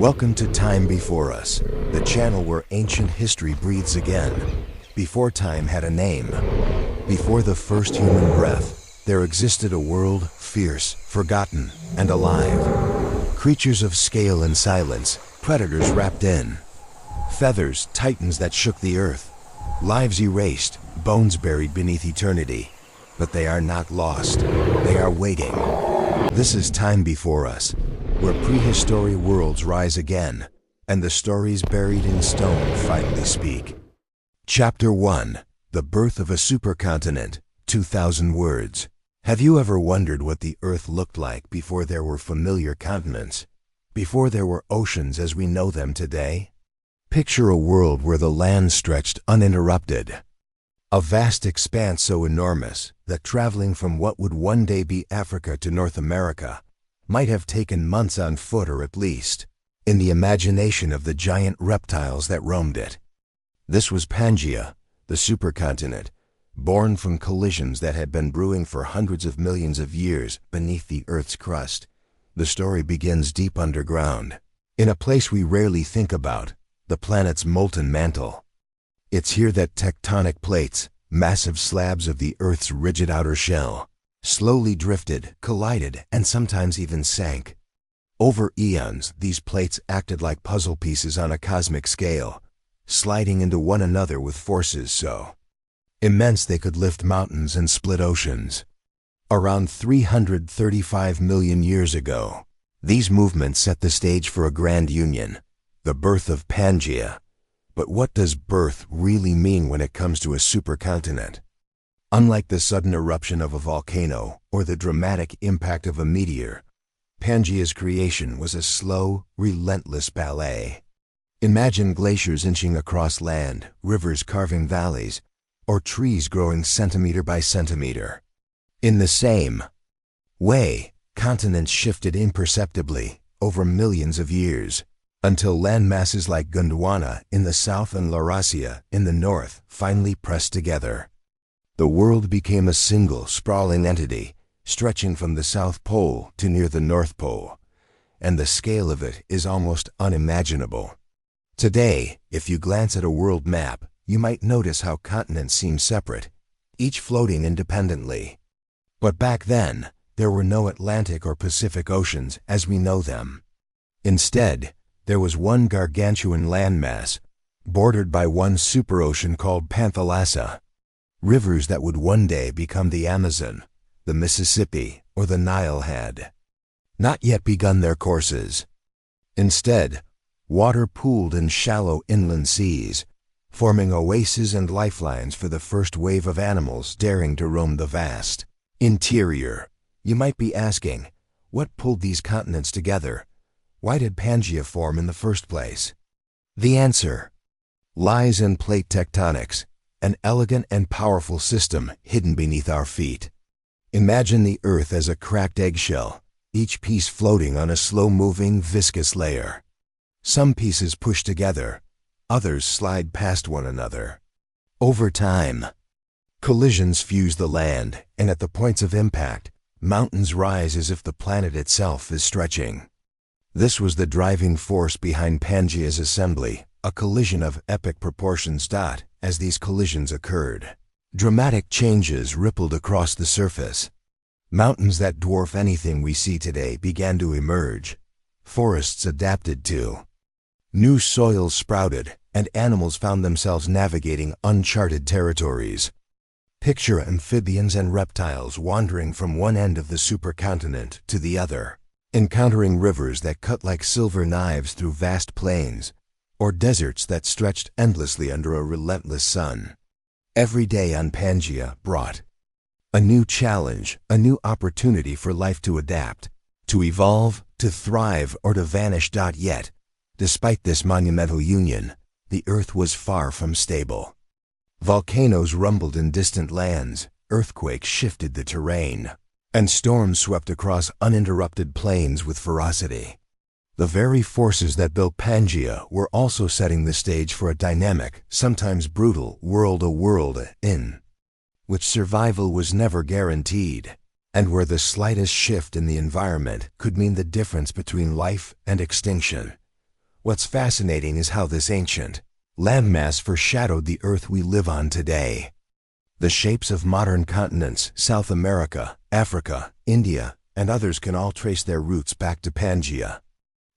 Welcome to Time Before Us, the channel where ancient history breathes again. Before time had a name, before the first human breath, there existed a world fierce, forgotten, and alive. Creatures of scale and silence, predators wrapped in. Feathers, titans that shook the earth. Lives erased, bones buried beneath eternity. But they are not lost, they are waiting. This is Time Before Us, where prehistory worlds rise again, and the stories buried in stone finally speak. Chapter 1. The Birth of a Supercontinent, 2,000 Words. Have you ever wondered what the Earth looked like before there were familiar continents? Before there were oceans as we know them today? Picture a world where the land stretched uninterrupted. A vast expanse so enormous that traveling from what would one day be Africa to North America might have taken months on foot, or at least in the imagination of the giant reptiles that roamed it. This was Pangaea, the supercontinent, born from collisions that had been brewing for hundreds of millions of years beneath the Earth's crust. The story begins deep underground, in a place we rarely think about, the planet's molten mantle. It's here that tectonic plates, massive slabs of the Earth's rigid outer shell, slowly drifted, collided, and sometimes even sank. Over eons, these plates acted like puzzle pieces on a cosmic scale, sliding into one another with forces so immense they could lift mountains and split oceans. Around 335 million years ago, these movements set the stage for a grand union, the birth of Pangaea. But what does birth really mean when it comes to a supercontinent? Unlike the sudden eruption of a volcano or the dramatic impact of a meteor, Pangaea's creation was a slow, relentless ballet. Imagine glaciers inching across land, rivers carving valleys, or trees growing centimeter by centimeter. In the same way, continents shifted imperceptibly over millions of years, until land masses like Gondwana in the south and Laurasia in the north finally pressed together. The world became a single, sprawling entity, stretching from the South Pole to near the North Pole, and the scale of it is almost unimaginable. Today, if you glance at a world map, you might notice how continents seem separate, each floating independently. But back then, there were no Atlantic or Pacific Oceans as we know them. Instead, there was one gargantuan landmass, bordered by one superocean called Panthalassa. Rivers that would one day become the Amazon, the Mississippi, or the Nile had not yet begun their courses. Instead, water pooled in shallow inland seas, forming oases and lifelines for the first wave of animals daring to roam the vast interior. You might be asking, what pulled these continents together? Why did Pangaea form in the first place? The answer lies in plate tectonics, an elegant and powerful system hidden beneath our feet. Imagine the Earth as a cracked eggshell, each piece floating on a slow-moving, viscous layer. Some pieces push together, others slide past one another. Over time, collisions fuse the land, and at the points of impact, mountains rise as if the planet itself is stretching. This was the driving force behind Pangaea's assembly, a collision of epic proportions. As these collisions occurred, dramatic changes rippled across the surface. Mountains that dwarf anything we see today began to emerge. Forests adapted to new soils sprouted, and animals found themselves navigating uncharted territories. Picture amphibians and reptiles wandering from one end of the supercontinent to the other, encountering rivers that cut like silver knives through vast plains, or deserts that stretched endlessly under a relentless sun. Every day on Pangaea brought a new challenge, a new opportunity for life to adapt, to evolve, to thrive, or to vanish. Yet, despite this monumental union, the Earth was far from stable. Volcanoes rumbled in distant lands, earthquakes shifted the terrain, and storms swept across uninterrupted plains with ferocity. The very forces that built Pangaea were also setting the stage for a dynamic, sometimes brutal, world in which survival was never guaranteed, and where the slightest shift in the environment could mean the difference between life and extinction. What's fascinating is how this ancient landmass foreshadowed the Earth we live on today. The shapes of modern continents, South America, Africa, India, and others can all trace their roots back to Pangaea.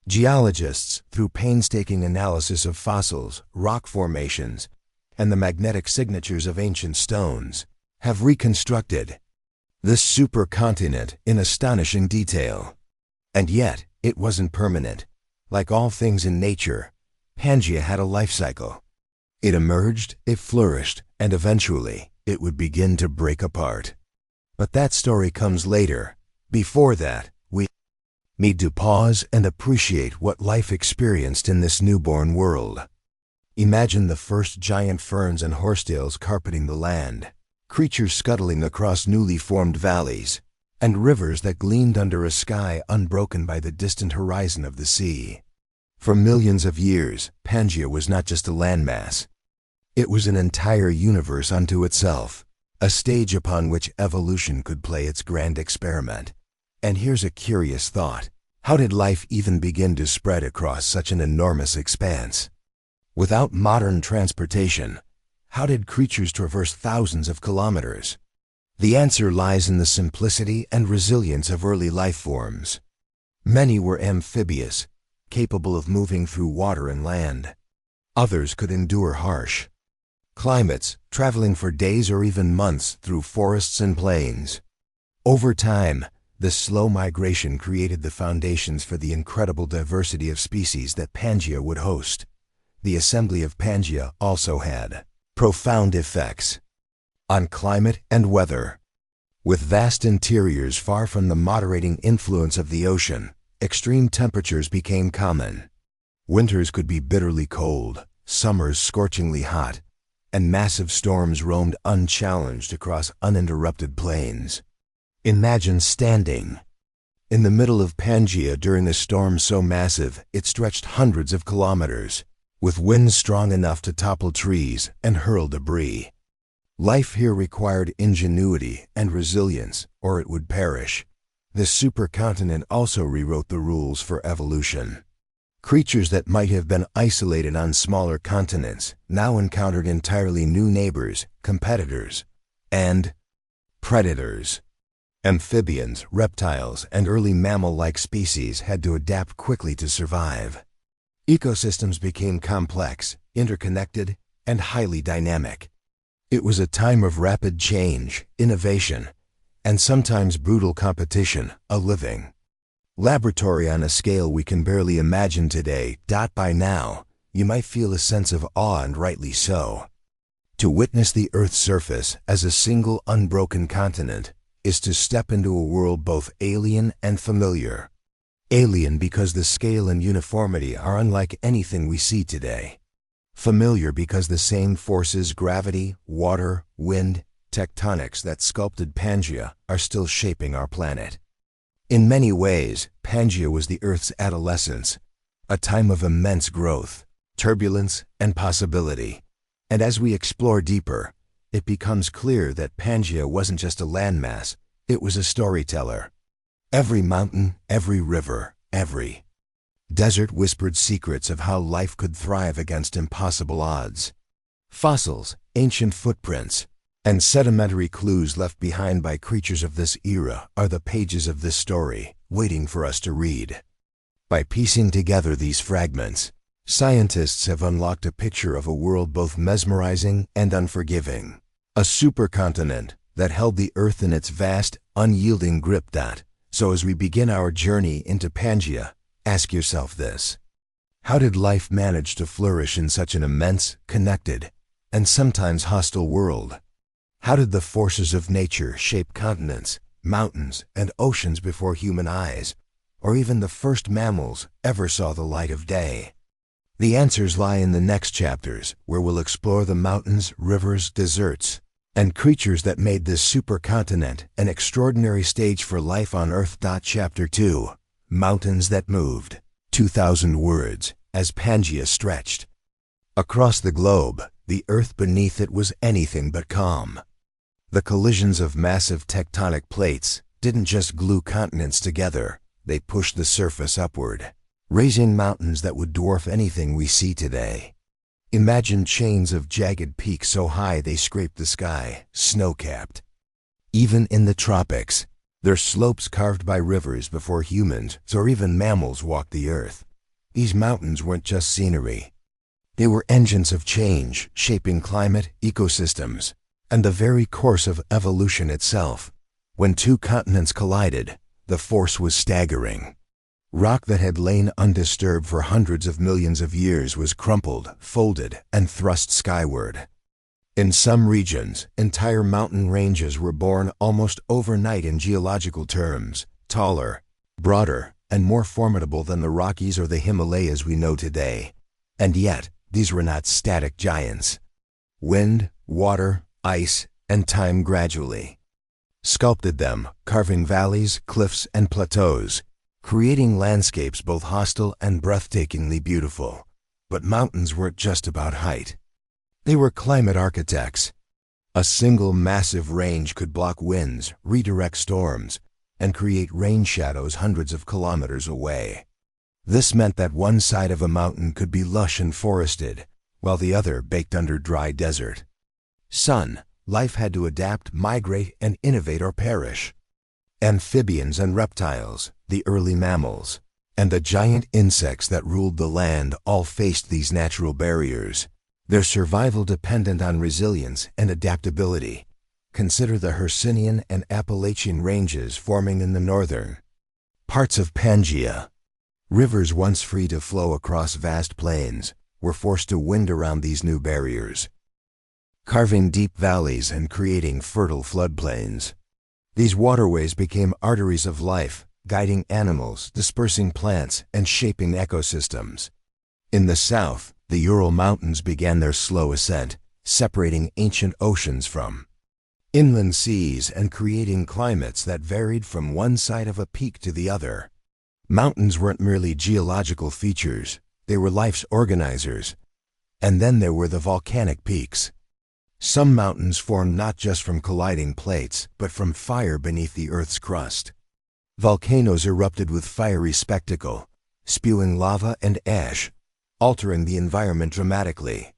Geologists, through painstaking analysis of fossils, rock formations, and the magnetic signatures of ancient stones, have reconstructed this supercontinent in astonishing detail. And yet, it wasn't permanent. Like all things in nature, Pangaea had a life cycle. It emerged, it flourished, and eventually, it would begin to break apart. But that story comes later. Before that, we need to pause and appreciate what life experienced in this newborn world. Imagine the first giant ferns and horsetails carpeting the land, creatures scuttling across newly formed valleys, and rivers that gleamed under a sky unbroken by the distant horizon of the sea. For millions of years, Pangaea was not just a landmass. It was an entire universe unto itself, a stage upon which evolution could play its grand experiment. And here's a curious thought. How did life even begin to spread across such an enormous expanse? Without modern transportation, how did creatures traverse thousands of kilometers? The answer lies in the simplicity and resilience of early life forms. Many were amphibious, capable of moving through water and land. Others could endure harsh climates, traveling for days or even months through forests and plains. Over time, this slow migration created the foundations for the incredible diversity of species that Pangaea would host. The assembly of Pangaea also had profound effects on climate and weather. With vast interiors far from the moderating influence of the ocean, extreme temperatures became common. Winters could be bitterly cold, summers scorchingly hot, and massive storms roamed unchallenged across uninterrupted plains. Imagine standing in the middle of Pangaea during a storm so massive it stretched hundreds of kilometers, with winds strong enough to topple trees and hurl debris. Life here required ingenuity and resilience, or it would perish. This supercontinent also rewrote the rules for evolution. Creatures that might have been isolated on smaller continents now encountered entirely new neighbors, competitors, and predators. Amphibians, reptiles, and early mammal-like species had to adapt quickly to survive. Ecosystems became complex, interconnected, and highly dynamic. It was a time of rapid change, innovation, and sometimes brutal competition, a living laboratory on a scale we can barely imagine today. By now, you might feel a sense of awe, and rightly so. To witness the Earth's surface as a single unbroken continent is to step into a world both alien and familiar. Alien because the scale and uniformity are unlike anything we see today. Familiar because the same forces, gravity, water, wind, tectonics that sculpted Pangaea are still shaping our planet. In many ways, Pangaea was the Earth's adolescence, a time of immense growth, turbulence, and possibility. And as we explore deeper, it becomes clear that Pangaea wasn't just a landmass, it was a storyteller. Every mountain, every river, every desert whispered secrets of how life could thrive against impossible odds. Fossils, ancient footprints, and sedimentary clues left behind by creatures of this era are the pages of this story, waiting for us to read. By piecing together these fragments, scientists have unlocked a picture of a world both mesmerizing and unforgiving. A supercontinent that held the Earth in its vast, unyielding grip. So as we begin our journey into Pangaea, ask yourself this. How did life manage to flourish in such an immense, connected, and sometimes hostile world? How did the forces of nature shape continents, mountains, and oceans before human eyes, or even the first mammals ever saw the light of day? The answers lie in the next chapters, where we'll explore the mountains, rivers, deserts, and creatures that made this supercontinent an extraordinary stage for life on Earth. Chapter 2: Mountains That Moved. 2,000 words, as Pangaea stretched across the globe, the Earth beneath it was anything but calm. The collisions of massive tectonic plates didn't just glue continents together, they pushed the surface upward, raising mountains that would dwarf anything we see today. Imagine chains of jagged peaks so high they scrape the sky, snow-capped. Even in the tropics, their slopes carved by rivers before humans or even mammals walked the earth. These mountains weren't just scenery. They were engines of change, shaping climate, ecosystems, and the very course of evolution itself. When two continents collided, the force was staggering. Rock that had lain undisturbed for hundreds of millions of years was crumpled, folded, and thrust skyward. In some regions, entire mountain ranges were born almost overnight in geological terms, taller, broader, and more formidable than the Rockies or the Himalayas we know today. And yet, these were not static giants. Wind, water, ice, and time gradually sculpted them, carving valleys, cliffs, and plateaus, creating landscapes both hostile and breathtakingly beautiful. But mountains weren't just about height. They were climate architects. A single massive range could block winds, redirect storms, and create rain shadows hundreds of kilometers away. This meant that one side of a mountain could be lush and forested, while the other baked under dry desert. Sun, life had to adapt, migrate, and innovate or perish. Amphibians and reptiles, the early mammals, and the giant insects that ruled the land all faced these natural barriers. Their survival depended on resilience and adaptability. Consider the Hercynian and Appalachian ranges forming in the northern parts of Pangaea. Rivers once free to flow across vast plains were forced to wind around these new barriers, carving deep valleys and creating fertile floodplains. These waterways became arteries of life, guiding animals, dispersing plants, and shaping ecosystems. In the south, the Ural Mountains began their slow ascent, separating ancient oceans from inland seas and creating climates that varied from one side of a peak to the other. Mountains weren't merely geological features, they were life's organizers. And then there were the volcanic peaks. Some mountains formed not just from colliding plates, but from fire beneath the Earth's crust. Volcanoes erupted with fiery spectacle, spewing lava and ash, altering the environment dramatically.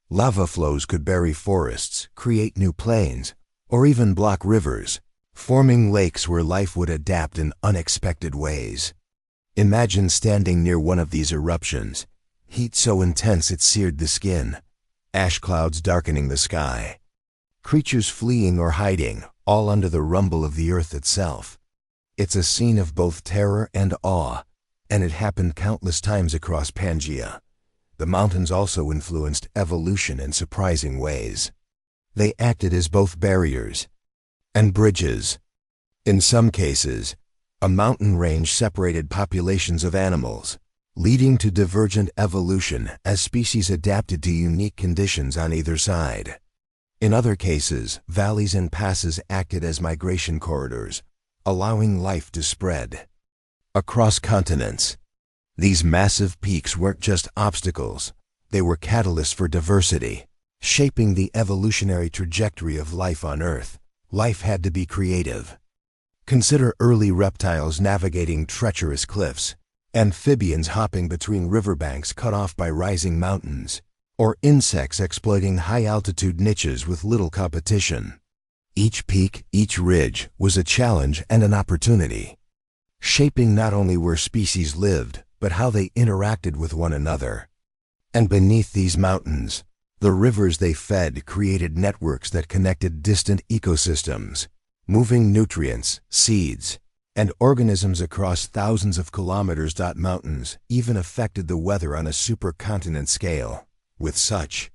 Lava flows could bury forests, create new plains, or even block rivers, forming lakes where life would adapt in unexpected ways. Imagine standing near one of these eruptions, heat so intense it seared the skin, ash clouds darkening the sky, creatures fleeing or hiding, all under the rumble of the earth itself. It's a scene of both terror and awe, and it happened countless times across Pangaea. The mountains also influenced evolution in surprising ways. They acted as both barriers and bridges. In some cases, a mountain range separated populations of animals, leading to divergent evolution as species adapted to unique conditions on either side. In other cases, valleys and passes acted as migration corridors, allowing life to spread across continents. These massive peaks weren't just obstacles, they were catalysts for diversity, shaping the evolutionary trajectory of life on Earth. Life had to be creative. Consider early reptiles navigating treacherous cliffs, amphibians hopping between riverbanks cut off by rising mountains, or insects exploiting high-altitude niches with little competition. Each peak, each ridge, was a challenge and an opportunity, shaping not only where species lived, but how they interacted with one another. And beneath these mountains, the rivers they fed created networks that connected distant ecosystems, moving nutrients, seeds, and organisms across thousands of kilometers. Mountains even affected the weather on a supercontinent scale. With such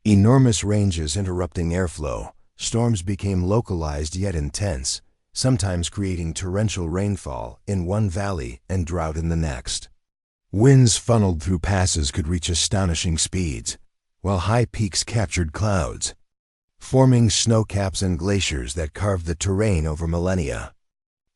enormous ranges interrupting airflow, storms became localized yet intense, sometimes creating torrential rainfall in one valley and drought in the next. Winds funneled through passes could reach astonishing speeds, while high peaks captured clouds, forming snowcaps and glaciers that carved the terrain over millennia.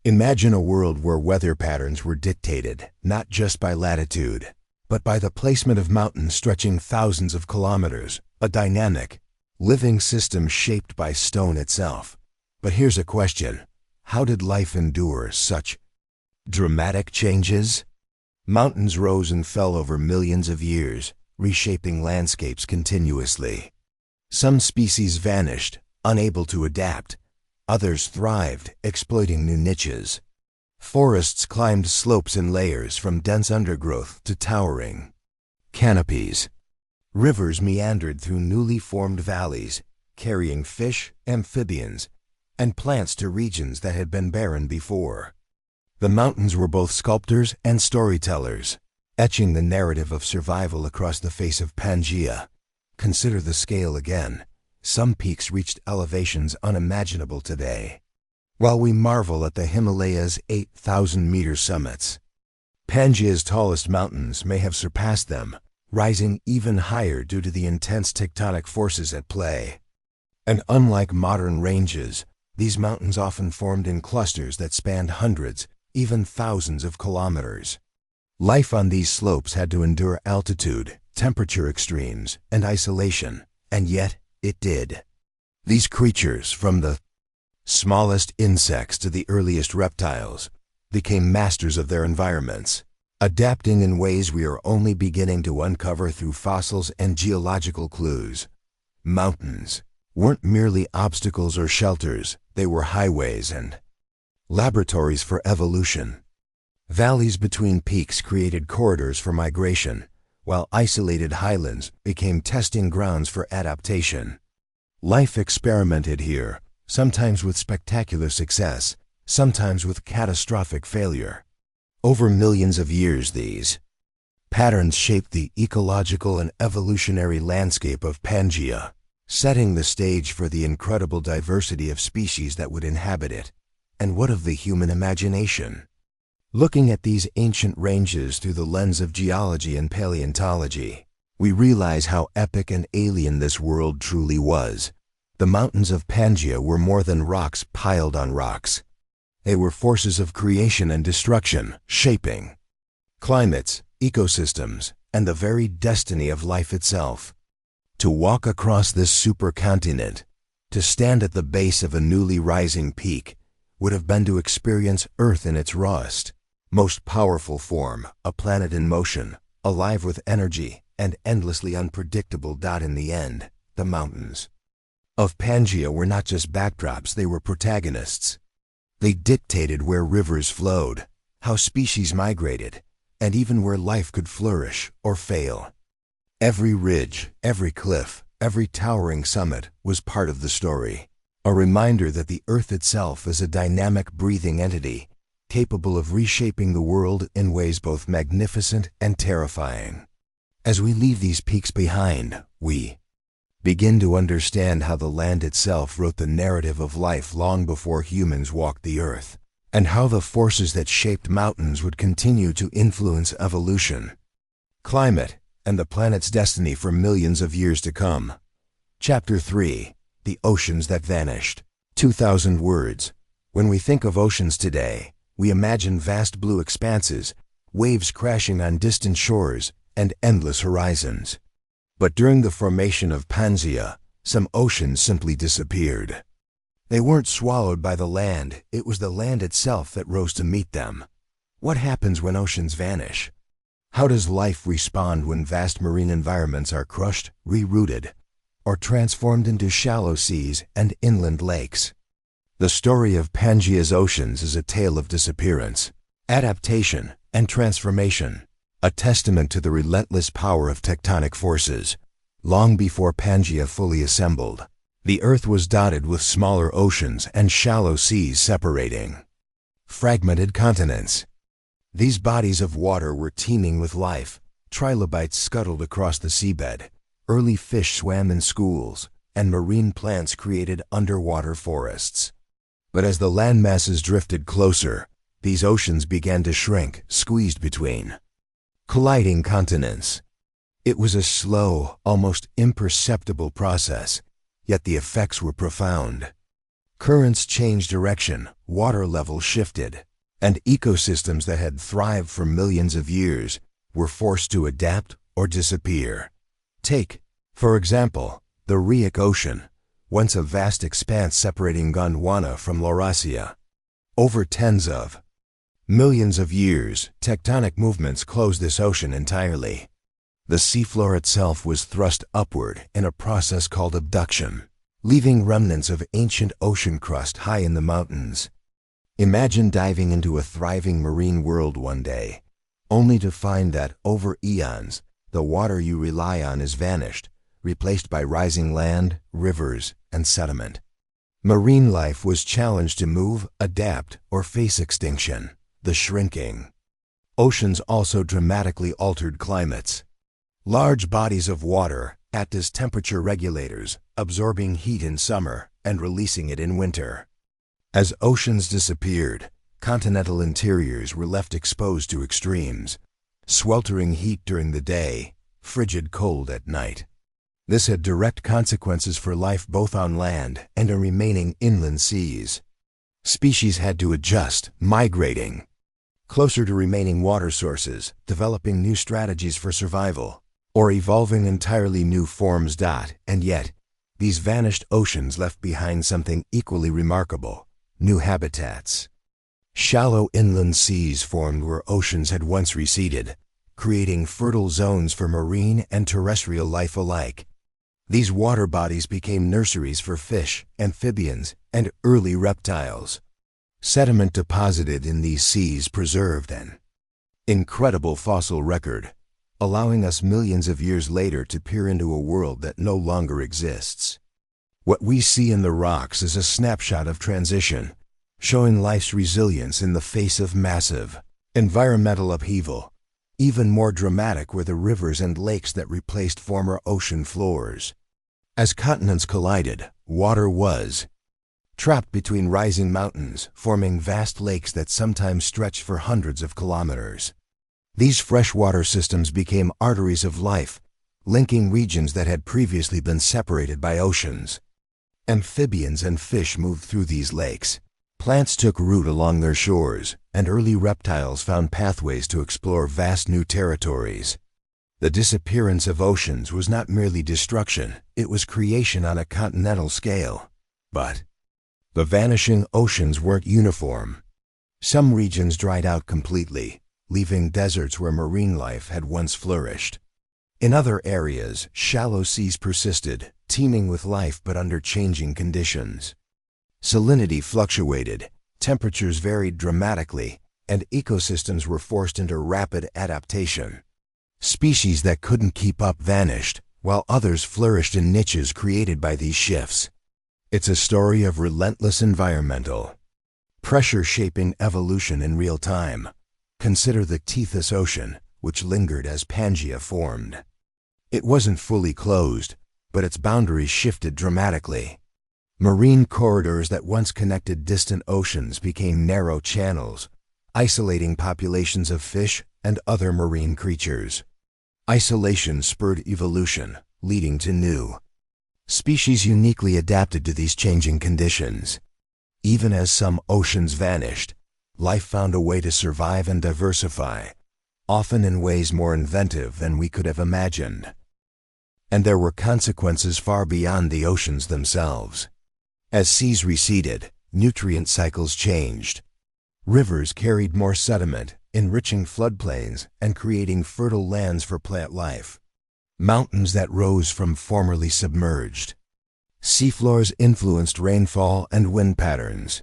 Imagine a world where weather patterns were dictated not just by latitude, but by the placement of mountains stretching thousands of kilometers, a dynamic, living system shaped by stone itself. But here's a question: how did life endure such dramatic changes? Mountains rose and fell over millions of years, reshaping landscapes continuously. Some species vanished, unable to adapt. Others thrived, exploiting new niches. Forests climbed slopes in layers from dense undergrowth to towering canopies. Rivers meandered through newly formed valleys, carrying fish, amphibians, and plants to regions that had been barren before. The mountains were both sculptors and storytellers, etching the narrative of survival across the face of Pangaea. Consider the scale again. Some peaks reached elevations unimaginable today, while we marvel at the Himalayas' 8,000-meter summits. Pangaea's tallest mountains may have surpassed them, rising even higher due to the intense tectonic forces at play. And unlike modern ranges, these mountains often formed in clusters that spanned hundreds, even thousands of kilometers. Life on these slopes had to endure altitude, temperature extremes, and isolation, and yet it did. These creatures, from the smallest insects to the earliest reptiles, became masters of their environments, adapting in ways we are only beginning to uncover through fossils and geological clues. Mountains weren't merely obstacles or shelters, they were highways and laboratories for evolution. Valleys between peaks created corridors for migration, while isolated highlands became testing grounds for adaptation. Life experimented here, sometimes with spectacular success, sometimes with catastrophic failure. Over millions of years, these patterns shaped the ecological and evolutionary landscape of Pangaea, setting the stage for the incredible diversity of species that would inhabit it. And what of the human imagination? Looking at these ancient ranges through the lens of geology and paleontology, we realize how epic and alien this world truly was. The mountains of Pangaea were more than rocks piled on rocks. They were forces of creation and destruction, shaping climates, ecosystems, and the very destiny of life itself. To walk across this supercontinent, to stand at the base of a newly rising peak, would have been to experience Earth in its rawest, most powerful form, a planet in motion, alive with energy, and endlessly unpredictable. In the end, the mountains of Pangaea were not just backdrops, they were protagonists. They dictated where rivers flowed, how species migrated, and even where life could flourish or fail. Every ridge, every cliff, every towering summit was part of the story. A reminder that the Earth itself is a dynamic, breathing entity, capable of reshaping the world in ways both magnificent and terrifying. As we leave these peaks behind, we begin to understand how the land itself wrote the narrative of life long before humans walked the Earth, and how the forces that shaped mountains would continue to influence evolution, climate, and the planet's destiny for millions of years to come. Chapter 3. The Oceans That Vanished. 2,000 words. When we think of oceans today, we imagine vast blue expanses, waves crashing on distant shores, and endless horizons. But during the formation of Pangaea, some oceans simply disappeared. They weren't swallowed by the land, it was the land itself that rose to meet them. What happens when oceans vanish? How does life respond when vast marine environments are crushed, rerouted, or transformed into shallow seas and inland lakes? The story of Pangaea's oceans is a tale of disappearance, adaptation, and transformation, a testament to the relentless power of tectonic forces. Long before Pangaea fully assembled, the Earth was dotted with smaller oceans and shallow seas separating fragmented continents. These bodies of water were teeming with life. Trilobites scuttled across the seabed, early fish swam in schools, and marine plants created underwater forests. But as the landmasses drifted closer, these oceans began to shrink, squeezed between colliding continents. It was a slow, almost imperceptible process, yet the effects were profound. Currents changed direction, water levels shifted, and ecosystems that had thrived for millions of years were forced to adapt or disappear. Take, for example, the Rheic Ocean, once a vast expanse separating Gondwana from Laurasia. Over tens of Millions of years, tectonic movements closed this ocean entirely. The seafloor itself was thrust upward in a process called abduction, leaving remnants of ancient ocean crust high in the mountains. Imagine diving into a thriving marine world one day, only to find that, over eons, the water you rely on is vanished, replaced by rising land, rivers, and sediment. Marine life was challenged to move, adapt, or face extinction. The shrinking oceans also dramatically altered climates. Large bodies of water act as temperature regulators, absorbing heat in summer and releasing it in winter. As oceans disappeared, continental interiors were left exposed to extremes: sweltering heat during the day, frigid cold at night. This had direct consequences for life both on land and in remaining inland seas. Species had to adjust, migrating closer to remaining water sources, developing new strategies for survival, or evolving entirely new forms. And yet, these vanished oceans left behind something equally remarkable: new habitats. Shallow inland seas formed where oceans had once receded, creating fertile zones for marine and terrestrial life alike. These water bodies became nurseries for fish, amphibians, and early reptiles. Sediment deposited in these seas preserved an incredible fossil record, allowing us millions of years later to peer into a world that no longer exists. What we see in the rocks is a snapshot of transition, showing life's resilience in the face of massive environmental upheaval. Even more dramatic were the rivers and lakes that replaced former ocean floors. As continents collided, water was trapped between rising mountains, forming vast lakes that sometimes stretched for hundreds of kilometers. These freshwater systems became arteries of life, linking regions that had previously been separated by oceans. Amphibians and fish moved through these lakes. Plants took root along their shores, and early reptiles found pathways to explore vast new territories. The disappearance of oceans was not merely destruction, it was creation on a continental scale. But the vanishing oceans weren't uniform. Some regions dried out completely, leaving deserts where marine life had once flourished. In other areas, shallow seas persisted, teeming with life but under changing conditions. Salinity fluctuated, temperatures varied dramatically, and ecosystems were forced into rapid adaptation. Species that couldn't keep up vanished, while others flourished in niches created by these shifts. It's a story of relentless environmental pressure shaping evolution in real time. Consider the Tethys Ocean, which lingered as Pangaea formed. It wasn't fully closed, but its boundaries shifted dramatically. Marine corridors that once connected distant oceans became narrow channels, isolating populations of fish and other marine creatures. Isolation spurred evolution, leading to new species uniquely adapted to these changing conditions. Even as some oceans vanished, life found a way to survive and diversify, often in ways more inventive than we could have imagined. And there were consequences far beyond the oceans themselves. As seas receded, nutrient cycles changed. Rivers carried more sediment, enriching floodplains and creating fertile lands for plant life. Mountains that rose from formerly submerged. Seafloors influenced rainfall and wind patterns.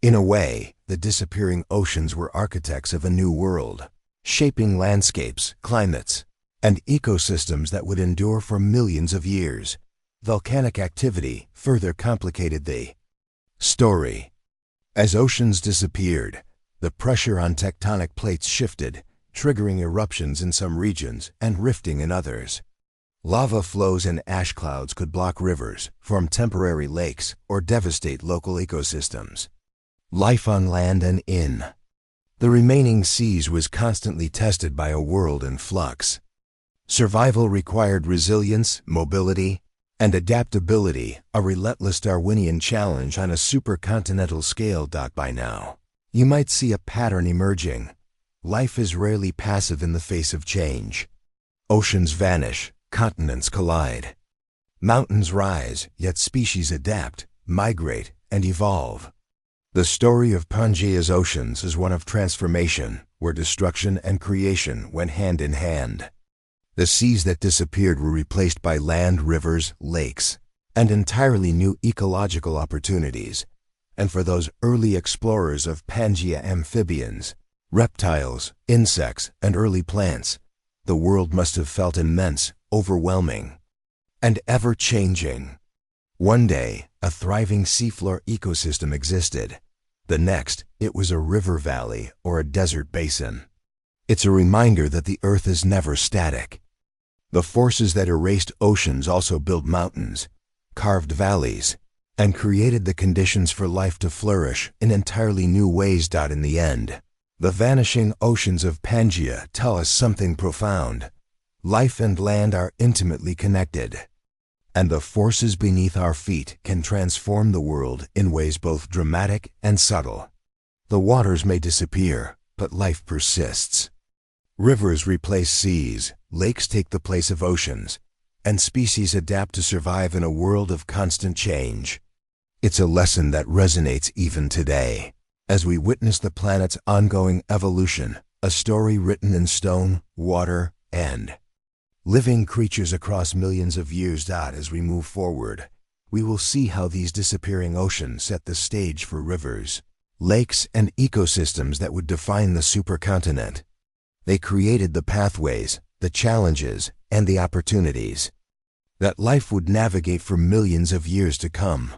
In a way, the disappearing oceans were architects of a new world, shaping landscapes, climates, and ecosystems that would endure for millions of years. Volcanic activity further complicated the story. As oceans disappeared, the pressure on tectonic plates shifted, triggering eruptions in some regions and rifting in others. Lava flows and ash clouds could block rivers, form temporary lakes, or devastate local ecosystems. Life on land and in the remaining seas was constantly tested by a world in flux. Survival required resilience, mobility, and adaptability, a relentless Darwinian challenge on a supercontinental scale. By now, you might see a pattern emerging. Life is rarely passive in the face of change. Oceans vanish, continents collide. Mountains rise, yet species adapt, migrate, and evolve. The story of Pangaea's oceans is one of transformation, where destruction and creation went hand in hand. The seas that disappeared were replaced by land, rivers, lakes, and entirely new ecological opportunities. And for those early explorers of Pangaea, amphibians, reptiles, insects, and early plants, the world must have felt immense, overwhelming, and ever-changing. One day, a thriving seafloor ecosystem existed. The next, it was a river valley or a desert basin. It's a reminder that the earth is never static. The forces that erased oceans also built mountains, carved valleys, and created the conditions for life to flourish in entirely new ways. In the end, the vanishing oceans of Pangaea tell us something profound. Life and land are intimately connected, and the forces beneath our feet can transform the world in ways both dramatic and subtle. The waters may disappear, but life persists. Rivers replace seas, lakes take the place of oceans, and species adapt to survive in a world of constant change. It's a lesson that resonates even today, as we witness the planet's ongoing evolution, a story written in stone, water, and living creatures across millions of years. As we move forward, we will see how these disappearing oceans set the stage for rivers, lakes, and ecosystems that would define the supercontinent. They created the pathways, the challenges, and the opportunities that life would navigate for millions of years to come.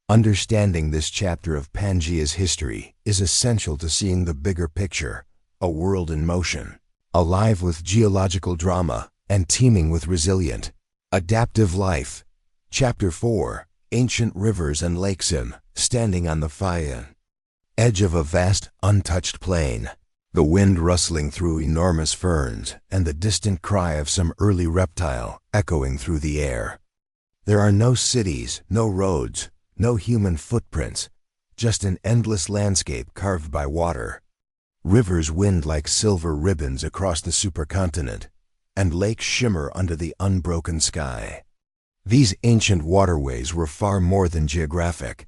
Understanding this chapter of Pangaea's history is essential to seeing the bigger picture, a world in motion, alive with geological drama and teeming with resilient, adaptive life. Chapter 4: Ancient Rivers and Lakes. Standing on the far edge of a vast, untouched plain, the wind rustling through enormous ferns and the distant cry of some early reptile echoing through the air. There are no cities, no roads, no human footprints, just an endless landscape carved by water. Rivers wind like silver ribbons across the supercontinent, and lakes shimmer under the unbroken sky. These ancient waterways were far more than geographic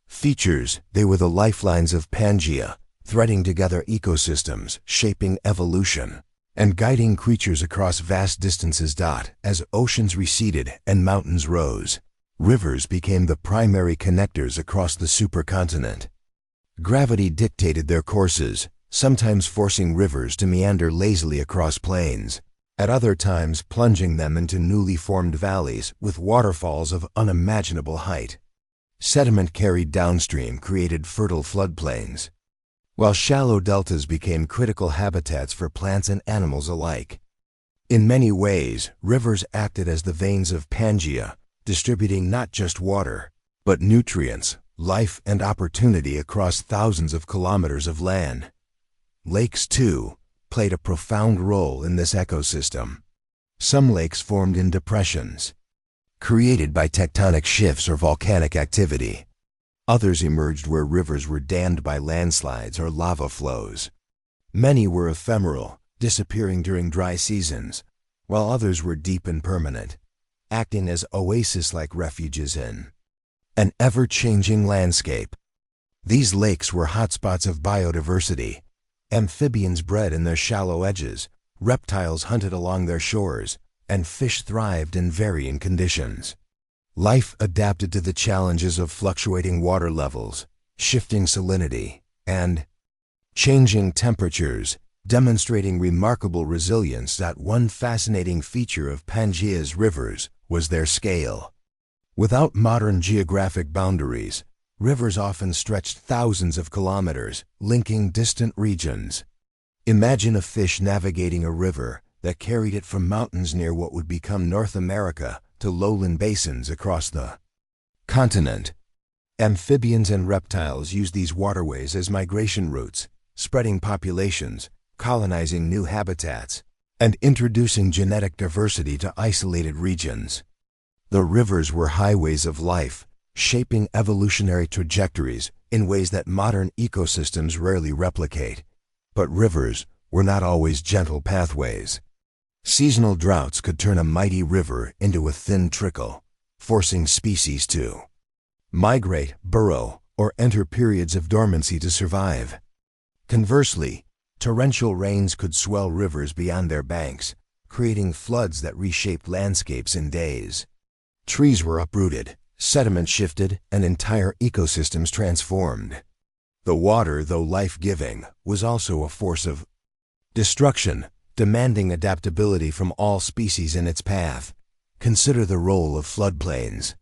features. They were the lifelines of Pangaea, threading together ecosystems, shaping evolution, and guiding creatures across vast distances. As oceans receded and mountains rose, rivers became the primary connectors across the supercontinent. Gravity dictated their courses, sometimes forcing rivers to meander lazily across plains, at other times plunging them into newly formed valleys with waterfalls of unimaginable height. Sediment carried downstream created fertile floodplains, while shallow deltas became critical habitats for plants and animals alike. In many ways, rivers acted as the veins of Pangaea, distributing not just water, but nutrients, life, and opportunity across thousands of kilometers of land. Lakes, too, played a profound role in this ecosystem. Some lakes formed in depressions, created by tectonic shifts or volcanic activity. Others emerged where rivers were dammed by landslides or lava flows. Many were ephemeral, disappearing during dry seasons, while others were deep and permanent, acting as oasis-like refuges in an ever-changing landscape. These lakes were hotspots of biodiversity. Amphibians bred in their shallow edges, reptiles hunted along their shores, and fish thrived in varying conditions. Life adapted to the challenges of fluctuating water levels, shifting salinity, and changing temperatures, demonstrating remarkable resilience. One fascinating feature of Pangaea's rivers was their scale. Without modern geographic boundaries, rivers often stretched thousands of kilometers, linking distant regions. Imagine a fish navigating a river that carried it from mountains near what would become North America to lowland basins across the continent. Amphibians and reptiles used these waterways as migration routes, spreading populations, colonizing new habitats, and introducing genetic diversity to isolated regions. The rivers were highways of life, shaping evolutionary trajectories in ways that modern ecosystems rarely replicate. But rivers were not always gentle pathways. Seasonal droughts could turn a mighty river into a thin trickle, forcing species to migrate, burrow, or enter periods of dormancy to survive. Conversely, torrential rains could swell rivers beyond their banks, creating floods that reshaped landscapes in days. Trees were uprooted, sediment shifted, and entire ecosystems transformed. The water, though life-giving, was also a force of destruction, demanding adaptability from all species in its path. Consider the role of floodplains.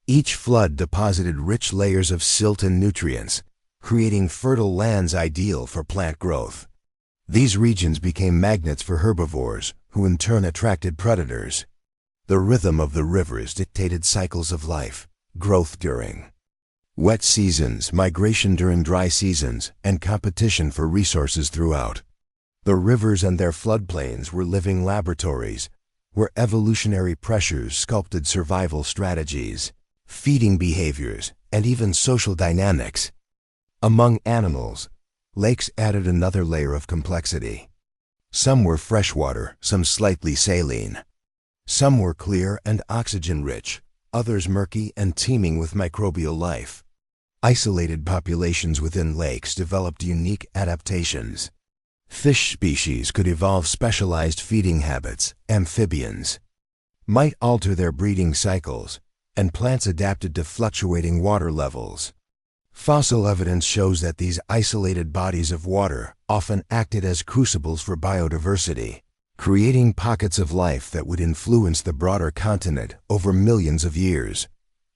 Each flood deposited rich layers of silt and nutrients, creating fertile lands ideal for plant growth. These regions became magnets for herbivores, who in turn attracted predators. The rhythm of the rivers dictated cycles of life, growth during wet seasons, migration during dry seasons, and competition for resources throughout. The rivers and their floodplains were living laboratories, where evolutionary pressures sculpted survival strategies, feeding behaviors, and even social dynamics. Among animals, lakes added another layer of complexity. Some were freshwater, some slightly saline. Some were clear and oxygen-rich, others murky and teeming with microbial life. Isolated populations within lakes developed unique adaptations. Fish species could evolve specialized feeding habits, amphibians might alter their breeding cycles, and plants adapted to fluctuating water levels. Fossil evidence shows that these isolated bodies of water often acted as crucibles for biodiversity, creating pockets of life that would influence the broader continent over millions of years.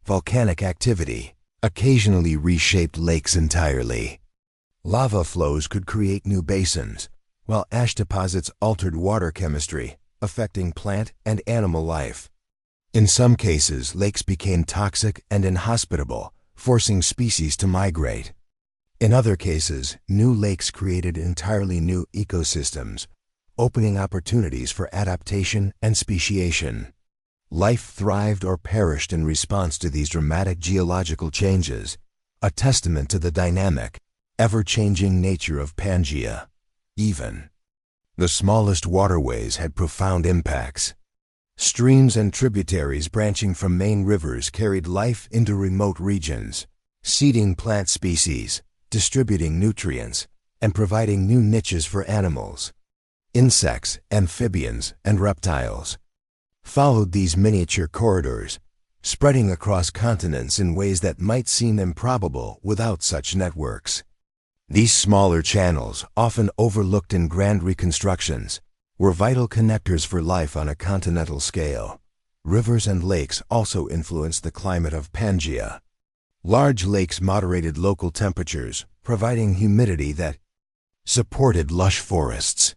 Volcanic activity occasionally reshaped lakes entirely. Lava flows could create new basins, while ash deposits altered water chemistry, affecting plant and animal life. In some cases, lakes became toxic and inhospitable, forcing species to migrate. In other cases, new lakes created entirely new ecosystems, opening opportunities for adaptation and speciation. Life thrived or perished in response to these dramatic geological changes, a testament to the dynamic, ever-changing nature of Pangaea. Even the smallest waterways had profound impacts. Streams and tributaries branching from main rivers carried life into remote regions, seeding plant species, distributing nutrients, and providing new niches for animals. Insects, amphibians, and reptiles followed these miniature corridors, spreading across continents in ways that might seem improbable without such networks. These smaller channels, often overlooked in grand reconstructions, were vital connectors for life on a continental scale. Rivers and lakes also influenced the climate of Pangaea. Large lakes moderated local temperatures, providing humidity that supported lush forests.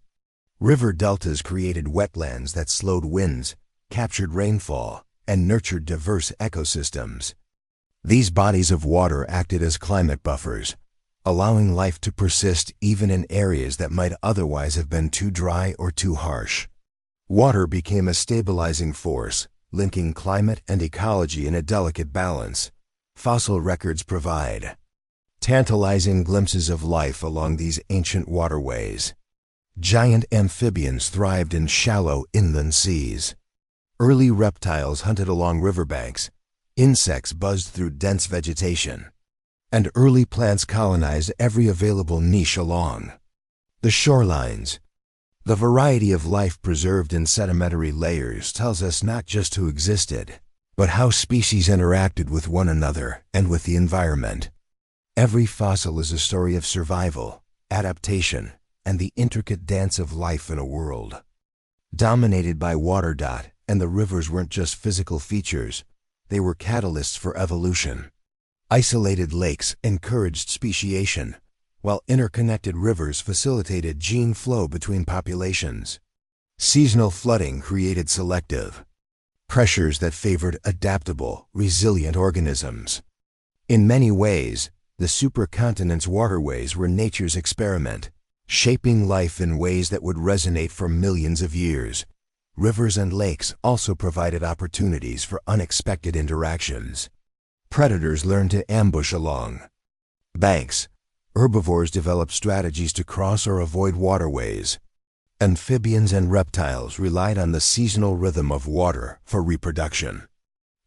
River deltas created wetlands that slowed winds, captured rainfall, and nurtured diverse ecosystems. These bodies of water acted as climate buffers, allowing life to persist even in areas that might otherwise have been too dry or too harsh. Water became a stabilizing force, linking climate and ecology in a delicate balance. Fossil records provide tantalizing glimpses of life along these ancient waterways. Giant amphibians thrived in shallow inland seas. Early reptiles hunted along riverbanks, insects buzzed through dense vegetation, and early plants colonized every available niche along the shorelines. The variety of life preserved in sedimentary layers tells us not just who existed, but how species interacted with one another and with the environment. Every fossil is a story of survival, adaptation, and the intricate dance of life in a world dominated by water. And the rivers weren't just physical features, they were catalysts for evolution. Isolated lakes encouraged speciation, while interconnected rivers facilitated gene flow between populations. Seasonal flooding created selective pressures that favored adaptable, resilient organisms. In many ways, the supercontinent's waterways were nature's experiment, shaping life in ways that would resonate for millions of years. Rivers and lakes also provided opportunities for unexpected interactions. Predators learned to ambush along banks. Herbivores developed strategies to cross or avoid waterways. Amphibians and reptiles relied on the seasonal rhythm of water for reproduction.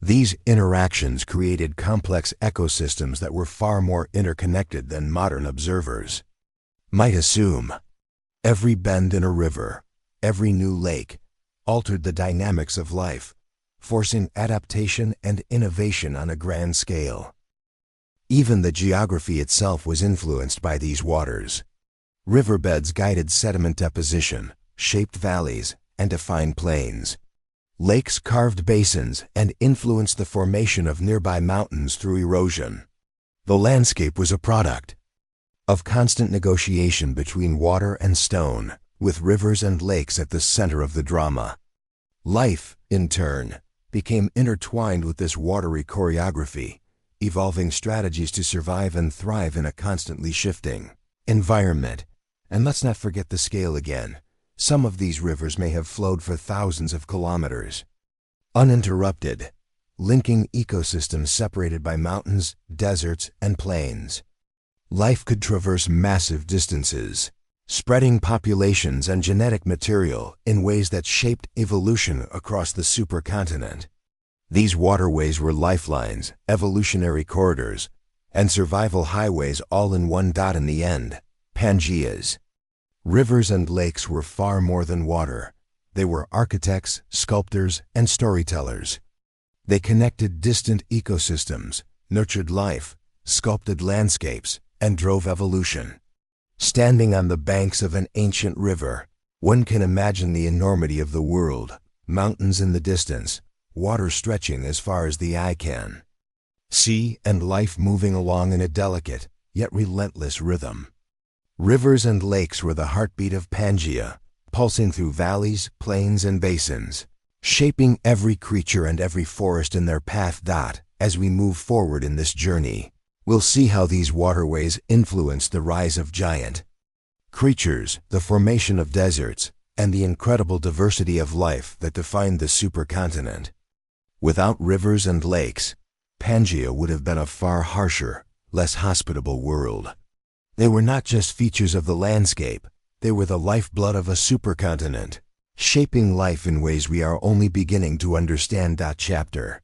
These interactions created complex ecosystems that were far more interconnected than modern observers might assume. Every bend in a river, every new lake, altered the dynamics of life, forcing adaptation and innovation on a grand scale. Even the geography itself was influenced by these waters. Riverbeds guided sediment deposition, shaped valleys, and defined plains. Lakes carved basins and influenced the formation of nearby mountains through erosion. The landscape was a product of constant negotiation between water and stone, with rivers and lakes at the center of the drama. Life, in turn, became intertwined with this watery choreography, evolving strategies to survive and thrive in a constantly shifting environment. And let's not forget the scale again. Some of these rivers may have flowed for thousands of kilometers. Uninterrupted, linking ecosystems separated by mountains, deserts, and plains. Life could traverse massive distances, spreading populations and genetic material in ways that shaped evolution across the supercontinent. These waterways were lifelines, evolutionary corridors, and survival highways all in one dot in the end, Pangeas. Rivers and lakes were far more than water. They were architects, sculptors, and storytellers. They connected distant ecosystems, nurtured life, sculpted landscapes, and drove evolution. Standing on the banks of an ancient river, one can imagine the enormity of the world, mountains in the distance, water stretching as far as the eye can see, and life moving along in a delicate, yet relentless rhythm. Rivers and lakes were the heartbeat of Pangaea, pulsing through valleys, plains, and basins, shaping every creature and every forest in their path. As we move forward in this journey, we'll see how these waterways influenced the rise of giant creatures, the formation of deserts, and the incredible diversity of life that defined the supercontinent. Without rivers and lakes, Pangaea would have been a far harsher, less hospitable world. They were not just features of the landscape, they were the lifeblood of a supercontinent, shaping life in ways we are only beginning to understand. Chapter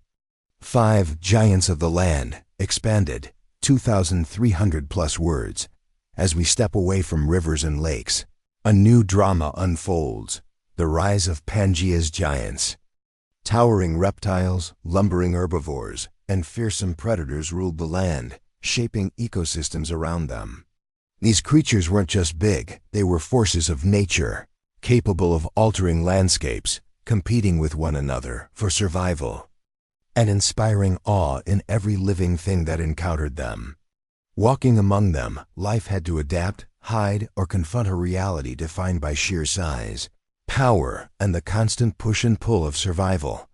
5: Giants of the Land, expanded, 2,300 plus words. As we step away from rivers and lakes, a new drama unfolds, the rise of Pangaea's giants. Towering reptiles, lumbering herbivores, and fearsome predators ruled the land, shaping ecosystems around them. These creatures weren't just big, they were forces of nature, capable of altering landscapes, competing with one another for survival, and inspiring awe in every living thing that encountered them. Walking among them, life had to adapt, hide, or confront a reality defined by sheer size, power, and the constant push and pull of survival.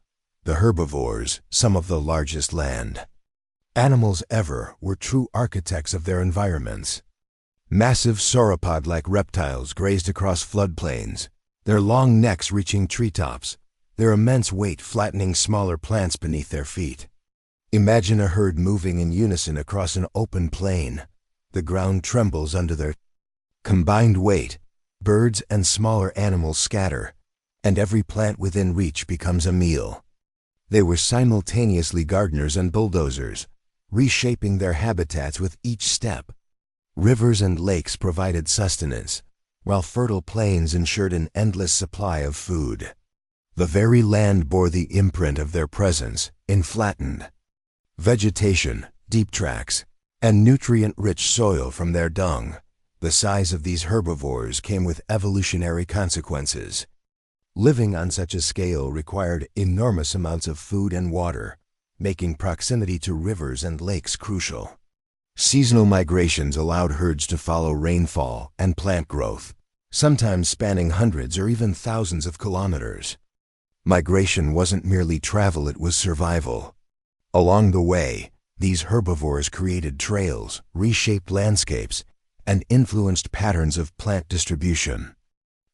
The herbivores, some of the largest land animals ever, were true architects of their environments. Massive sauropod-like reptiles grazed across floodplains, their long necks reaching treetops, their immense weight flattening smaller plants beneath their feet. Imagine a herd moving in unison across an open plain. The ground trembles under their combined weight. Birds and smaller animals scatter, and every plant within reach becomes a meal. They were simultaneously gardeners and bulldozers, reshaping their habitats with each step. Rivers and lakes provided sustenance, while fertile plains ensured an endless supply of food. The very land bore the imprint of their presence in flattened vegetation, deep tracks, and nutrient-rich soil from their dung. The size of these herbivores came with evolutionary consequences. Living on such a scale required enormous amounts of food and water, making proximity to rivers and lakes crucial. Seasonal migrations allowed herds to follow rainfall and plant growth, sometimes spanning hundreds or even thousands of kilometers. Migration wasn't merely travel, it was survival. Along the way, these herbivores created trails, reshaped landscapes, and influenced patterns of plant distribution.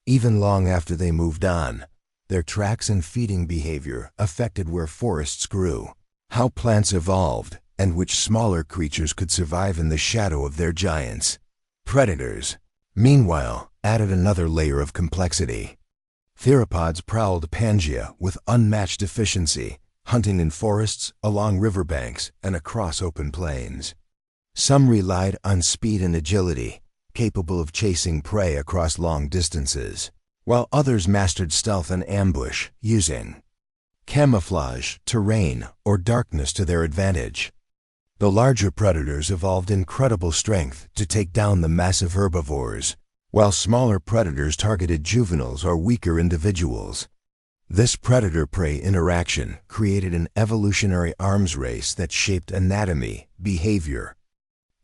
Even long after they moved on, their tracks and feeding behavior affected where forests grew, how plants evolved, and which smaller creatures could survive in the shadow of their giants. Predators, meanwhile, added another layer of complexity. Theropods prowled Pangaea with unmatched efficiency, hunting in forests, along riverbanks, and across open plains. Some relied on speed and agility, capable of chasing prey across long distances, while others mastered stealth and ambush, using camouflage, terrain, or darkness to their advantage. The larger predators evolved incredible strength to take down the massive herbivores, while smaller predators targeted juveniles or weaker individuals. This predator-prey interaction created an evolutionary arms race that shaped anatomy, behavior,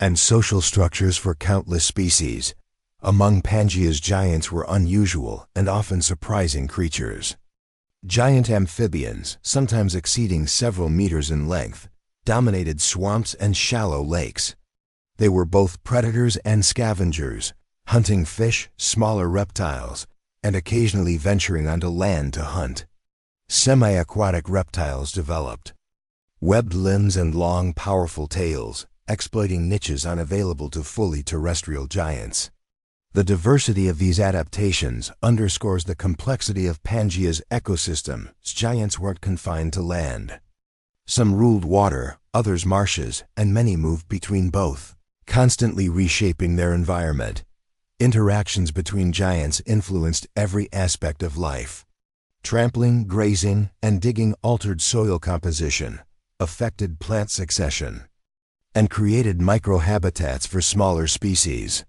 and social structures for countless species. Among Pangaea's giants were unusual and often surprising creatures. Giant amphibians, sometimes exceeding several meters in length, dominated swamps and shallow lakes. They were both predators and scavengers, hunting fish, smaller reptiles, and occasionally venturing onto land to hunt. Semi-aquatic reptiles developed webbed limbs and long, powerful tails, exploiting niches unavailable to fully terrestrial giants. The diversity of these adaptations underscores the complexity of Pangaea's ecosystem. Giants weren't confined to land. Some ruled water, others marshes, and many moved between both, constantly reshaping their environment. Interactions between giants influenced every aspect of life. Trampling, grazing, and digging altered soil composition, affected plant succession, and created microhabitats for smaller species.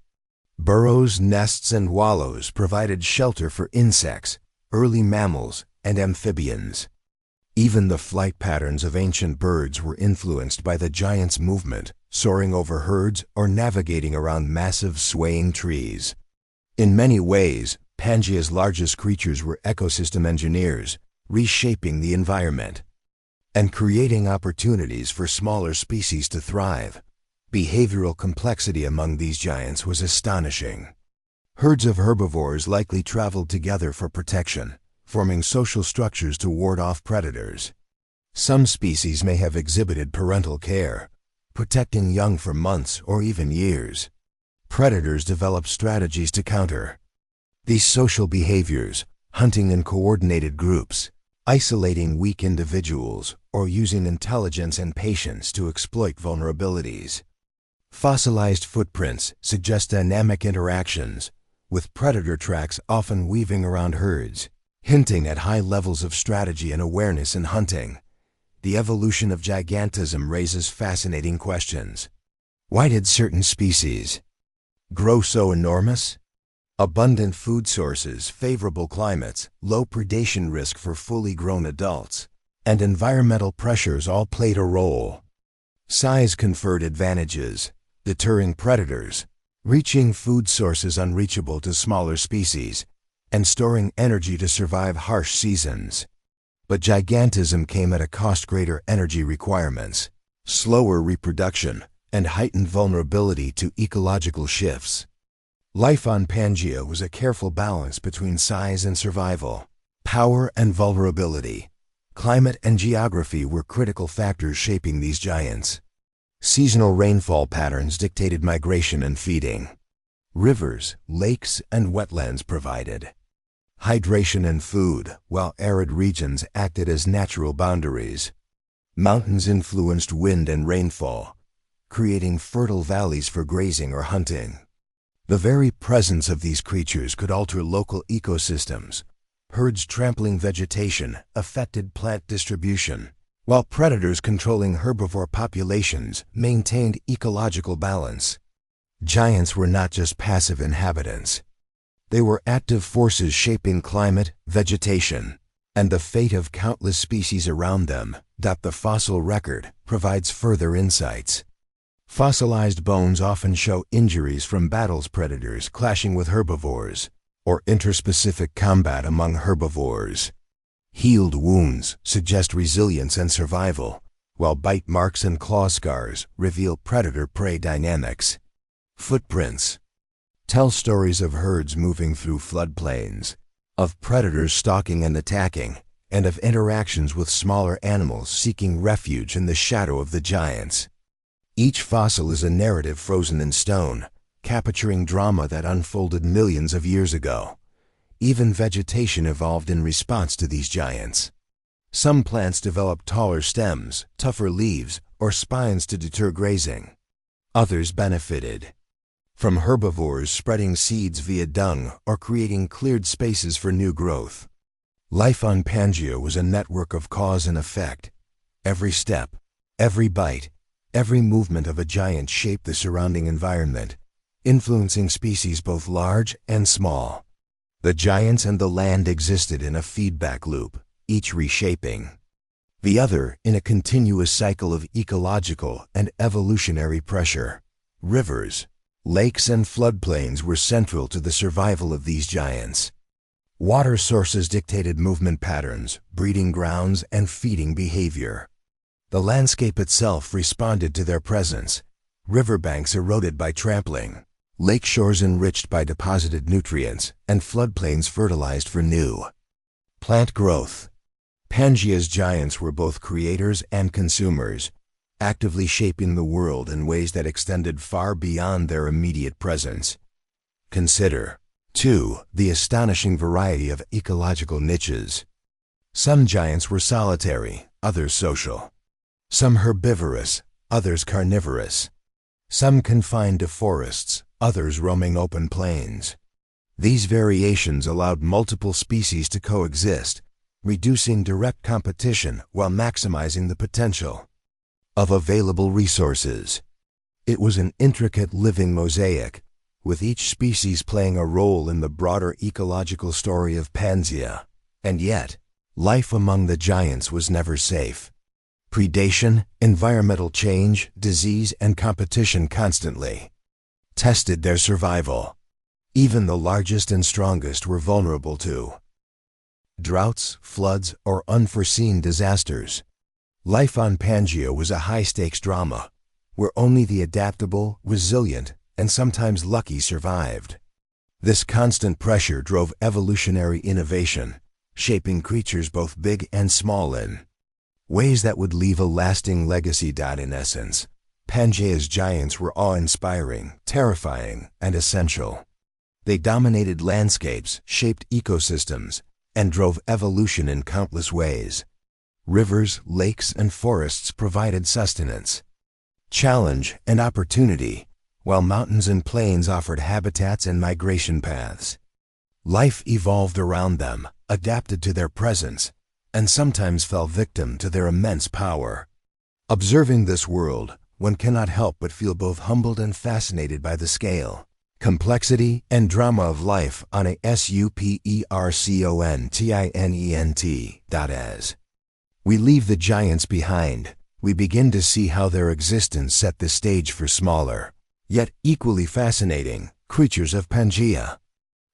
Burrows, nests, and wallows provided shelter for insects, early mammals, and amphibians. Even the flight patterns of ancient birds were influenced by the giants' movement, soaring over herds or navigating around massive swaying trees. In many ways, Pangaea's largest creatures were ecosystem engineers, reshaping the environment and creating opportunities for smaller species to thrive. Behavioral complexity among these giants was astonishing. Herds of herbivores likely traveled together for protection, forming social structures to ward off predators. Some species may have exhibited parental care, protecting young for months or even years. Predators developed strategies to counter these social behaviors, hunting in coordinated groups, isolating weak individuals, or using intelligence and patience to exploit vulnerabilities. Fossilized footprints suggest dynamic interactions, with predator tracks often weaving around herds, hinting at high levels of strategy and awareness in hunting. The evolution of gigantism raises fascinating questions. Why did certain species grow so enormous? Abundant food sources, favorable climates, low predation risk for fully grown adults, and environmental pressures all played a role. Size conferred advantages, deterring predators, reaching food sources unreachable to smaller species, and storing energy to survive harsh seasons. But gigantism came at a cost: greater energy requirements, slower reproduction, and heightened vulnerability to ecological shifts. Life on Pangaea was a careful balance between size and survival. Power and vulnerability, climate and geography were critical factors shaping these giants. Seasonal rainfall patterns dictated migration and feeding. Rivers, lakes, and wetlands provided hydration and food, while arid regions acted as natural boundaries. Mountains influenced wind and rainfall, creating fertile valleys for grazing or hunting. The very presence of these creatures could alter local ecosystems. Herds trampling vegetation affected plant distribution, while predators controlling herbivore populations maintained ecological balance. Giants were not just passive inhabitants. They were active forces shaping climate, vegetation, and the fate of countless species around them. The fossil record provides further insights. Fossilized bones often show injuries from battles, predators clashing with herbivores, or interspecific combat among herbivores. Healed wounds suggest resilience and survival, while bite marks and claw scars reveal predator-prey dynamics. Footprints tell stories of herds moving through floodplains, of predators stalking and attacking, and of interactions with smaller animals seeking refuge in the shadow of the giants. Each fossil is a narrative frozen in stone, capturing drama that unfolded millions of years ago. Even vegetation evolved in response to these giants. Some plants developed taller stems, tougher leaves, or spines to deter grazing. Others benefited from herbivores spreading seeds via dung or creating cleared spaces for new growth. Life on Pangaea was a network of cause and effect. Every step, every bite, every movement of a giant shaped the surrounding environment, influencing species both large and small. The giants and the land existed in a feedback loop, each reshaping the other in a continuous cycle of ecological and evolutionary pressure. Rivers, lakes, and floodplains were central to the survival of these giants. Water sources dictated movement patterns, breeding grounds, and feeding behavior. The landscape itself responded to their presence. Riverbanks eroded by trampling, lake shores enriched by deposited nutrients, and floodplains fertilized for new plant growth. Pangaea's giants were both creators and consumers, actively shaping the world in ways that extended far beyond their immediate presence. Consider, too, the astonishing variety of ecological niches. Some giants were solitary, others social. Some herbivorous, others carnivorous. Some confined to forests, others roaming open plains. These variations allowed multiple species to coexist, reducing direct competition while maximizing the potential of available resources. It was an intricate living mosaic, with each species playing a role in the broader ecological story of Pangaea. And yet, life among the giants was never safe. Predation, environmental change, disease, and competition constantly tested their survival. Even the largest and strongest were vulnerable to droughts, floods, or unforeseen disasters. Life on Pangaea was a high-stakes drama, where only the adaptable, resilient, and sometimes lucky survived. This constant pressure drove evolutionary innovation, shaping creatures both big and small in ways that would leave a lasting legacy. In essence, Pangaea's giants were awe-inspiring, terrifying, and essential. They dominated landscapes, shaped ecosystems, and drove evolution in countless ways. Rivers, lakes, and forests provided sustenance, challenge, and opportunity, while mountains and plains offered habitats and migration paths. Life evolved around them, adapted to their presence, and sometimes fell victim to their immense power. Observing this world, one cannot help but feel both humbled and fascinated by the scale, complexity, and drama of life on a supercontinent. As we leave the giants behind, we begin to see how their existence set the stage for smaller, yet equally fascinating, creatures of Pangaea.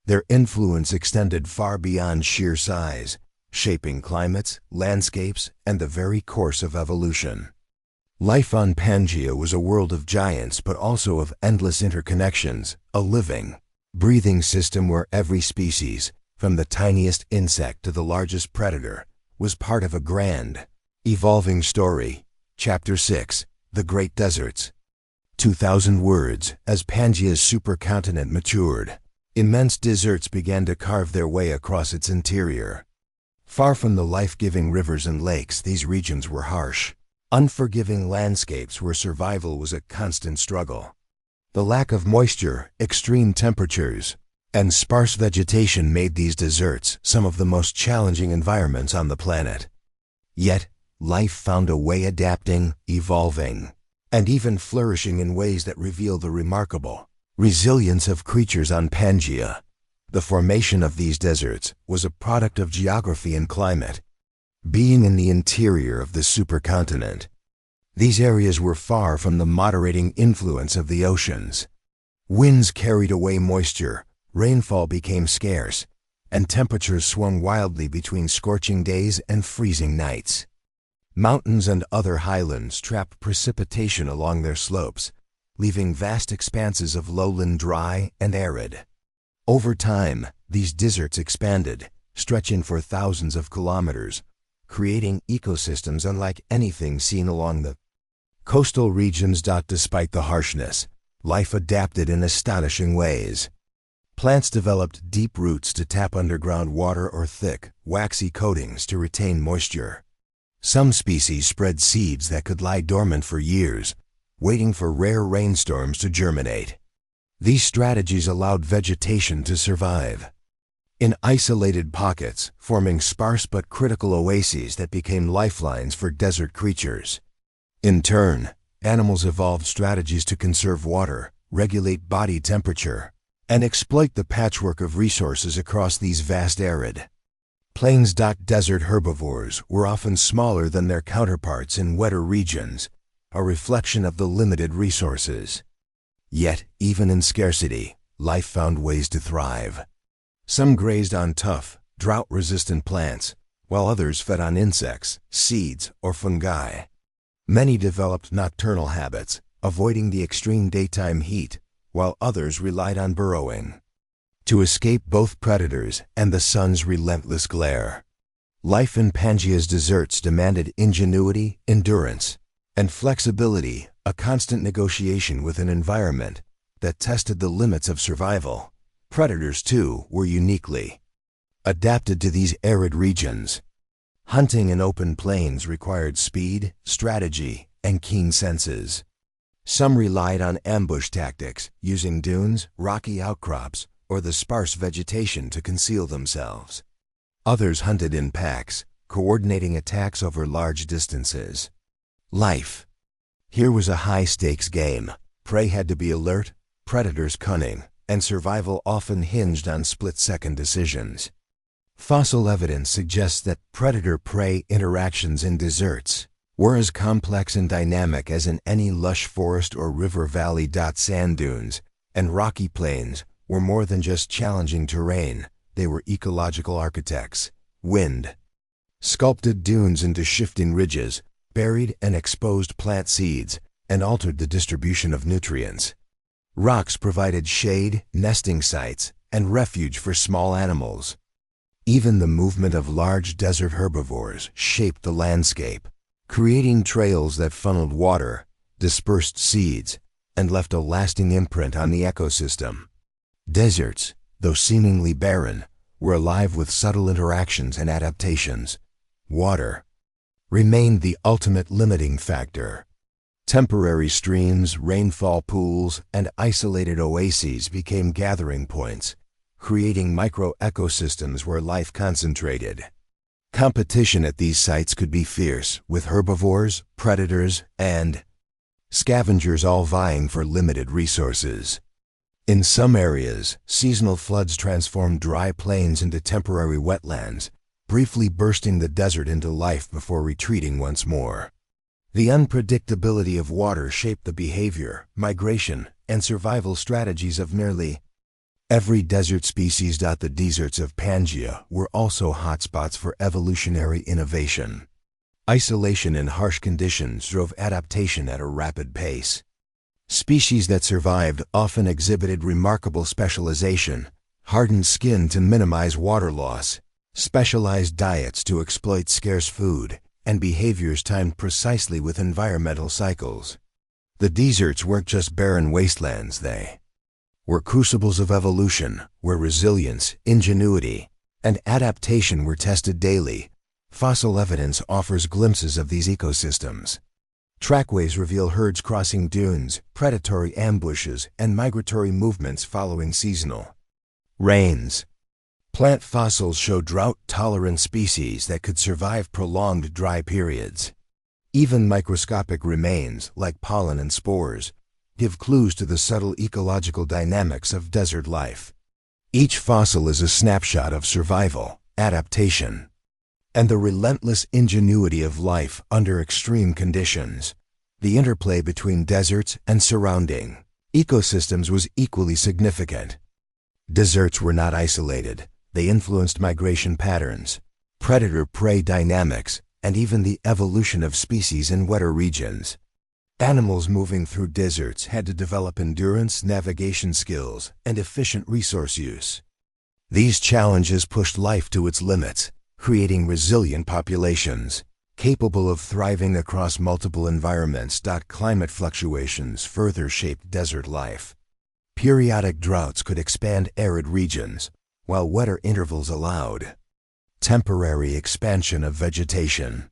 Their influence extended far beyond sheer size, shaping climates, landscapes, and the very course of evolution. Life on Pangaea was a world of giants, but also of endless interconnections, a living, breathing system where every species, from the tiniest insect to the largest predator, was part of a grand, evolving story. Chapter 6, The Great Deserts. 2,000 words. As Pangaea's supercontinent matured, immense deserts began to carve their way across its interior. Far from the life-giving rivers and lakes, these regions were harsh, unforgiving landscapes where survival was a constant struggle. The lack of moisture, extreme temperatures, and sparse vegetation made these deserts some of the most challenging environments on the planet. Yet, life found a way, adapting, evolving, and even flourishing in ways that reveal the remarkable resilience of creatures on Pangaea. The formation of these deserts was a product of geography and climate. Being in the interior of the supercontinent, these areas were far from the moderating influence of the oceans. Winds carried away moisture, rainfall became scarce, and temperatures swung wildly between scorching days and freezing nights. Mountains and other highlands trapped precipitation along their slopes, leaving vast expanses of lowland dry and arid. Over time, these deserts expanded, stretching for thousands of kilometers, creating ecosystems unlike anything seen along the coastal regions. Despite the harshness, life adapted in astonishing ways. Plants developed deep roots to tap underground water or thick, waxy coatings to retain moisture. Some species spread seeds that could lie dormant for years, waiting for rare rainstorms to germinate. These strategies allowed vegetation to survive in isolated pockets, forming sparse but critical oases that became lifelines for desert creatures. In turn, animals evolved strategies to conserve water, regulate body temperature, and exploit the patchwork of resources across these vast arid plains. Desert herbivores were often smaller than their counterparts in wetter regions, a reflection of the limited resources. Yet, even in scarcity, life found ways to thrive. Some grazed on tough, drought-resistant plants, while others fed on insects, seeds, or fungi. Many developed nocturnal habits, avoiding the extreme daytime heat, while others relied on burrowing to escape both predators and the sun's relentless glare. Life in Pangaea's deserts demanded ingenuity, endurance, and flexibility, a constant negotiation with an environment that tested the limits of survival. Predators, too, were uniquely adapted to these arid regions. Hunting in open plains required speed, strategy, and keen senses. Some relied on ambush tactics, using dunes, rocky outcrops, or the sparse vegetation to conceal themselves. Others hunted in packs, coordinating attacks over large distances. Life here was a high-stakes game. Prey had to be alert, predators cunning, and survival often hinged on split-second decisions. Fossil evidence suggests that predator-prey interactions in deserts were as complex and dynamic as in any lush forest or river valley. Sand dunes and rocky plains were more than just challenging terrain, they were ecological architects. Wind sculpted dunes into shifting ridges, buried and exposed plant seeds, and altered the distribution of nutrients. Rocks provided shade, nesting sites, and refuge for small animals. Even the movement of large desert herbivores shaped the landscape, creating trails that funneled water, dispersed seeds, and left a lasting imprint on the ecosystem. Deserts, though seemingly barren, were alive with subtle interactions and adaptations. Water remained the ultimate limiting factor. Temporary streams, rainfall pools, and isolated oases became gathering points, creating micro-ecosystems where life concentrated. Competition at these sites could be fierce, with herbivores, predators, and scavengers all vying for limited resources. In some areas, seasonal floods transformed dry plains into temporary wetlands, briefly bursting the desert into life before retreating once more. The unpredictability of water shaped the behavior, migration, and survival strategies of nearly every desert species. The deserts of Pangaea were also hotspots for evolutionary innovation. Isolation in harsh conditions drove adaptation at a rapid pace. Species that survived often exhibited remarkable specialization, hardened skin to minimize water loss, specialized diets to exploit scarce food, and behaviors timed precisely with environmental cycles. The deserts weren't just barren wastelands, they were crucibles of evolution, where resilience, ingenuity, and adaptation were tested daily. Fossil evidence offers glimpses of these ecosystems. Trackways reveal herds crossing dunes, predatory ambushes, and migratory movements following seasonal rains. Plant fossils show drought-tolerant species that could survive prolonged dry periods. Even microscopic remains, like pollen and spores, give clues to the subtle ecological dynamics of desert life. Each fossil is a snapshot of survival, adaptation, and the relentless ingenuity of life under extreme conditions. The interplay between deserts and surrounding ecosystems was equally significant. Deserts were not isolated. They influenced migration patterns, predator-prey dynamics, and even the evolution of species in wetter regions. Animals moving through deserts had to develop endurance, navigation skills, and efficient resource use. These challenges pushed life to its limits, creating resilient populations, capable of thriving across multiple environments. Climate fluctuations further shaped desert life. Periodic droughts could expand arid regions, while wetter intervals allowed temporary expansion of vegetation.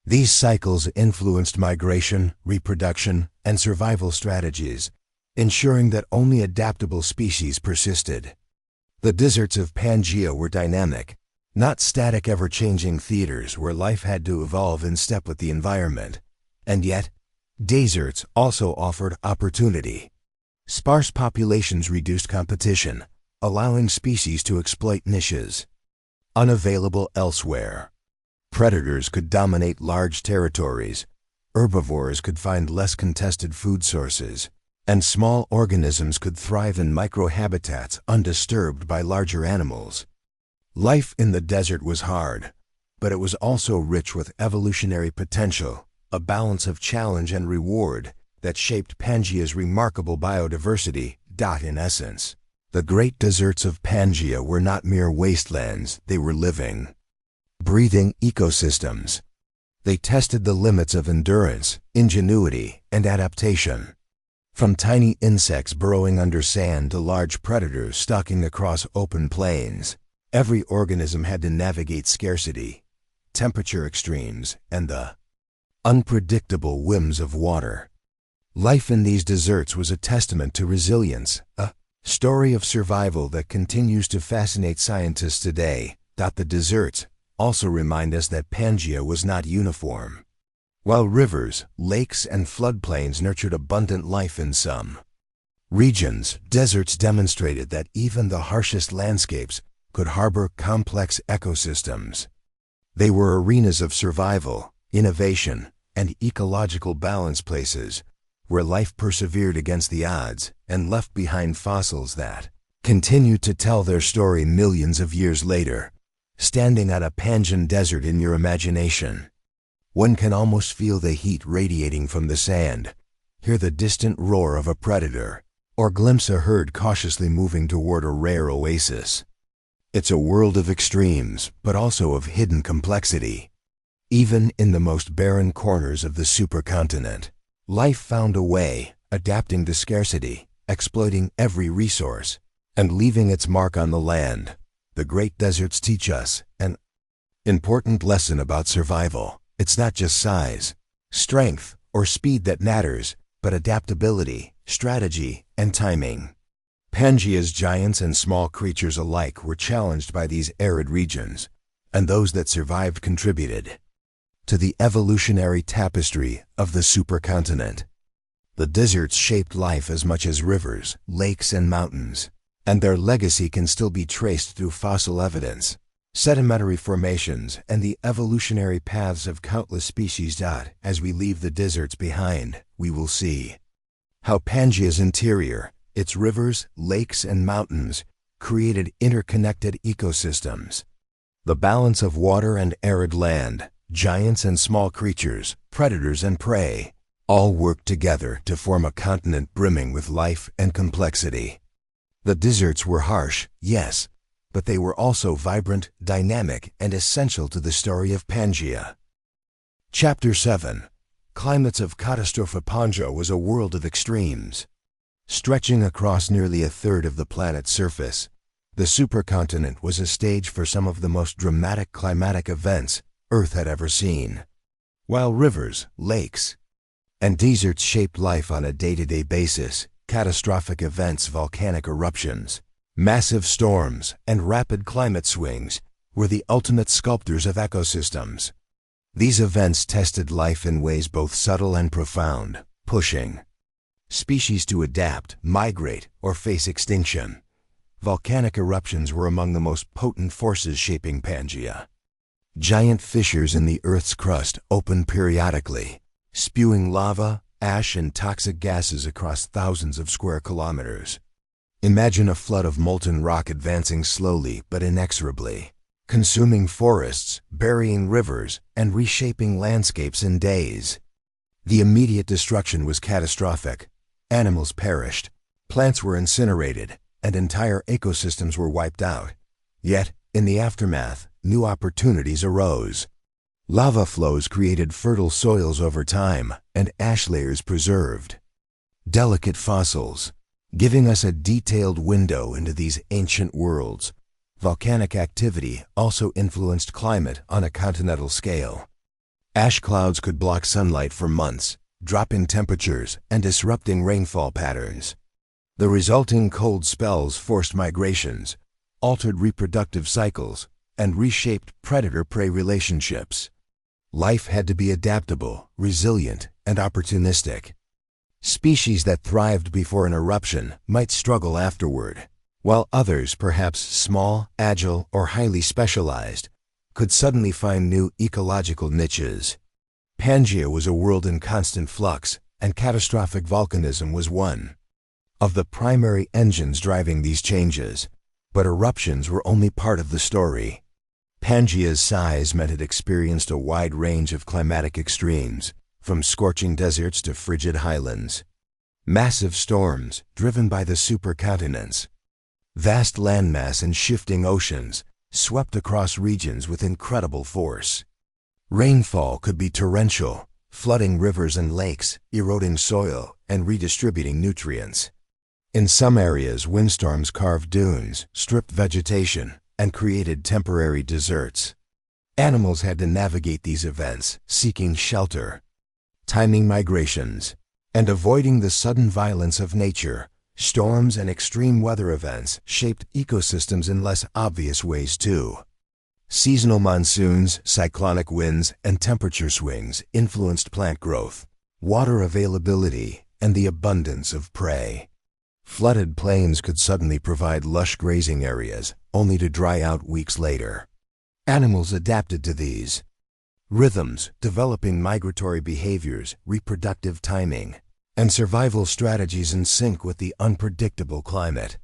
These cycles influenced migration, reproduction, and survival strategies, ensuring that only adaptable species persisted. The deserts of Pangaea were dynamic, not static, ever-changing theaters where life had to evolve in step with the environment. And yet, deserts also offered opportunity. Sparse populations reduced competition, allowing species to exploit niches unavailable elsewhere. Predators could dominate large territories, herbivores could find less contested food sources, and small organisms could thrive in microhabitats undisturbed by larger animals. Life in the desert was hard, but it was also rich with evolutionary potential, a balance of challenge and reward that shaped Pangaea's remarkable biodiversity. In essence, the great deserts of Pangaea were not mere wastelands, they were living, breathing ecosystems. They tested the limits of endurance, ingenuity, and adaptation. From tiny insects burrowing under sand to large predators stalking across open plains, every organism had to navigate scarcity, temperature extremes, and the unpredictable whims of water. Life in these deserts was a testament to resilience, a story of survival that continues to fascinate scientists today. The deserts also remind us that Pangaea was not uniform. While rivers, lakes, and floodplains nurtured abundant life in some regions, deserts demonstrated that even the harshest landscapes could harbor complex ecosystems. They were arenas of survival, innovation, and ecological balance, places where life persevered against the odds and left behind fossils that continue to tell their story millions of years later. Standing at a Pangaean desert in your imagination, one can almost feel the heat radiating from the sand, hear the distant roar of a predator, or glimpse a herd cautiously moving toward a rare oasis. It's a world of extremes, but also of hidden complexity. Even in the most barren corners of the supercontinent, life found a way, adapting to scarcity, exploiting every resource, and leaving its mark on the land. The great deserts teach us an important lesson about survival. It's not just size, strength, or speed that matters, but adaptability, strategy, and timing. Pangaea's giants and small creatures alike were challenged by these arid regions, and those that survived contributed to the evolutionary tapestry of the supercontinent. The deserts shaped life as much as rivers, lakes, and mountains, and their legacy can still be traced through fossil evidence, sedimentary formations, and the evolutionary paths of countless species. As we leave the deserts behind, we will see how Pangaea's interior, its rivers, lakes, and mountains, created interconnected ecosystems. The balance of water and arid land, giants and small creatures, predators and prey, all worked together to form a continent brimming with life and complexity. The deserts were harsh, yes, but they were also vibrant, dynamic, and essential to the story of Pangaea. Chapter 7. Climates of Catastrophe. Pangaea was a world of extremes. Stretching across nearly a third of the planet's surface, the supercontinent was a stage for some of the most dramatic climatic events Earth had ever seen. While rivers, lakes, and deserts shaped life on a day-to-day basis, catastrophic events, volcanic eruptions, massive storms, and rapid climate swings were the ultimate sculptors of ecosystems. These events tested life in ways both subtle and profound, pushing species to adapt, migrate, or face extinction. Volcanic eruptions were among the most potent forces shaping Pangaea. Giant fissures in the Earth's crust opened periodically, spewing lava, ash, and toxic gases across thousands of square kilometers. Imagine a flood of molten rock advancing slowly but inexorably, consuming forests, burying rivers, and reshaping landscapes in days. The immediate destruction was catastrophic. Animals perished, plants were incinerated, and entire ecosystems were wiped out. Yet, in the aftermath, new opportunities arose. Lava flows created fertile soils over time, and ash layers preserved delicate fossils, giving us a detailed window into these ancient worlds. Volcanic activity also influenced climate on a continental scale. Ash clouds could block sunlight for months, dropping temperatures and disrupting rainfall patterns. The resulting cold spells forced migrations, altered reproductive cycles, and reshaped predator-prey relationships. Life had to be adaptable, resilient, and opportunistic. Species that thrived before an eruption might struggle afterward, while others, perhaps small, agile, or highly specialized, could suddenly find new ecological niches. Pangaea was a world in constant flux, and catastrophic volcanism was one of the primary engines driving these changes. But eruptions were only part of the story. Pangaea's size meant it experienced a wide range of climatic extremes, from scorching deserts to frigid highlands. Massive storms, driven by the supercontinents. Vast landmass and shifting oceans, swept across regions with incredible force. Rainfall could be torrential, flooding rivers and lakes, eroding soil, and redistributing nutrients. In some areas, windstorms carved dunes, stripped vegetation, and created temporary deserts. Animals had to navigate these events, seeking shelter, timing migrations, and avoiding the sudden violence of nature. Storms and extreme weather events shaped ecosystems in less obvious ways too. Seasonal monsoons, cyclonic winds, and temperature swings influenced plant growth, water availability, and the abundance of prey. Flooded plains could suddenly provide lush grazing areas, only to dry out weeks later. Animals adapted to these rhythms, developing migratory behaviors, reproductive timing, and survival strategies in sync with the unpredictable climate.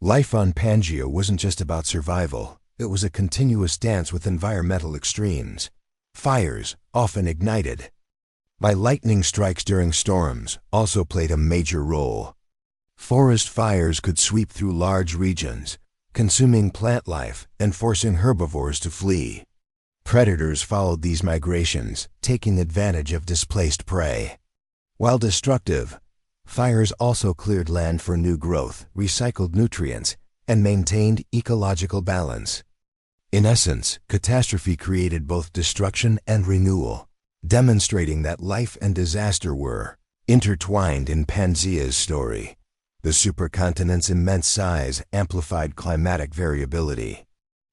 Life on Pangaea wasn't just about survival, it was a continuous dance with environmental extremes. Fires, often ignited by lightning strikes during storms, also played a major role. Forest fires could sweep through large regions, consuming plant life and forcing herbivores to flee. Predators followed these migrations, taking advantage of displaced prey. While destructive, fires also cleared land for new growth, recycled nutrients, and maintained ecological balance. In essence, catastrophe created both destruction and renewal, demonstrating that life and disaster were intertwined in Pangaea's story. The supercontinent's immense size amplified climatic variability.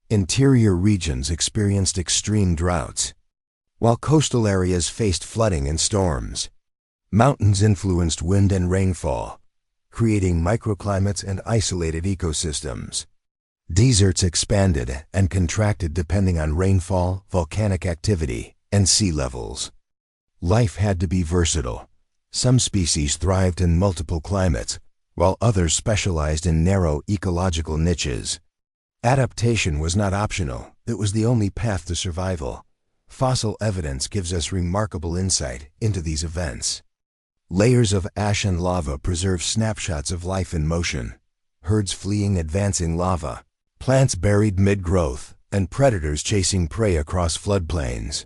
Interior regions experienced extreme droughts, while coastal areas faced flooding and storms. Mountains influenced wind and rainfall, creating microclimates and isolated ecosystems. Deserts expanded and contracted depending on rainfall, volcanic activity, and sea levels. Life had to be versatile. Some species thrived in multiple climates, while others specialized in narrow ecological niches. Adaptation was not optional, it was the only path to survival. Fossil evidence gives us remarkable insight into these events. Layers of ash and lava preserve snapshots of life in motion. Herds fleeing advancing lava, plants buried mid-growth, and predators chasing prey across floodplains.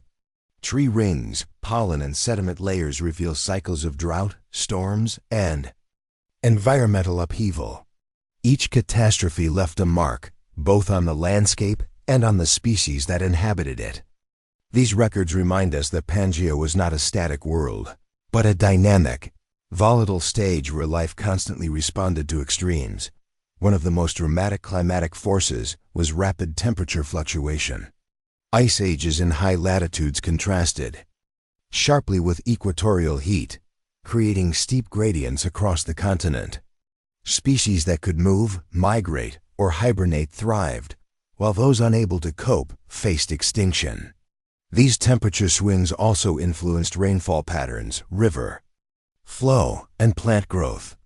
Tree rings, pollen, and sediment layers reveal cycles of drought, storms, and environmental upheaval. Each catastrophe left a mark, both on the landscape and on the species that inhabited it. These records remind us that Pangaea was not a static world, but a dynamic, volatile stage where life constantly responded to extremes. One of the most dramatic climatic forces was rapid temperature fluctuation. Ice ages in high latitudes contrasted sharply with equatorial heat, creating steep gradients across the continent. Species that could move, migrate, or hibernate thrived, while those unable to cope faced extinction. These temperature swings also influenced rainfall patterns, river flow, and plant growth.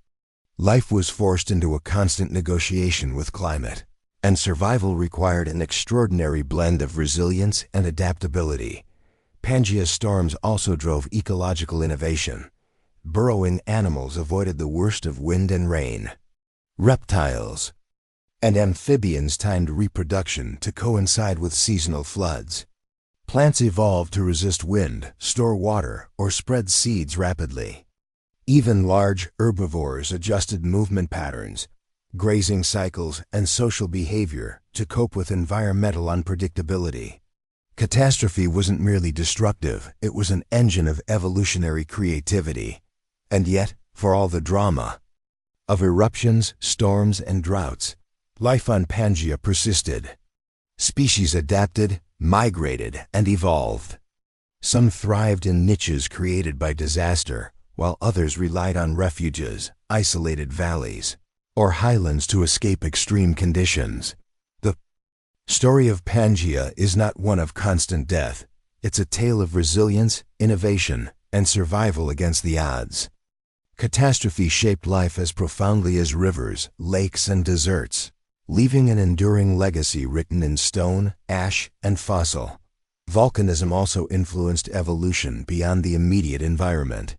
Life was forced into a constant negotiation with climate, and survival required an extraordinary blend of resilience and adaptability. Pangaea's storms also drove ecological innovation. Burrowing animals avoided the worst of wind and rain. Reptiles and amphibians timed reproduction to coincide with seasonal floods. Plants evolved to resist wind, store water, or spread seeds rapidly. Even large herbivores adjusted movement patterns, grazing cycles, and social behavior to cope with environmental unpredictability. Catastrophe wasn't merely destructive, it was an engine of evolutionary creativity. And yet, for all the drama of eruptions, storms, and droughts, life on Pangaea persisted. Species adapted, migrated, and evolved. Some thrived in niches created by disaster, while others relied on refuges, isolated valleys, or highlands to escape extreme conditions. The story of Pangaea is not one of constant death. It's a tale of resilience, innovation, and survival against the odds. Catastrophe shaped life as profoundly as rivers, lakes, and deserts, leaving an enduring legacy written in stone, ash, and fossil. Volcanism also influenced evolution beyond the immediate environment.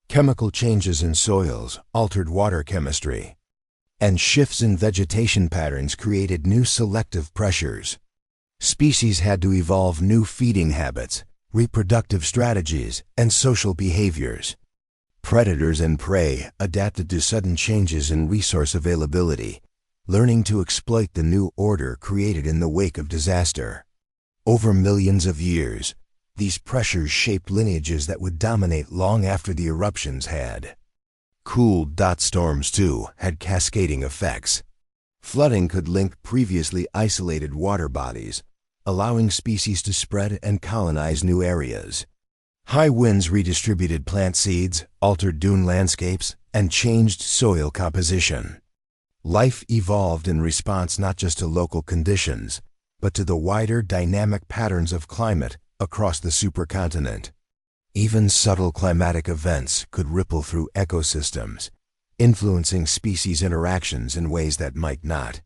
Chemical changes in soils altered water chemistry, and shifts in vegetation patterns created new selective pressures. Species had to evolve new feeding habits, reproductive strategies, and social behaviors. Predators and prey adapted to sudden changes in resource availability, learning to exploit the new order created in the wake of disaster. Over millions of years, these pressures shaped lineages that would dominate long after the eruptions had. Cool dot storms, too, had cascading effects. Flooding could link previously isolated water bodies, allowing species to spread and colonize new areas. High winds redistributed plant seeds, altered dune landscapes, and changed soil composition. Life evolved in response not just to local conditions, but to the wider dynamic patterns of climate across the supercontinent. Even subtle climatic events could ripple through ecosystems, influencing species interactions in ways that might not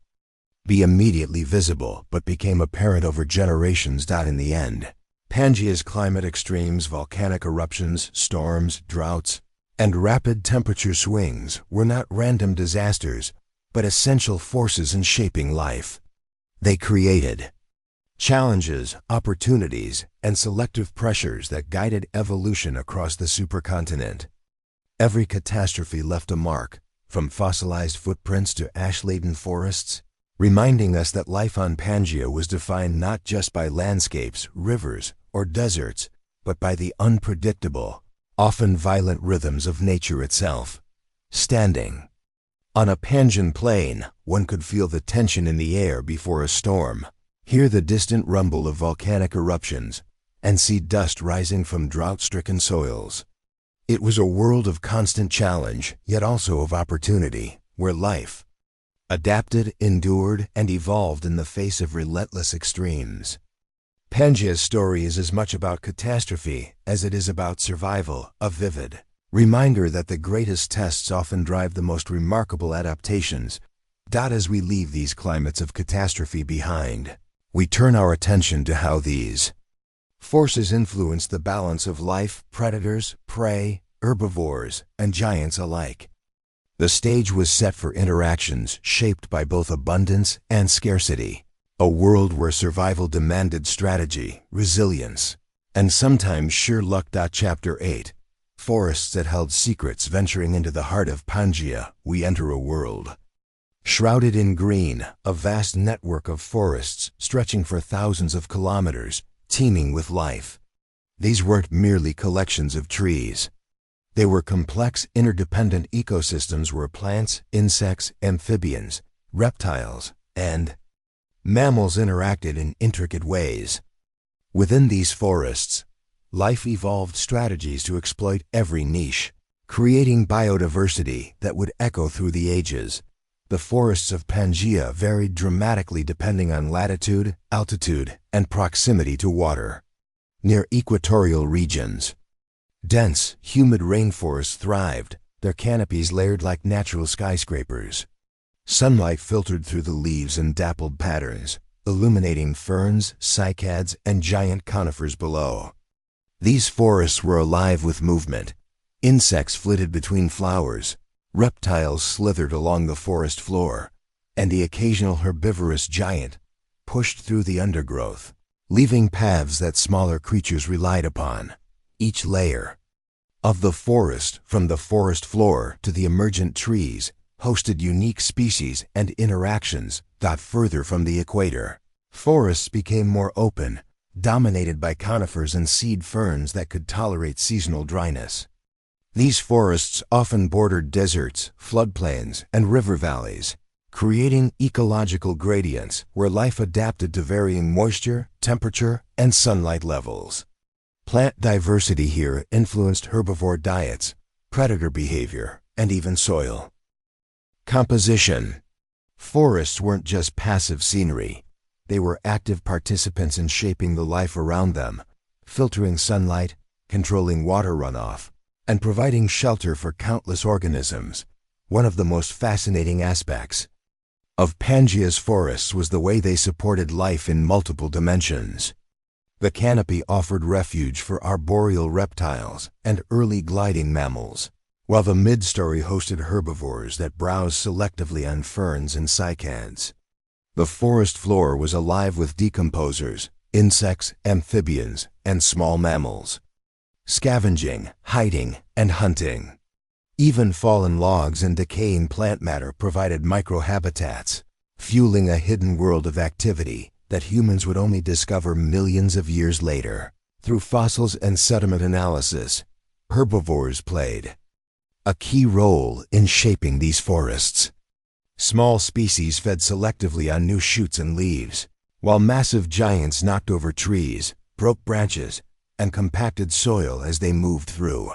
be immediately visible but became apparent over generations. In the end, Pangaea's climate extremes, volcanic eruptions, storms, droughts, and rapid temperature swings were not random disasters, but essential forces in shaping life. They created challenges, opportunities, and selective pressures that guided evolution across the supercontinent. Every catastrophe left a mark, from fossilized footprints to ash-laden forests, reminding us that life on Pangaea was defined not just by landscapes, rivers, or deserts, but by the unpredictable, often violent rhythms of nature itself. Standing on a Pangaean plain, one could feel the tension in the air before a storm, hear the distant rumble of volcanic eruptions, and see dust rising from drought-stricken soils. It was a world of constant challenge, yet also of opportunity, where life adapted, endured, and evolved in the face of relentless extremes. Pangaea's story is as much about catastrophe as it is about survival, a vivid reminder that the greatest tests often drive the most remarkable adaptations. As we leave these climates of catastrophe behind, we turn our attention to how these forces influence the balance of life, predators, prey, herbivores, and giants alike. The stage was set for interactions shaped by both abundance and scarcity, a world where survival demanded strategy, resilience, and sometimes sheer luck. Chapter 8. Forests that held secrets. Venturing into the heart of Pangaea, we enter a world shrouded in green, a vast network of forests stretching for thousands of kilometers, teeming with life. These weren't merely collections of trees. They were complex, interdependent ecosystems where plants, insects, amphibians, reptiles, and mammals interacted in intricate ways. Within these forests, life evolved strategies to exploit every niche, creating biodiversity that would echo through the ages. The forests of Pangaea varied dramatically depending on latitude, altitude, and proximity to water. Near equatorial regions, dense, humid rainforests thrived, their canopies layered like natural skyscrapers. Sunlight filtered through the leaves in dappled patterns, illuminating ferns, cycads, and giant conifers below. These forests were alive with movement. Insects flitted between flowers, reptiles slithered along the forest floor, and the occasional herbivorous giant pushed through the undergrowth, leaving paths that smaller creatures relied upon. Each layer of the forest, from the forest floor to the emergent trees, hosted unique species and interactions. Further from the equator, forests became more open, dominated by conifers and seed ferns that could tolerate seasonal dryness. These forests often bordered deserts, floodplains, and river valleys, creating ecological gradients where life adapted to varying moisture, temperature, and sunlight levels. Plant diversity here influenced herbivore diets, predator behavior, and even soil composition. Forests weren't just passive scenery. They were active participants in shaping the life around them, filtering sunlight, controlling water runoff, and providing shelter for countless organisms. One of the most fascinating aspects of Pangaea's forests was the way they supported life in multiple dimensions. The canopy offered refuge for arboreal reptiles and early gliding mammals, while the mid-story hosted herbivores that browsed selectively on ferns and cycads. The forest floor was alive with decomposers, insects, amphibians, and small mammals, scavenging, hiding, and hunting. Even fallen logs and decaying plant matter provided microhabitats, fueling a hidden world of activity that humans would only discover millions of years later. Through fossils and sediment analysis, herbivores played a key role in shaping these forests. Small species fed selectively on new shoots and leaves, while massive giants knocked over trees, broke branches, and compacted soil as they moved through.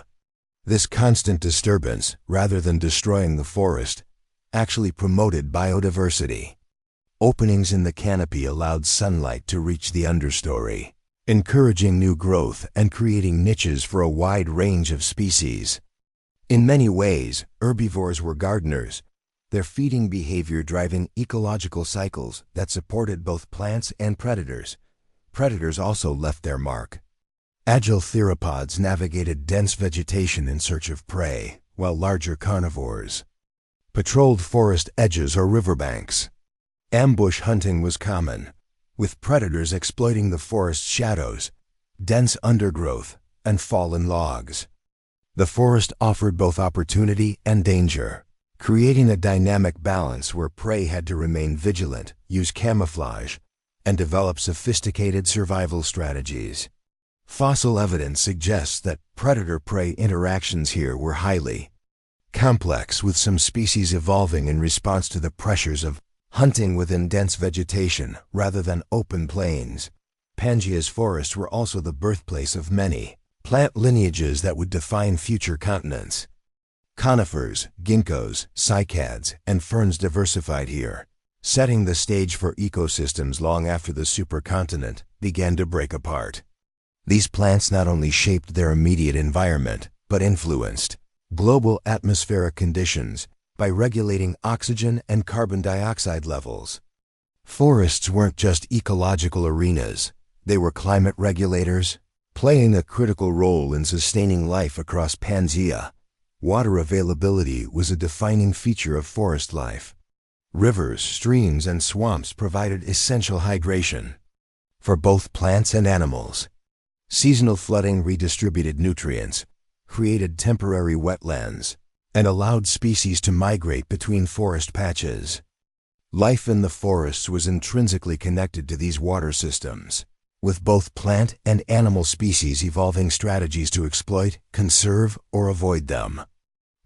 This constant disturbance, rather than destroying the forest, actually promoted biodiversity. Openings in the canopy allowed sunlight to reach the understory, encouraging new growth and creating niches for a wide range of species. In many ways, herbivores were gardeners, their feeding behavior driving ecological cycles that supported both plants and predators. Predators also left their mark. Agile theropods navigated dense vegetation in search of prey, while larger carnivores patrolled forest edges or riverbanks. Ambush hunting was common, with predators exploiting the forest's shadows, dense undergrowth, and fallen logs. The forest offered both opportunity and danger, creating a dynamic balance where prey had to remain vigilant, use camouflage, and develop sophisticated survival strategies. Fossil evidence suggests that predator-prey interactions here were highly complex, with some species evolving in response to the pressures of hunting within dense vegetation rather than open plains. Pangaea's forests were also the birthplace of many plant lineages that would define future continents. Conifers, ginkgos, cycads, and ferns diversified here, setting the stage for ecosystems long after the supercontinent began to break apart. These plants not only shaped their immediate environment, but influenced global atmospheric conditions by regulating oxygen and carbon dioxide levels. Forests weren't just ecological arenas, they were climate regulators, playing a critical role in sustaining life across Pangaea. Water availability was a defining feature of forest life. Rivers, streams, and swamps provided essential hydration for both plants and animals. Seasonal flooding redistributed nutrients, created temporary wetlands, and allowed species to migrate between forest patches. Life in the forests was intrinsically connected to these water systems, with both plant and animal species evolving strategies to exploit, conserve, or avoid them.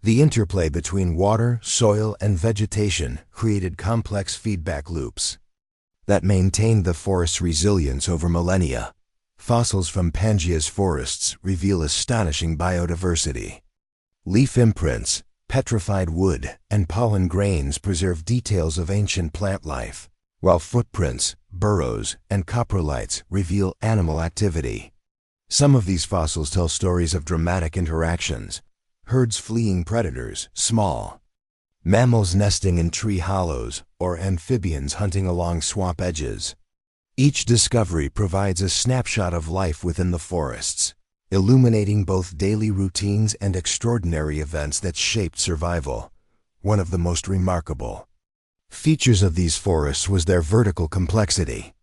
The interplay between water, soil, and vegetation created complex feedback loops that maintained the forest's resilience over millennia. Fossils from Pangaea's forests reveal astonishing biodiversity. Leaf imprints, petrified wood, and pollen grains preserve details of ancient plant life, while footprints, burrows, and coprolites reveal animal activity. Some of these fossils tell stories of dramatic interactions: herds fleeing predators, small mammals nesting in tree hollows, or amphibians hunting along swamp edges. Each discovery provides a snapshot of life within the forests, illuminating both daily routines and extraordinary events that shaped survival. One of the most remarkable features of these forests was their vertical complexity.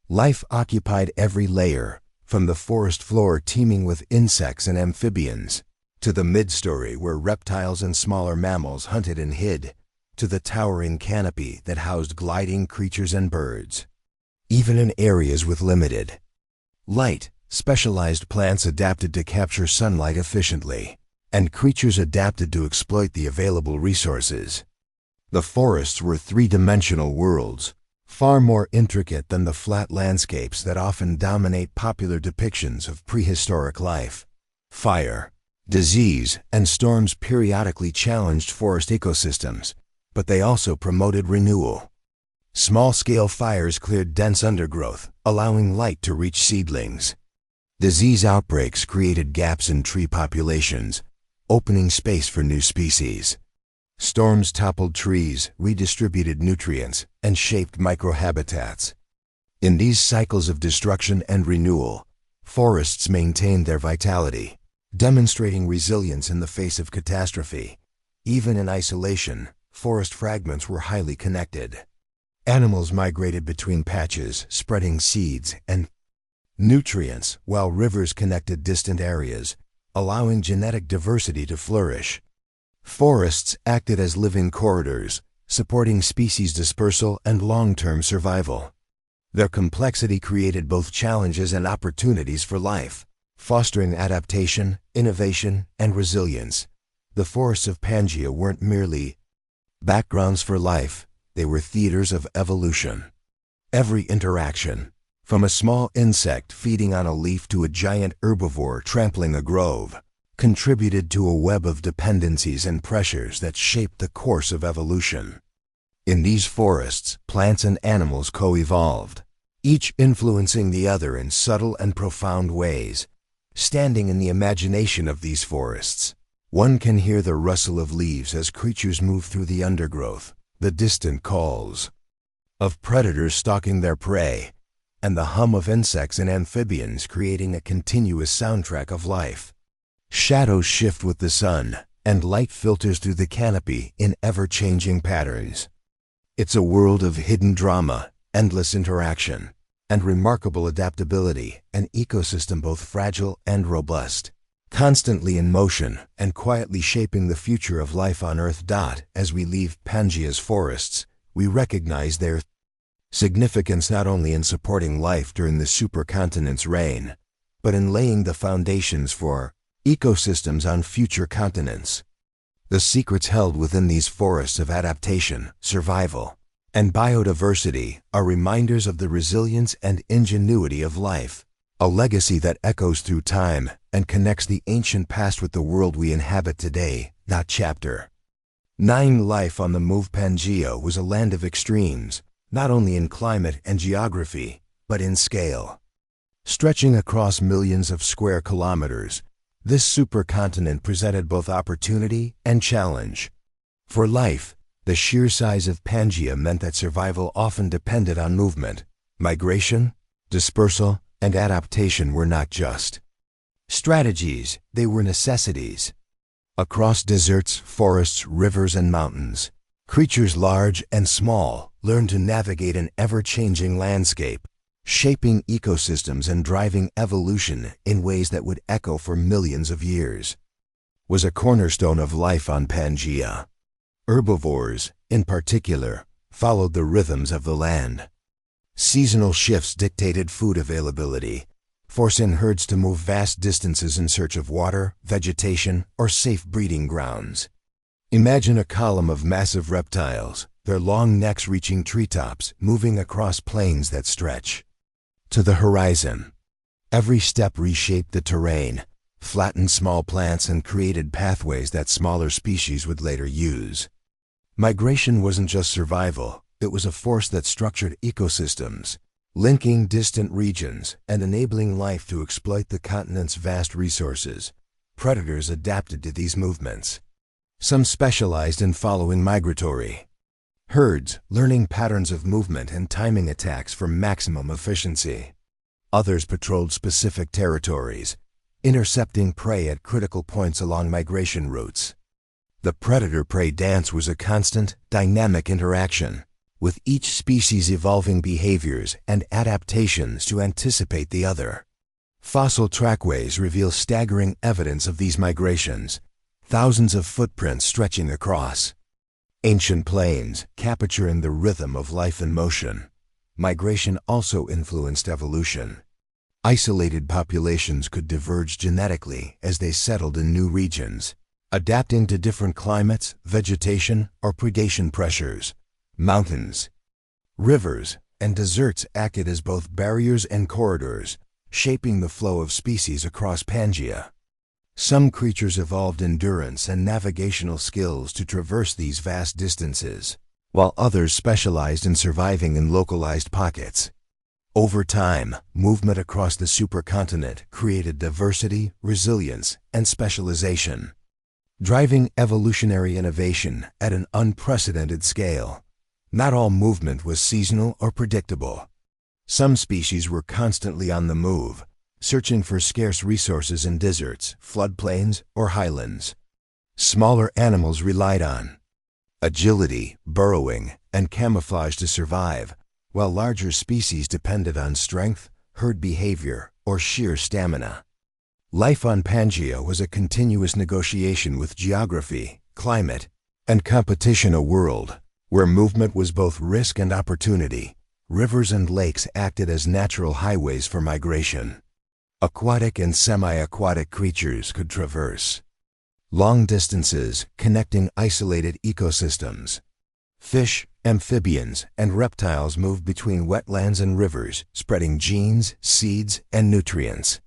Life occupied every layer, from the forest floor teeming with insects and amphibians, to the mid-story where reptiles and smaller mammals hunted and hid, to the towering canopy that housed gliding creatures and birds. Even in areas with limited Light, specialized plants adapted to capture sunlight efficiently, and creatures adapted to exploit the available resources. The forests were three-dimensional worlds, far more intricate than the flat landscapes that often dominate popular depictions of prehistoric life. Fire, disease, and storms periodically challenged forest ecosystems, but they also promoted renewal. Small-scale fires cleared dense undergrowth, allowing light to reach seedlings. Disease outbreaks created gaps in tree populations, opening space for new species. Storms toppled trees, redistributed nutrients, and shaped microhabitats. In these cycles of destruction and renewal, forests maintained their vitality, demonstrating resilience in the face of catastrophe. Even in isolation, forest fragments were highly connected. Animals migrated between patches, spreading seeds and nutrients, while rivers connected distant areas, allowing genetic diversity to flourish. Forests acted as living corridors, supporting species dispersal and long-term survival. Their complexity created both challenges and opportunities for life, fostering adaptation, innovation, and resilience. The forests of Pangaea weren't merely backgrounds for life, they were theaters of evolution. Every interaction, from a small insect feeding on a leaf to a giant herbivore trampling a grove, contributed to a web of dependencies and pressures that shaped the course of evolution. In these forests, plants and animals co-evolved, each influencing the other in subtle and profound ways. Standing in the imagination of these forests, one can hear the rustle of leaves as creatures move through the undergrowth, the distant calls of predators stalking their prey, and the hum of insects and amphibians creating a continuous soundtrack of life. Shadows shift with the sun, and light filters through the canopy in ever-changing patterns. It's a world of hidden drama, endless interaction, and remarkable adaptability, an ecosystem both fragile and robust, constantly in motion and quietly shaping the future of life on Earth. As we leave Pangaea's forests, we recognize their significance not only in supporting life during the supercontinent's reign, but in laying the foundations for ecosystems on future continents. The secrets held within these forests of adaptation, survival, and biodiversity are reminders of the resilience and ingenuity of life, a legacy that echoes through time and connects the ancient past with the world we inhabit today. Chapter 9. Life on the Move. Pangaea was a land of extremes, not only in climate and geography, but in scale. Stretching across millions of square kilometers, this supercontinent presented both opportunity and challenge. For life, the sheer size of Pangaea meant that survival often depended on movement. Migration, dispersal, and adaptation were not just strategies, they were necessities. Across deserts, forests, rivers, and mountains, creatures large and small learned to navigate an ever-changing landscape, shaping ecosystems and driving evolution in ways that would echo for millions of years. Was a cornerstone of life on Pangaea. Herbivores, in particular, followed the rhythms of the land. Seasonal shifts dictated food availability, forcing herds to move vast distances in search of water, vegetation, or safe breeding grounds. Imagine a column of massive reptiles, their long necks reaching treetops, moving across plains that stretch to the horizon. Every step reshaped the terrain, flattened small plants, and created pathways that smaller species would later use. Migration wasn't just survival, it was a force that structured ecosystems, linking distant regions and enabling life to exploit the continent's vast resources. Predators adapted to these movements. Some specialized in following migratory herds, learning patterns of movement and timing attacks for maximum efficiency. Others patrolled specific territories, intercepting prey at critical points along migration routes. The predator-prey dance was a constant, dynamic interaction, with each species evolving behaviors and adaptations to anticipate the other. Fossil trackways reveal staggering evidence of these migrations, thousands of footprints stretching across ancient plains, capturing the rhythm of life in motion. Migration also influenced evolution. Isolated populations could diverge genetically as they settled in new regions, adapting to different climates, vegetation, or predation pressures. Mountains, rivers, and deserts acted as both barriers and corridors, shaping the flow of species across Pangaea. Some creatures evolved endurance and navigational skills to traverse these vast distances, while others specialized in surviving in localized pockets. Over time, movement across the supercontinent created diversity, resilience, and specialization, driving evolutionary innovation at an unprecedented scale. Not all movement was seasonal or predictable. Some species were constantly on the move, searching for scarce resources in deserts, floodplains, or highlands. Smaller animals relied on agility, burrowing, and camouflage to survive, while larger species depended on strength, herd behavior, or sheer stamina. Life on Pangaea was a continuous negotiation with geography, climate, and competition, a world where movement was both risk and opportunity. Rivers and lakes acted as natural highways for migration. Aquatic and semi-aquatic creatures could traverse long distances, connecting isolated ecosystems. Fish, amphibians, and reptiles moved between wetlands and rivers, spreading genes, seeds, and nutrients.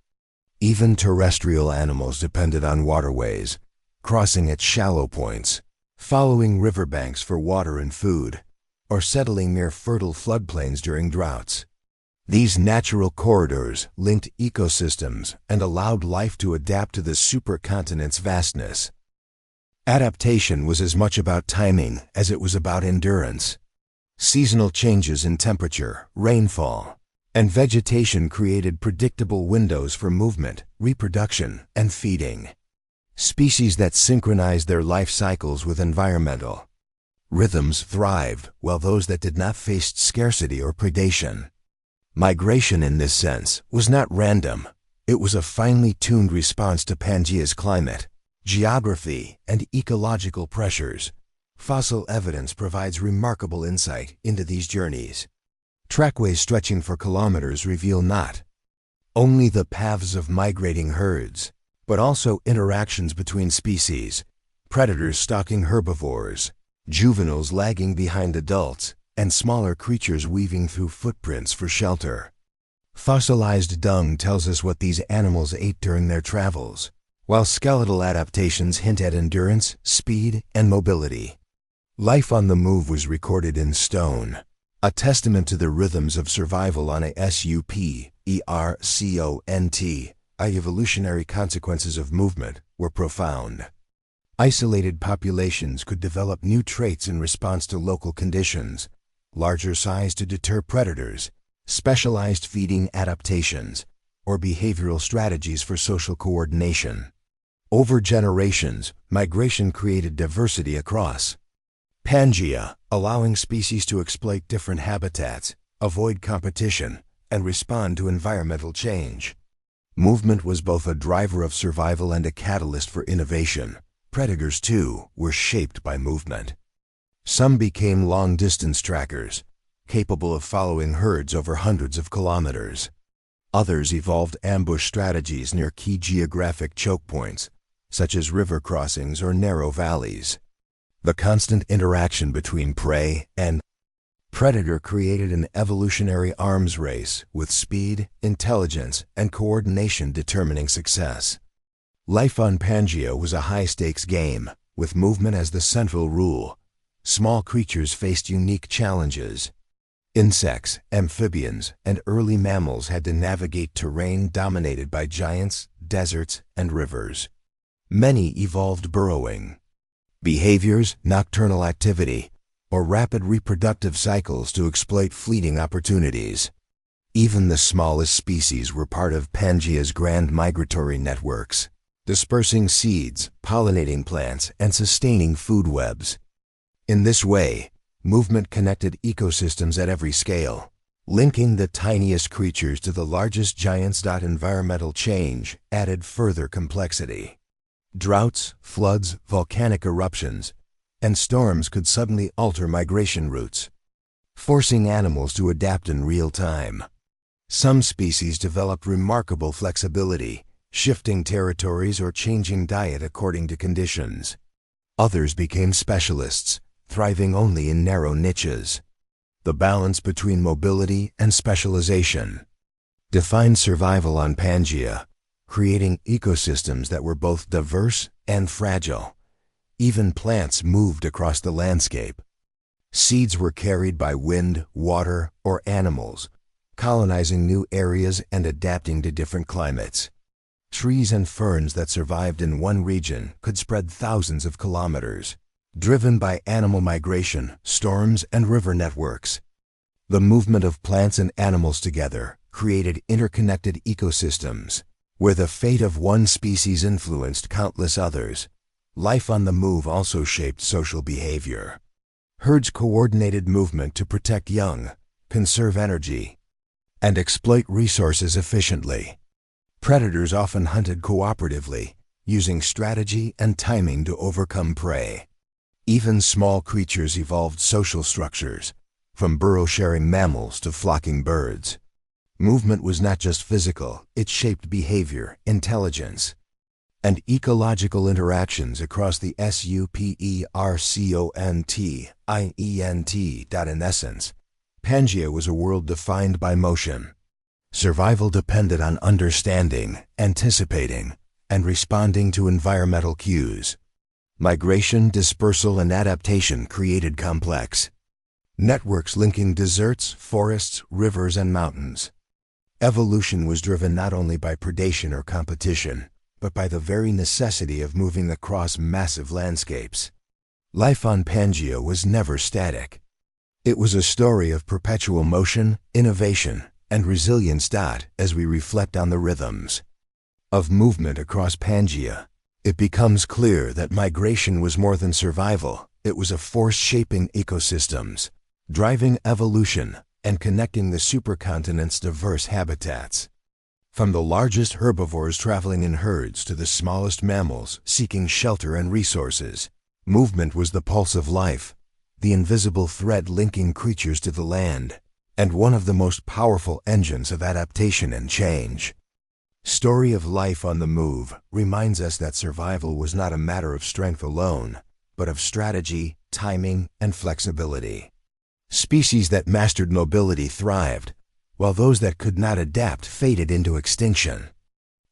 Even terrestrial animals depended on waterways, crossing at shallow points, following riverbanks for water and food, or settling near fertile floodplains during droughts. These natural corridors linked ecosystems and allowed life to adapt to the supercontinent's vastness. Adaptation was as much about timing as it was about endurance. Seasonal changes in temperature, rainfall, and vegetation created predictable windows for movement, reproduction, and feeding. Species that synchronized their life cycles with environmental rhythms thrived, while those that did not faced scarcity or predation. Migration, in this sense, was not random. It was a finely tuned response to Pangaea's climate, geography, and ecological pressures. Fossil evidence provides remarkable insight into these journeys. Trackways stretching for kilometers reveal not only the paths of migrating herds, but also interactions between species, predators stalking herbivores, juveniles lagging behind adults, and smaller creatures weaving through footprints for shelter. Fossilized dung tells us what these animals ate during their travels, while skeletal adaptations hint at endurance, speed, and mobility. Life on the move was recorded in stone, a testament to the rhythms of survival on a supercontinent. Evolutionary consequences of movement were profound. Isolated populations could develop new traits in response to local conditions: larger size to deter predators, specialized feeding adaptations, or behavioral strategies for social coordination. Over generations, migration created diversity across Pangaea, allowing species to exploit different habitats, avoid competition, and respond to environmental change. Movement was both a driver of survival and a catalyst for innovation. Predators, too, were shaped by movement. Some became long-distance trackers, capable of following herds over hundreds of kilometers. Others evolved ambush strategies near key geographic choke points, such as river crossings or narrow valleys. The constant interaction between prey and predator created an evolutionary arms race, with speed, intelligence, and coordination determining success. Life on Pangaea was a high-stakes game, with movement as the central rule. Small creatures faced unique challenges. Insects, amphibians, and early mammals had to navigate terrain dominated by giants, deserts, and rivers. Many evolved burrowing behaviors, nocturnal activity, or rapid reproductive cycles to exploit fleeting opportunities. Even the smallest species were part of Pangaea's grand migratory networks, dispersing seeds, pollinating plants, and sustaining food webs. In this way, movement connected ecosystems at every scale, linking the tiniest creatures to the largest giants. Environmental change added further complexity. Droughts, floods, volcanic eruptions, and storms could suddenly alter migration routes, forcing animals to adapt in real time. Some species developed remarkable flexibility, shifting territories or changing diet according to conditions. Others became specialists, thriving only in narrow niches. The balance between mobility and specialization defined survival on Pangaea, creating ecosystems that were both diverse and fragile. Even plants moved across the landscape. Seeds were carried by wind, water, or animals, colonizing new areas and adapting to different climates. Trees and ferns that survived in one region could spread thousands of kilometers, driven by animal migration, storms, and river networks. The movement of plants and animals together created interconnected ecosystems, where the fate of one species influenced countless others. Life on the move also shaped social behavior. Herds coordinated movement to protect young, conserve energy, and exploit resources efficiently. Predators often hunted cooperatively, using strategy and timing to overcome prey. Even small creatures evolved social structures, from burrow-sharing mammals to flocking birds. Movement was not just physical, it shaped behavior, intelligence, and ecological interactions across the supercontinent. In essence, Pangaea was a world defined by motion. Survival depended on understanding, anticipating, and responding to environmental cues. Migration, dispersal, and adaptation created complex networks linking deserts, forests, rivers, and mountains. Evolution was driven not only by predation or competition, but by the very necessity of moving across massive landscapes. Life on Pangaea was never static. It was a story of perpetual motion, innovation, and resilience. As we reflect on the rhythms of movement across Pangaea, it becomes clear that migration was more than survival. It was a force shaping ecosystems, driving evolution, and connecting the supercontinent's diverse habitats. From the largest herbivores traveling in herds to the smallest mammals seeking shelter and resources, movement was the pulse of life, the invisible thread linking creatures to the land, and one of the most powerful engines of adaptation and change. Story of Life on the Move reminds us that survival was not a matter of strength alone, but of strategy, timing, and flexibility. Species that mastered mobility thrived, while those that could not adapt faded into extinction.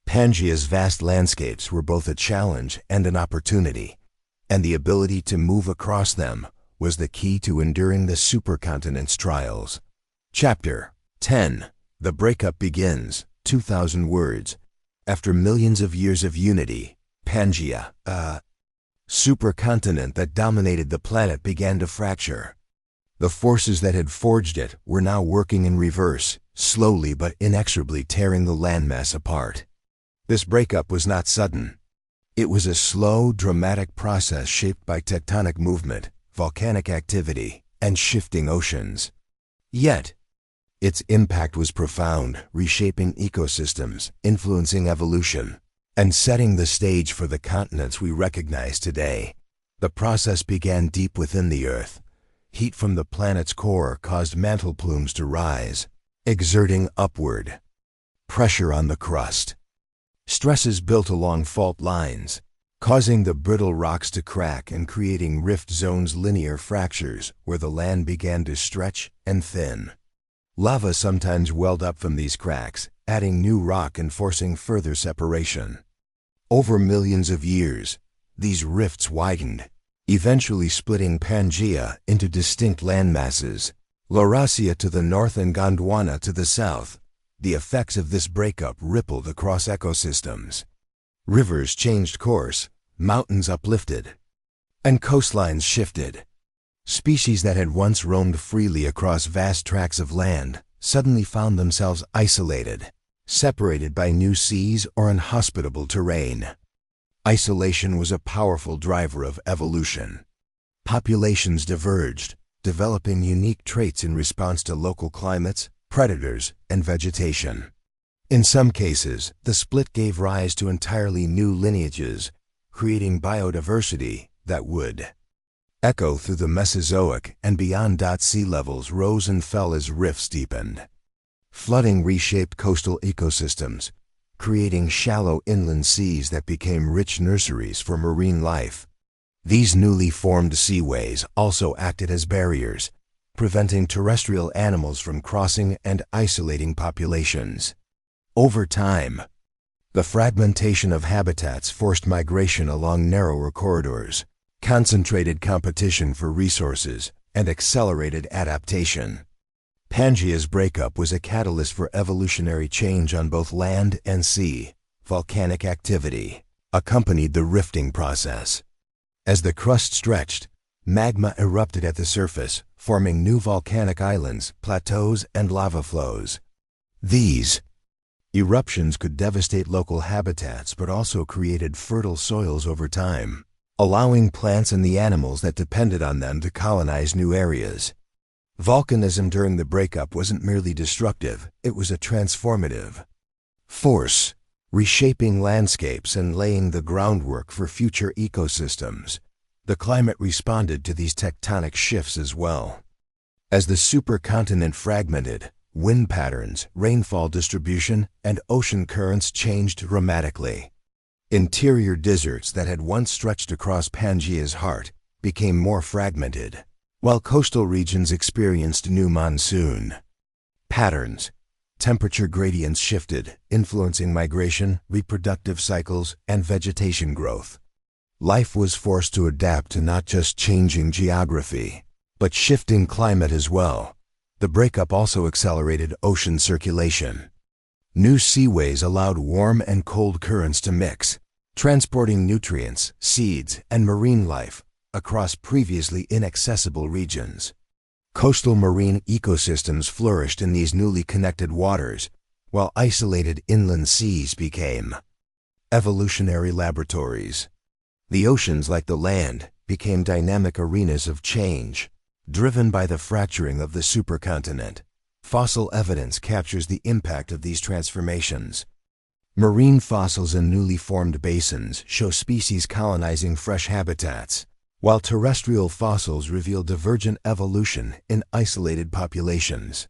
Pangaea's vast landscapes were both a challenge and an opportunity, and the ability to move across them was the key to enduring the supercontinent's trials. Chapter 10. The Breakup Begins. 2,000 words. After millions of years of unity, Pangaea, a supercontinent that dominated the planet, began to fracture. The forces that had forged it were now working in reverse, slowly but inexorably tearing the landmass apart. This breakup was not sudden. It was a slow, dramatic process shaped by tectonic movement, volcanic activity, and shifting oceans. Yet, its impact was profound, reshaping ecosystems, influencing evolution, and setting the stage for the continents we recognize today. The process began deep within the Earth. Heat from the planet's core caused mantle plumes to rise, exerting upward pressure on the crust. Stresses built along fault lines, causing the brittle rocks to crack and creating rift zones, linear fractures where the land began to stretch and thin. Lava sometimes welled up from these cracks, adding new rock and forcing further separation. Over millions of years, these rifts widened, eventually splitting Pangaea into distinct landmasses, Laurasia to the north and Gondwana to the south. The effects of this breakup rippled across ecosystems. Rivers changed course, mountains uplifted, and coastlines shifted. Species that had once roamed freely across vast tracts of land suddenly found themselves isolated, separated by new seas or inhospitable terrain. Isolation was a powerful driver of evolution. Populations diverged, developing unique traits in response to local climates, predators, and vegetation. In some cases, the split gave rise to entirely new lineages, creating biodiversity that would echo through the Mesozoic and beyond. Sea levels rose and fell as rifts deepened. Flooding reshaped coastal ecosystems, creating shallow inland seas that became rich nurseries for marine life. These newly formed seaways also acted as barriers, preventing terrestrial animals from crossing and isolating populations. Over time, the fragmentation of habitats forced migration along narrower corridors, concentrated competition for resources, and accelerated adaptation. Pangaea's breakup was a catalyst for evolutionary change on both land and sea. Volcanic activity accompanied the rifting process. As the crust stretched, magma erupted at the surface, forming new volcanic islands, plateaus, and lava flows. These eruptions could devastate local habitats but also created fertile soils over time, allowing plants and the animals that depended on them to colonize new areas. Volcanism during the breakup wasn't merely destructive, it was a transformative force, reshaping landscapes and laying the groundwork for future ecosystems. The climate responded to these tectonic shifts as well. As the supercontinent fragmented, wind patterns, rainfall distribution, and ocean currents changed dramatically. Interior deserts that had once stretched across Pangaea's heart became more fragmented, while coastal regions experienced new monsoon patterns. Temperature gradients shifted, influencing migration, reproductive cycles, and vegetation growth. Life was forced to adapt to not just changing geography, but shifting climate as well. The breakup also accelerated ocean circulation. New seaways allowed warm and cold currents to mix, transporting nutrients, seeds, and marine life across previously inaccessible regions. Coastal marine ecosystems flourished in these newly connected waters, while isolated inland seas became evolutionary laboratories. The oceans, like the land, became dynamic arenas of change, driven by the fracturing of the supercontinent. Fossil evidence captures the impact of these transformations. Marine fossils in newly formed basins show species colonizing fresh habitats, while terrestrial fossils reveal divergent evolution in isolated populations.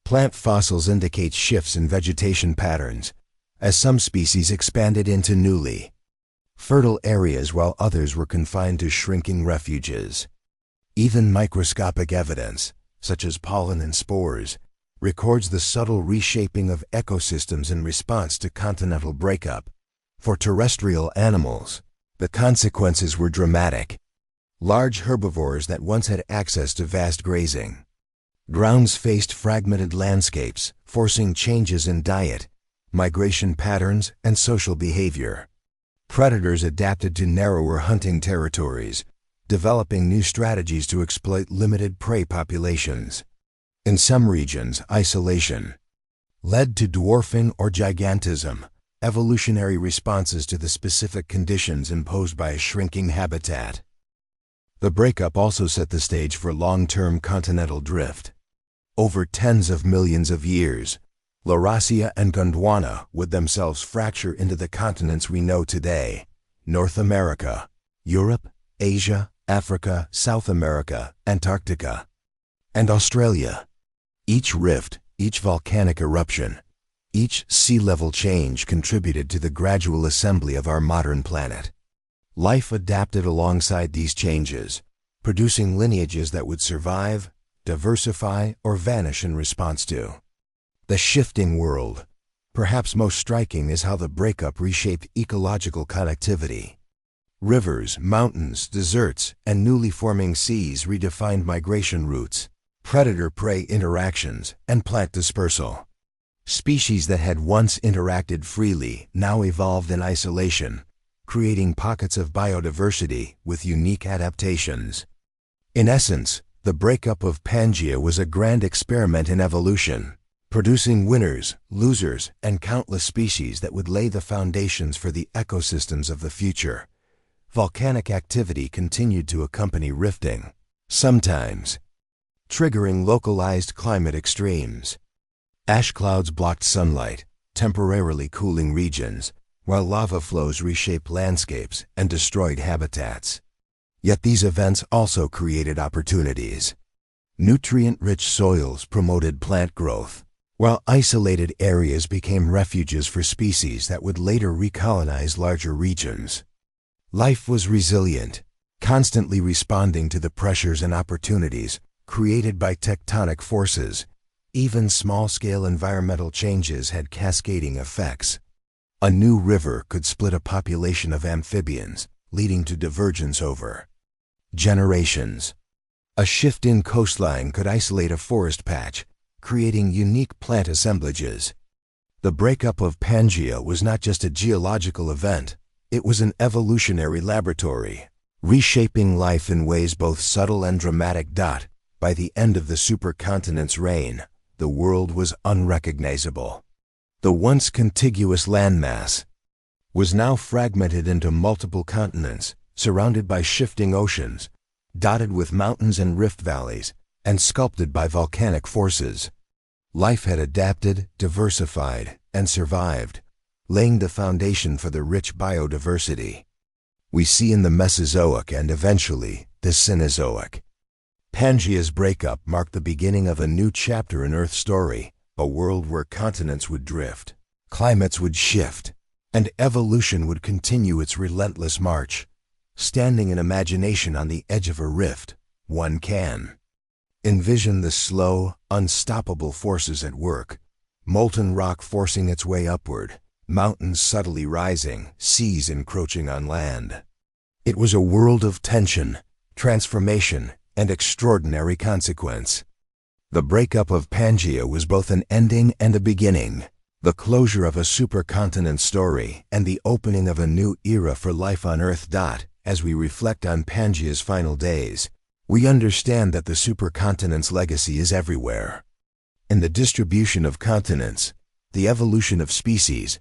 Plant fossils indicate shifts in vegetation patterns, as some species expanded into newly fertile areas while others were confined to shrinking refuges. Even microscopic evidence, such as pollen and spores, records the subtle reshaping of ecosystems in response to continental breakup. For terrestrial animals, the consequences were dramatic. Large herbivores that once had access to vast grazing grounds faced fragmented landscapes, forcing changes in diet, migration patterns, and social behavior. Predators adapted to narrower hunting territories, developing new strategies to exploit limited prey populations. In some regions, isolation led to dwarfing or gigantism, evolutionary responses to the specific conditions imposed by a shrinking habitat. The breakup also set the stage for long-term continental drift. Over tens of millions of years, Laurasia and Gondwana would themselves fracture into the continents we know today: North America, Europe, Asia, Africa, South America, Antarctica, and Australia. Each rift, each volcanic eruption, each sea level change contributed to the gradual assembly of our modern planet. Life adapted alongside these changes, producing lineages that would survive, diversify, or vanish in response to the shifting world. Perhaps most striking is how the breakup reshaped ecological connectivity. Rivers, mountains, deserts, and newly forming seas redefined migration routes, predator-prey interactions, and plant dispersal. Species that had once interacted freely now evolved in isolation, creating pockets of biodiversity with unique adaptations. In essence, the breakup of Pangaea was a grand experiment in evolution, producing winners, losers, and countless species that would lay the foundations for the ecosystems of the future. Volcanic activity continued to accompany rifting, sometimes triggering localized climate extremes. Ash clouds blocked sunlight, temporarily cooling regions, while lava flows reshaped landscapes and destroyed habitats. Yet these events also created opportunities. Nutrient-rich soils promoted plant growth, while isolated areas became refuges for species that would later recolonize larger regions. Life was resilient, constantly responding to the pressures and opportunities created by tectonic forces. Even small-scale environmental changes had cascading effects. A new river could split a population of amphibians, leading to divergence over generations. A shift in coastline could isolate a forest patch, creating unique plant assemblages. The breakup of Pangaea was not just a geological event, it was an evolutionary laboratory, reshaping life in ways both subtle and dramatic. By the end of the supercontinent's reign, the world was unrecognizable. The once contiguous landmass was now fragmented into multiple continents, surrounded by shifting oceans, dotted with mountains and rift valleys, and sculpted by volcanic forces. Life had adapted, diversified, and survived, laying the foundation for the rich biodiversity we see in the Mesozoic and eventually the Cenozoic. Pangaea's breakup marked the beginning of a new chapter in Earth's story, a world where continents would drift, climates would shift, and evolution would continue its relentless march. Standing in imagination on the edge of a rift, one can envision the slow, unstoppable forces at work, molten rock forcing its way upward, mountains subtly rising, seas encroaching on land. It was a world of tension, transformation, and extraordinary consequence. The breakup of Pangaea was both an ending and a beginning, the closure of a supercontinent story and the opening of a new era for life on Earth. As we reflect on Pangaea's final days, we understand that the supercontinent's legacy is everywhere. In the distribution of continents, the evolution of species,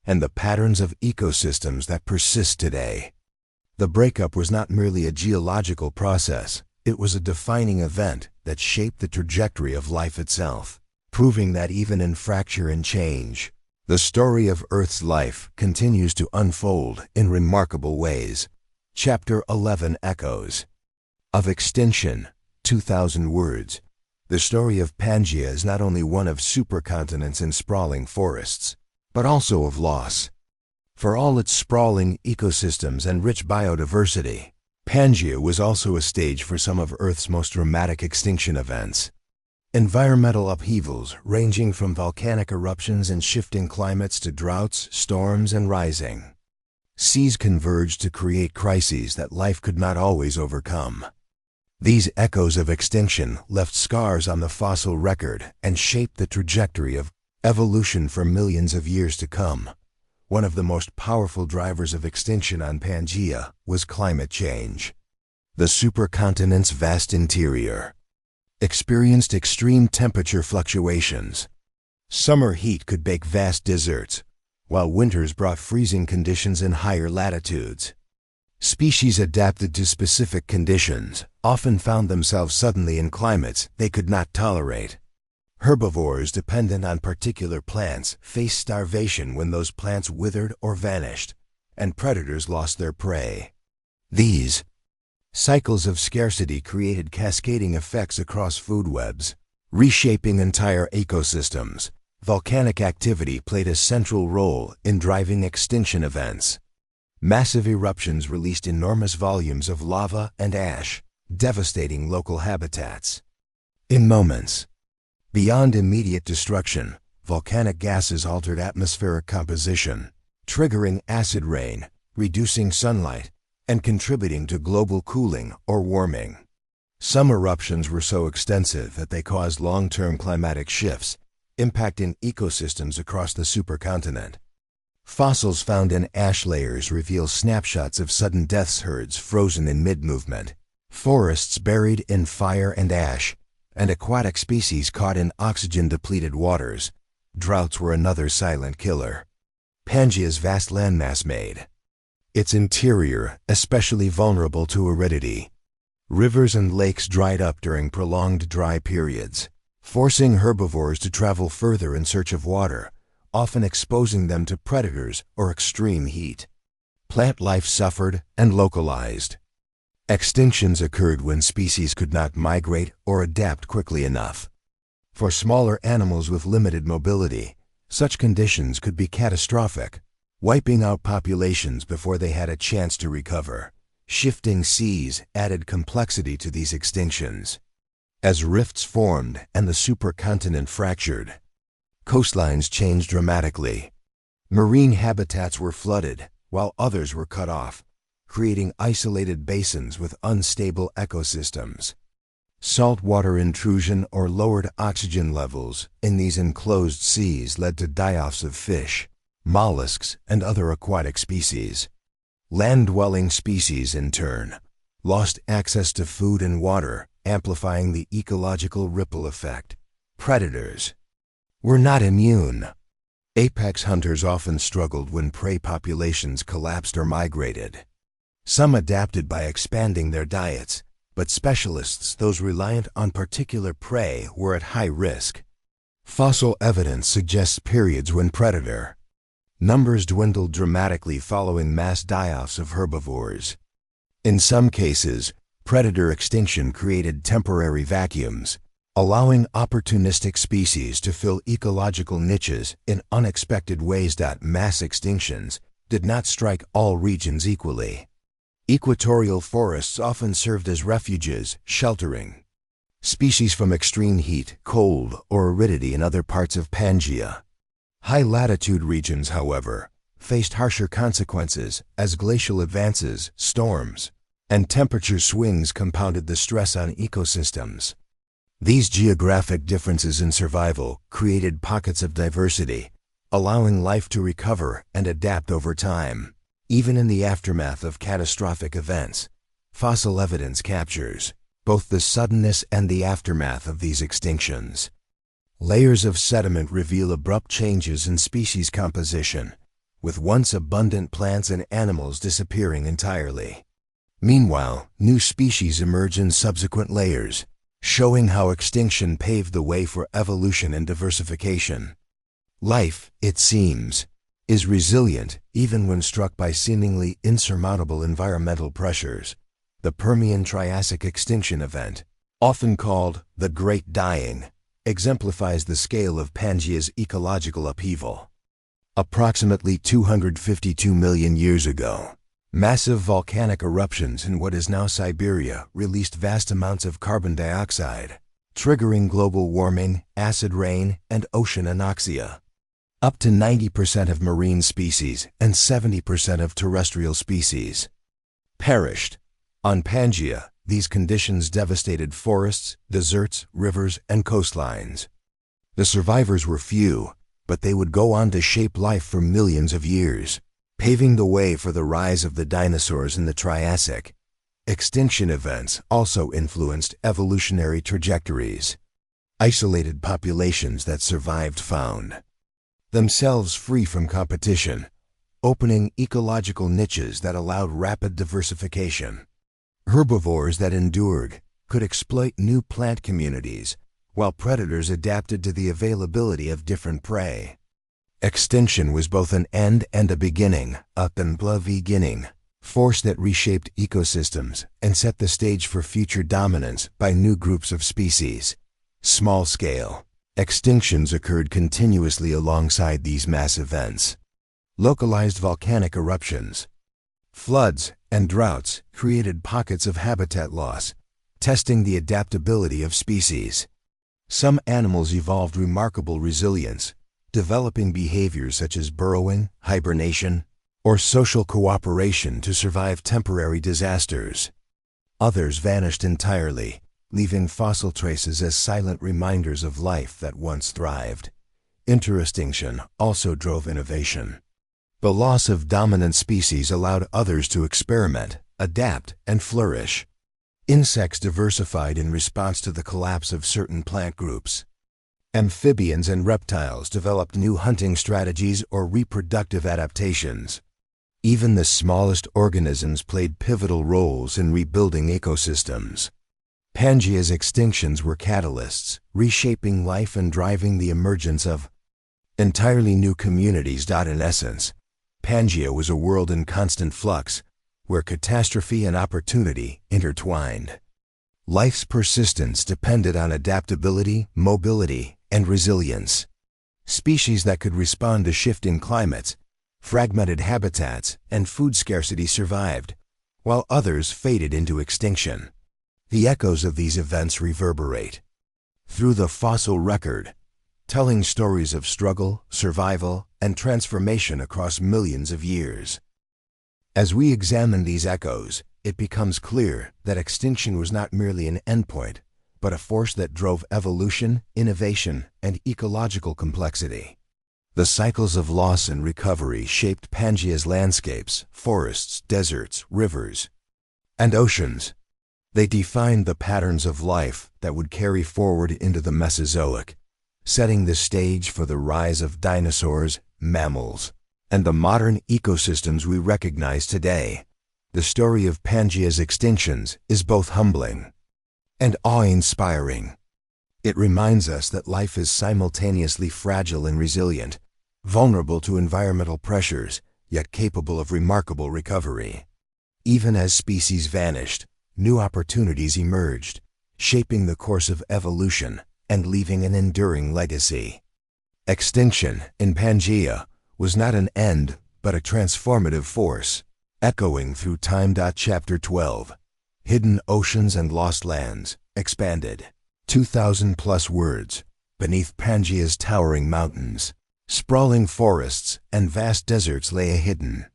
and the patterns of ecosystems that persist today. The breakup was not merely a geological process, it was a defining event that shaped the trajectory of life itself, proving that even in fracture and change, the story of Earth's life continues to unfold in remarkable ways. Chapter 11 Echoes of Extinction, 2,000 words. The story of Pangaea is not only one of supercontinents and sprawling forests, but also of loss. For all its sprawling ecosystems and rich biodiversity, Pangaea was also a stage for some of Earth's most dramatic extinction events. Environmental upheavals ranging from volcanic eruptions and shifting climates to droughts, storms, and rising seas converged to create crises that life could not always overcome. These echoes of extinction left scars on the fossil record and shaped the trajectory of evolution for millions of years to come. One of the most powerful drivers of extinction on Pangaea was climate change. The supercontinent's vast interior experienced extreme temperature fluctuations. Summer heat could bake vast deserts, while winters brought freezing conditions in higher latitudes. Species adapted to specific conditions often found themselves suddenly in climates they could not tolerate. Herbivores dependent on particular plants faced starvation when those plants withered or vanished, and predators lost their prey. These cycles of scarcity created cascading effects across food webs, reshaping entire ecosystems. Volcanic activity played a central role in driving extinction events. Massive eruptions released enormous volumes of lava and ash, devastating local habitats. In moments beyond immediate destruction, volcanic gases altered atmospheric composition, triggering acid rain, reducing sunlight, and contributing to global cooling or warming. Some eruptions were so extensive that they caused long-term climatic shifts, impacting ecosystems across the supercontinent. Fossils found in ash layers reveal snapshots of sudden deaths, herds frozen in mid-movement, forests buried in fire and ash, and aquatic species caught in oxygen-depleted waters. Droughts were another silent killer. Pangaea's vast landmass made its interior especially vulnerable to aridity. Rivers and lakes dried up during prolonged dry periods, forcing herbivores to travel further in search of water, often exposing them to predators or extreme heat. Plant life suffered and localized. Extinctions occurred when species could not migrate or adapt quickly enough. For smaller animals with limited mobility, such conditions could be catastrophic, wiping out populations before they had a chance to recover. Shifting seas added complexity to these extinctions. As rifts formed and the supercontinent fractured, coastlines changed dramatically. Marine habitats were flooded, while others were cut off, creating isolated basins with unstable ecosystems. Saltwater intrusion or lowered oxygen levels in these enclosed seas led to die-offs of fish, mollusks, and other aquatic species. Land-dwelling species, in turn, lost access to food and water, amplifying the ecological ripple effect. Predators were not immune. Apex hunters often struggled when prey populations collapsed or migrated. Some adapted by expanding their diets, but specialists, those reliant on particular prey, were at high risk. Fossil evidence suggests periods when predator numbers dwindled dramatically following mass die-offs of herbivores. In some cases, predator extinction created temporary vacuums, allowing opportunistic species to fill ecological niches in unexpected ways. Mass extinctions did not strike all regions equally. Equatorial forests often served as refuges, sheltering species from extreme heat, cold, or aridity in other parts of Pangaea. High-latitude regions, however, faced harsher consequences as glacial advances, storms, and temperature swings compounded the stress on ecosystems. These geographic differences in survival created pockets of diversity, allowing life to recover and adapt over time. Even in the aftermath of catastrophic events, fossil evidence captures both the suddenness and the aftermath of these extinctions. Layers of sediment reveal abrupt changes in species composition, with once abundant plants and animals disappearing entirely. Meanwhile, new species emerge in subsequent layers, showing how extinction paved the way for evolution and diversification. Life, it seems, is resilient even when struck by seemingly insurmountable environmental pressures. The Permian-Triassic extinction event, often called the Great Dying, exemplifies the scale of Pangaea's ecological upheaval. Approximately 252 million years ago, massive volcanic eruptions in what is now Siberia released vast amounts of carbon dioxide, triggering global warming, acid rain, and ocean anoxia. Up to 90% of marine species and 70% of terrestrial species perished. On Pangaea, these conditions devastated forests, deserts, rivers, and coastlines. The survivors were few, but they would go on to shape life for millions of years, paving the way for the rise of the dinosaurs in the Triassic. Extinction events also influenced evolutionary trajectories. Isolated populations that survived found themselves free from competition, opening ecological niches that allowed rapid diversification. Herbivores that endured could exploit new plant communities, while predators adapted to the availability of different prey. Extinction was both an end and a beginning, a beginning, force that reshaped ecosystems and set the stage for future dominance by new groups of species. Small-scale extinctions occurred continuously alongside these mass events. Localized volcanic eruptions, floods, and droughts created pockets of habitat loss, testing the adaptability of species. Some animals evolved remarkable resilience, developing behaviors such as burrowing, hibernation, or social cooperation to survive temporary disasters. Others vanished entirely, leaving fossil traces as silent reminders of life that once thrived. Interextinction also drove innovation. The loss of dominant species allowed others to experiment, adapt, and flourish. Insects diversified in response to the collapse of certain plant groups. Amphibians and reptiles developed new hunting strategies or reproductive adaptations. Even the smallest organisms played pivotal roles in rebuilding ecosystems. Pangaea's extinctions were catalysts, reshaping life and driving the emergence of entirely new communities. In essence, Pangaea was a world in constant flux, where catastrophe and opportunity intertwined. Life's persistence depended on adaptability, mobility, and resilience. Species that could respond to shifting climates, fragmented habitats, and food scarcity survived, while others faded into extinction. The echoes of these events reverberate through the fossil record, telling stories of struggle, survival, and transformation across millions of years. As we examine these echoes, it becomes clear that extinction was not merely an endpoint, but a force that drove evolution, innovation, and ecological complexity. The cycles of loss and recovery shaped Pangaea's landscapes, forests, deserts, rivers, and oceans. They defined the patterns of life that would carry forward into the Mesozoic, setting the stage for the rise of dinosaurs, mammals, and the modern ecosystems we recognize today. The story of Pangaea's extinctions is both humbling and awe-inspiring. It reminds us that life is simultaneously fragile and resilient, vulnerable to environmental pressures, yet capable of remarkable recovery. Even as species vanished, new opportunities emerged, shaping the course of evolution and leaving an enduring legacy. Extinction in Pangaea was not an end, but a transformative force, echoing through time. Chapter 12. Hidden Oceans and Lost Lands, expanded. 2,000+ words. Beneath Pangaea's towering mountains, sprawling forests, and vast deserts lay a hidden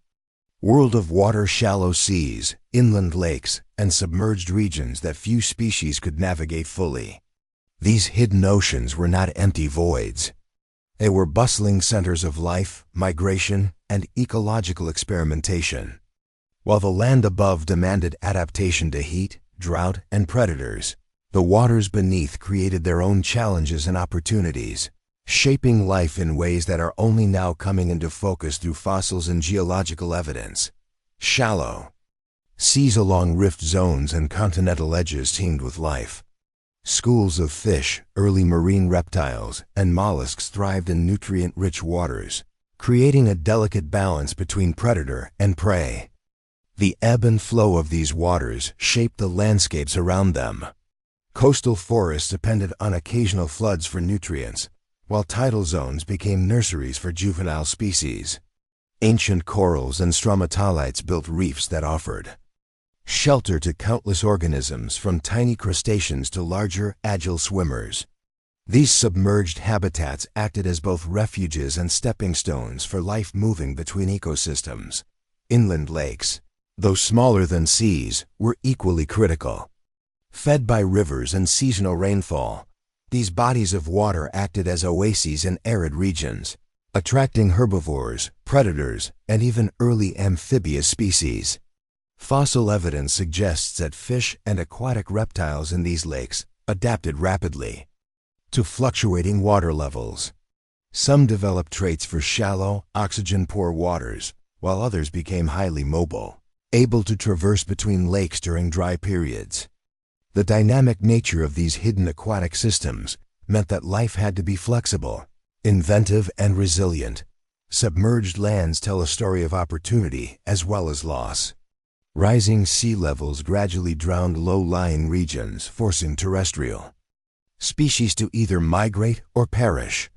world of water, shallow seas, inland lakes, and submerged regions that few species could navigate fully. These hidden oceans were not empty voids. They were bustling centers of life, migration, and ecological experimentation. While the land above demanded adaptation to heat, drought, and predators, the waters beneath created their own challenges and opportunities, shaping life in ways that are only now coming into focus through fossils and geological evidence. Shallow seas along rift zones and continental edges teemed with life. Schools of fish, early marine reptiles, and mollusks thrived in nutrient-rich waters, creating a delicate balance between predator and prey. The ebb and flow of these waters shaped the landscapes around them. Coastal forests depended on occasional floods for nutrients, while tidal zones became nurseries for juvenile species. Ancient corals and stromatolites built reefs that offered shelter to countless organisms, from tiny crustaceans to larger, agile swimmers. These submerged habitats acted as both refuges and stepping stones for life moving between ecosystems. Inland lakes, though smaller than seas, were equally critical. Fed by rivers and seasonal rainfall, these bodies of water acted as oases in arid regions, attracting herbivores, predators, and even early amphibious species. Fossil evidence suggests that fish and aquatic reptiles in these lakes adapted rapidly to fluctuating water levels. Some developed traits for shallow, oxygen-poor waters, while others became highly mobile, able to traverse between lakes during dry periods. The dynamic nature of these hidden aquatic systems meant that life had to be flexible, inventive, and resilient. Submerged lands tell a story of opportunity as well as loss. Rising sea levels gradually drowned low-lying regions, forcing terrestrial species to either migrate or perish.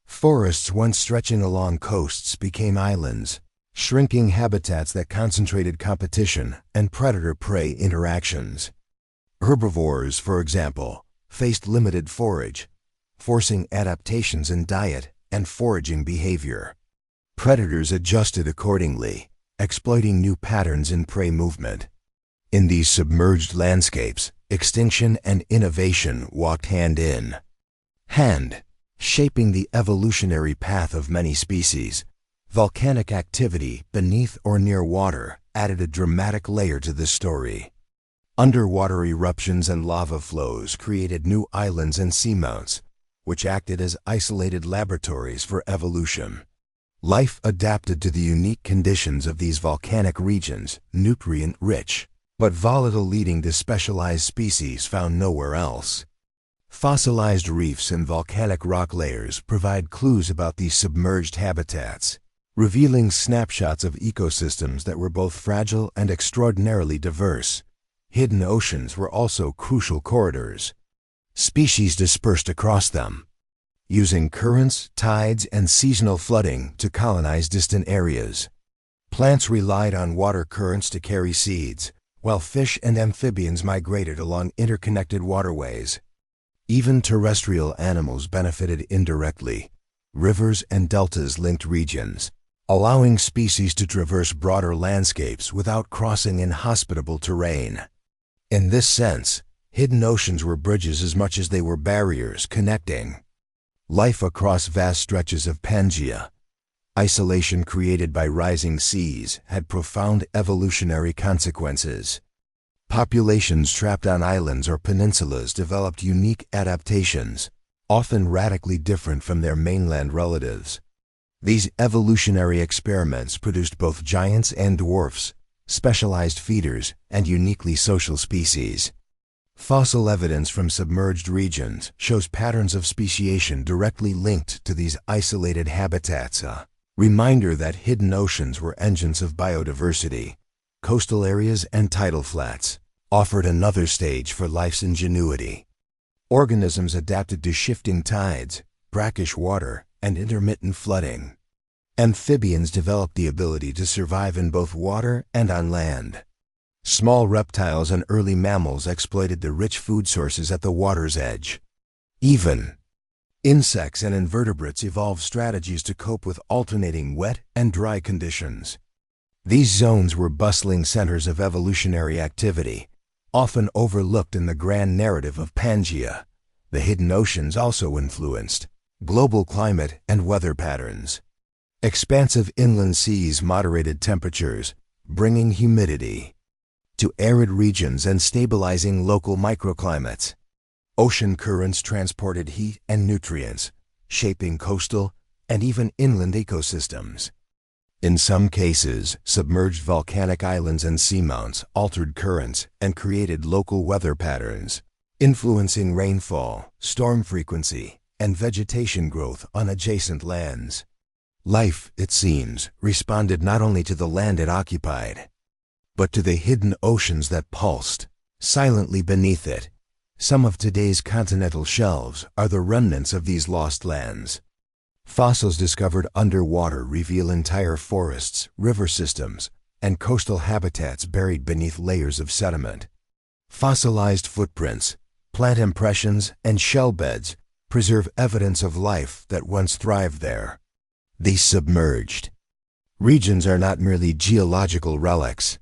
Forests once stretching along coasts became islands, shrinking habitats that concentrated competition and predator-prey interactions. Herbivores, for example, faced limited forage, forcing adaptations in diet and foraging behavior. Predators adjusted accordingly, exploiting new patterns in prey movement. In these submerged landscapes, extinction and innovation walked hand in hand, shaping the evolutionary path of many species. Volcanic activity beneath or near water added a dramatic layer to this story. Underwater eruptions and lava flows created new islands and seamounts, which acted as isolated laboratories for evolution. Life adapted to the unique conditions of these volcanic regions, nutrient-rich, but volatile, leading to specialized species found nowhere else. Fossilized reefs and volcanic rock layers provide clues about these submerged habitats, revealing snapshots of ecosystems that were both fragile and extraordinarily diverse. Hidden oceans were also crucial corridors. Species dispersed across them, using currents, tides, and seasonal flooding to colonize distant areas. Plants relied on water currents to carry seeds, while fish and amphibians migrated along interconnected waterways. Even terrestrial animals benefited indirectly. Rivers and deltas linked regions, allowing species to traverse broader landscapes without crossing inhospitable terrain. In this sense, hidden oceans were bridges as much as they were barriers connecting life across vast stretches of Pangaea. Isolation created by rising seas had profound evolutionary consequences. Populations trapped on islands or peninsulas developed unique adaptations, often radically different from their mainland relatives. These evolutionary experiments produced both giants and dwarfs, specialized feeders, and uniquely social species. Fossil evidence from submerged regions shows patterns of speciation directly linked to these isolated habitats, a reminder that hidden oceans were engines of biodiversity. Coastal areas and tidal flats offered another stage for life's ingenuity. Organisms adapted to shifting tides, brackish water, and intermittent flooding. Amphibians developed the ability to survive in both water and on land. Small reptiles and early mammals exploited the rich food sources at the water's edge. Even insects and invertebrates evolved strategies to cope with alternating wet and dry conditions. These zones were bustling centers of evolutionary activity, often overlooked in the grand narrative of Pangaea. The hidden oceans also influenced global climate and weather patterns. Expansive inland seas moderated temperatures, bringing humidity to arid regions and stabilizing local microclimates. Ocean currents transported heat and nutrients, shaping coastal and even inland ecosystems. In some cases, submerged volcanic islands and seamounts altered currents and created local weather patterns, influencing rainfall, storm frequency, and vegetation growth on adjacent lands. Life, it seems, responded not only to the land it occupied, but to the hidden oceans that pulsed silently beneath it. Some of today's continental shelves are the remnants of these lost lands. Fossils discovered underwater reveal entire forests, river systems, and coastal habitats buried beneath layers of sediment. Fossilized footprints, plant impressions, and shell beds preserve evidence of life that once thrived there. These submerged regions are not merely geological relics.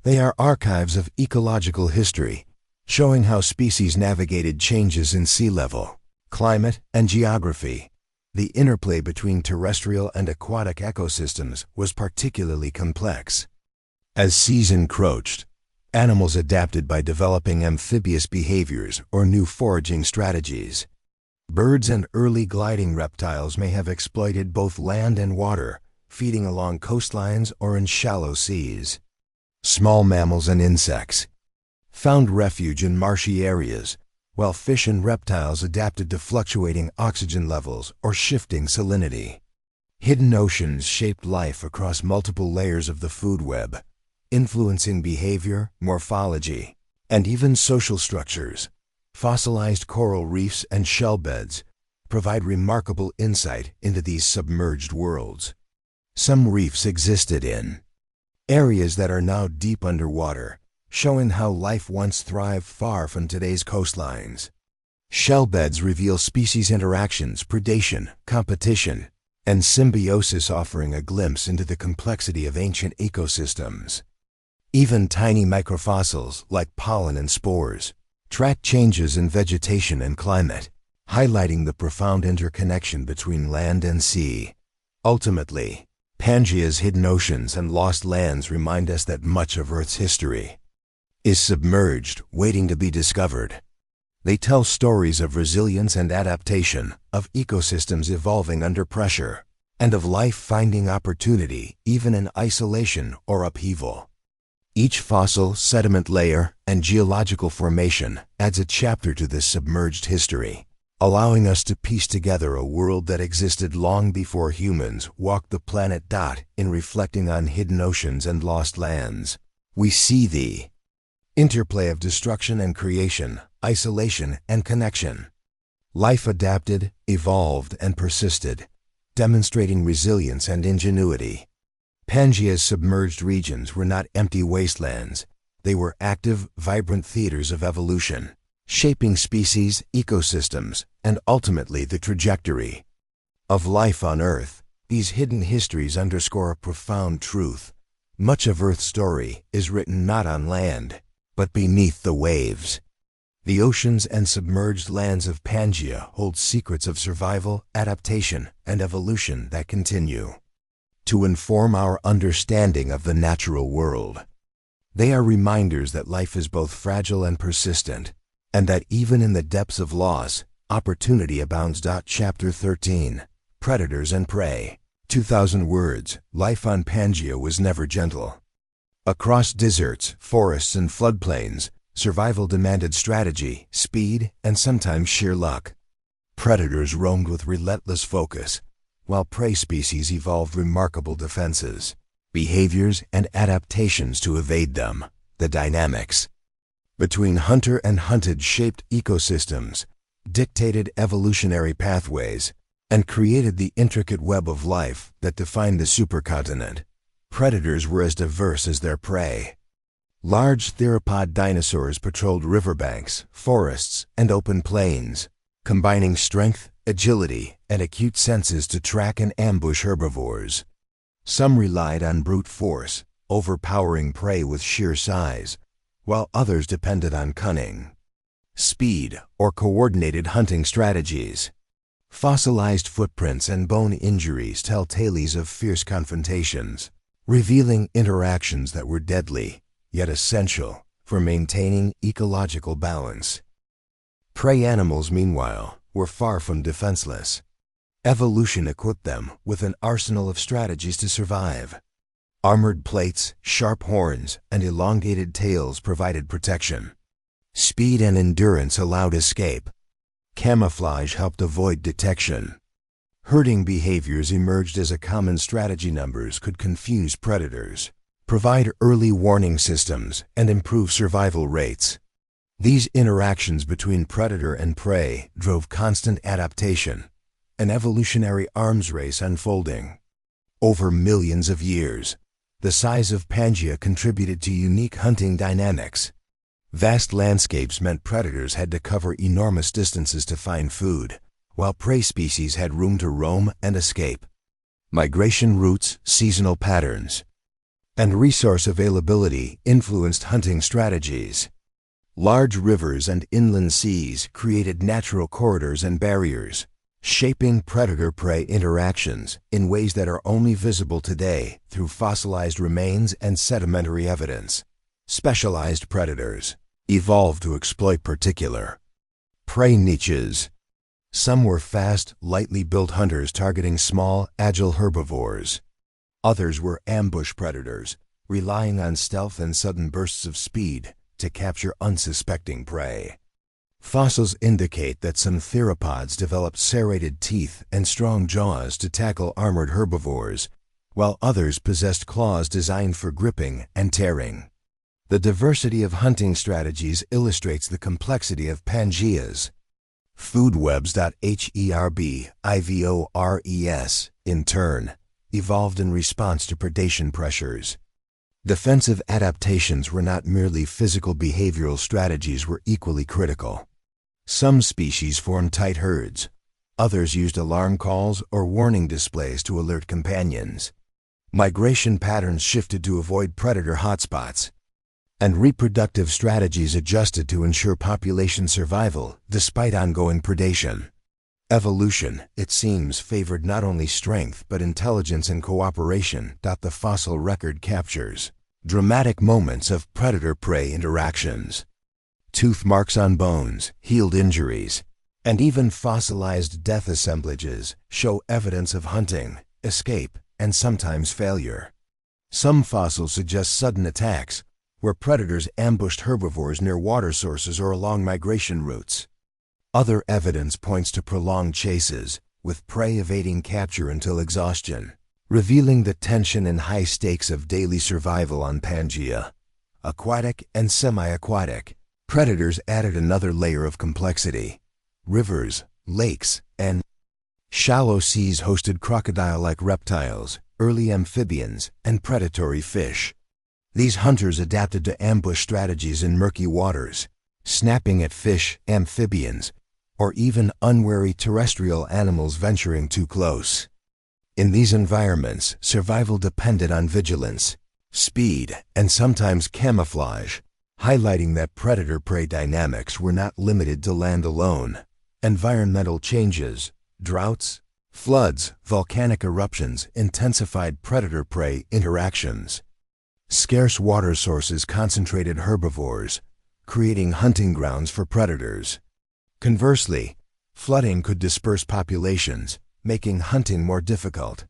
They are archives of ecological history, showing how species navigated changes in sea level, climate, and geography. The interplay between terrestrial and aquatic ecosystems was particularly complex. As seas encroached, animals adapted by developing amphibious behaviors or new foraging strategies. Birds and early gliding reptiles may have exploited both land and water, feeding along coastlines or in shallow seas. Small mammals and insects found refuge in marshy areas, while fish and reptiles adapted to fluctuating oxygen levels or shifting salinity. Hidden oceans shaped life across multiple layers of the food web, influencing behavior, morphology, and even social structures. Fossilized coral reefs and shell beds provide remarkable insight into these submerged worlds. Some reefs existed in areas that are now deep underwater, showing how life once thrived far from today's coastlines. Shell beds reveal species interactions, predation, competition, and symbiosis, offering a glimpse into the complexity of ancient ecosystems. Even tiny microfossils, like pollen and spores, track changes in vegetation and climate, highlighting the profound interconnection between land and sea. Ultimately, Pangaea's hidden oceans and lost lands remind us that much of Earth's history is submerged, waiting to be discovered. They tell stories of resilience and adaptation, of ecosystems evolving under pressure, and of life finding opportunity even in isolation or upheaval. Each fossil, sediment layer, and geological formation adds a chapter to this submerged history, allowing us to piece together a world that existed long before humans walked the planet. In reflecting on hidden oceans and lost lands, we see the Interplay of destruction and creation, isolation and connection. Life adapted, evolved, and persisted, demonstrating resilience and ingenuity. Pangaea's submerged regions were not empty wastelands. They were active, vibrant theaters of evolution, shaping species, ecosystems, and ultimately the trajectory of life on Earth. These hidden histories underscore a profound truth. Much of Earth's story is written not on land, but beneath the waves. The oceans and submerged lands of Pangaea hold secrets of survival, adaptation, and evolution that continue to inform our understanding of the natural world. They are reminders that life is both fragile and persistent, and that even in the depths of loss, opportunity abounds. Chapter 13. Predators and Prey. 2,000 words. Life on Pangaea was never gentle. Across deserts, forests, and floodplains, survival demanded strategy, speed, and sometimes sheer luck. Predators roamed with relentless focus, while prey species evolved remarkable defenses, behaviors, and adaptations to evade them. The dynamics between hunter and hunted shaped ecosystems, dictated evolutionary pathways, and created the intricate web of life that defined the supercontinent. Predators were as diverse as their prey. Large theropod dinosaurs patrolled riverbanks, forests, and open plains, combining strength, agility, and acute senses to track and ambush herbivores. Some relied on brute force, overpowering prey with sheer size, while others depended on cunning, speed, or coordinated hunting strategies. Fossilized footprints and bone injuries tell tales of fierce confrontations, revealing interactions that were deadly, yet essential for maintaining ecological balance. Prey animals, meanwhile, were far from defenseless. Evolution equipped them with an arsenal of strategies to survive. Armored plates, sharp horns, and elongated tails provided protection. Speed and endurance allowed escape. Camouflage helped avoid detection. Herding behaviors emerged as a common strategy. Numbers could confuse predators, provide early warning systems, and improve survival rates. These interactions between predator and prey drove constant adaptation, an evolutionary arms race unfolding. Over millions of years, the size of Pangaea contributed to unique hunting dynamics. Vast landscapes meant predators had to cover enormous distances to find food, while prey species had room to roam and escape. Migration routes, seasonal patterns, and resource availability influenced hunting strategies. Large rivers and inland seas created natural corridors and barriers, shaping predator-prey interactions in ways that are only visible today through fossilized remains and sedimentary evidence. Specialized predators evolved to exploit particular prey niches. Some were fast, lightly built hunters targeting small, agile herbivores. Others were ambush predators, relying on stealth and sudden bursts of speed to capture unsuspecting prey. Fossils indicate that some theropods developed serrated teeth and strong jaws to tackle armored herbivores, while others possessed claws designed for gripping and tearing. The diversity of hunting strategies illustrates the complexity of Pangaea's food webs. Herbivores, in turn, evolved in response to predation pressures. Defensive adaptations were not merely physical. Behavioral strategies were equally critical. Some species formed tight herds. Others used alarm calls or warning displays to alert companions. Migration patterns shifted to avoid predator hotspots, and reproductive strategies adjusted to ensure population survival despite ongoing predation. Evolution, it seems, favored not only strength but intelligence and cooperation. The fossil record captures dramatic moments of predator-prey interactions. Tooth marks on bones, healed injuries, and even fossilized death assemblages show evidence of hunting, escape, and sometimes failure. Some fossils suggest sudden attacks, where predators ambushed herbivores near water sources or along migration routes. Other evidence points to prolonged chases, with prey evading capture until exhaustion, revealing the tension and high stakes of daily survival on Pangaea. aquatic and semi-aquatic. Predators added another layer of complexity. Rivers, lakes, and shallow seas hosted crocodile-like reptiles, early amphibians, and predatory fish. These hunters adapted to ambush strategies in murky waters, snapping at fish, amphibians, or even unwary terrestrial animals venturing too close. In these environments, survival depended on vigilance, speed, and sometimes camouflage, highlighting that predator-prey dynamics were not limited to land alone. Environmental changes, droughts, floods, volcanic eruptions intensified predator-prey interactions. Scarce water sources concentrated herbivores, creating hunting grounds for predators. Conversely, flooding could disperse populations, making hunting more difficult.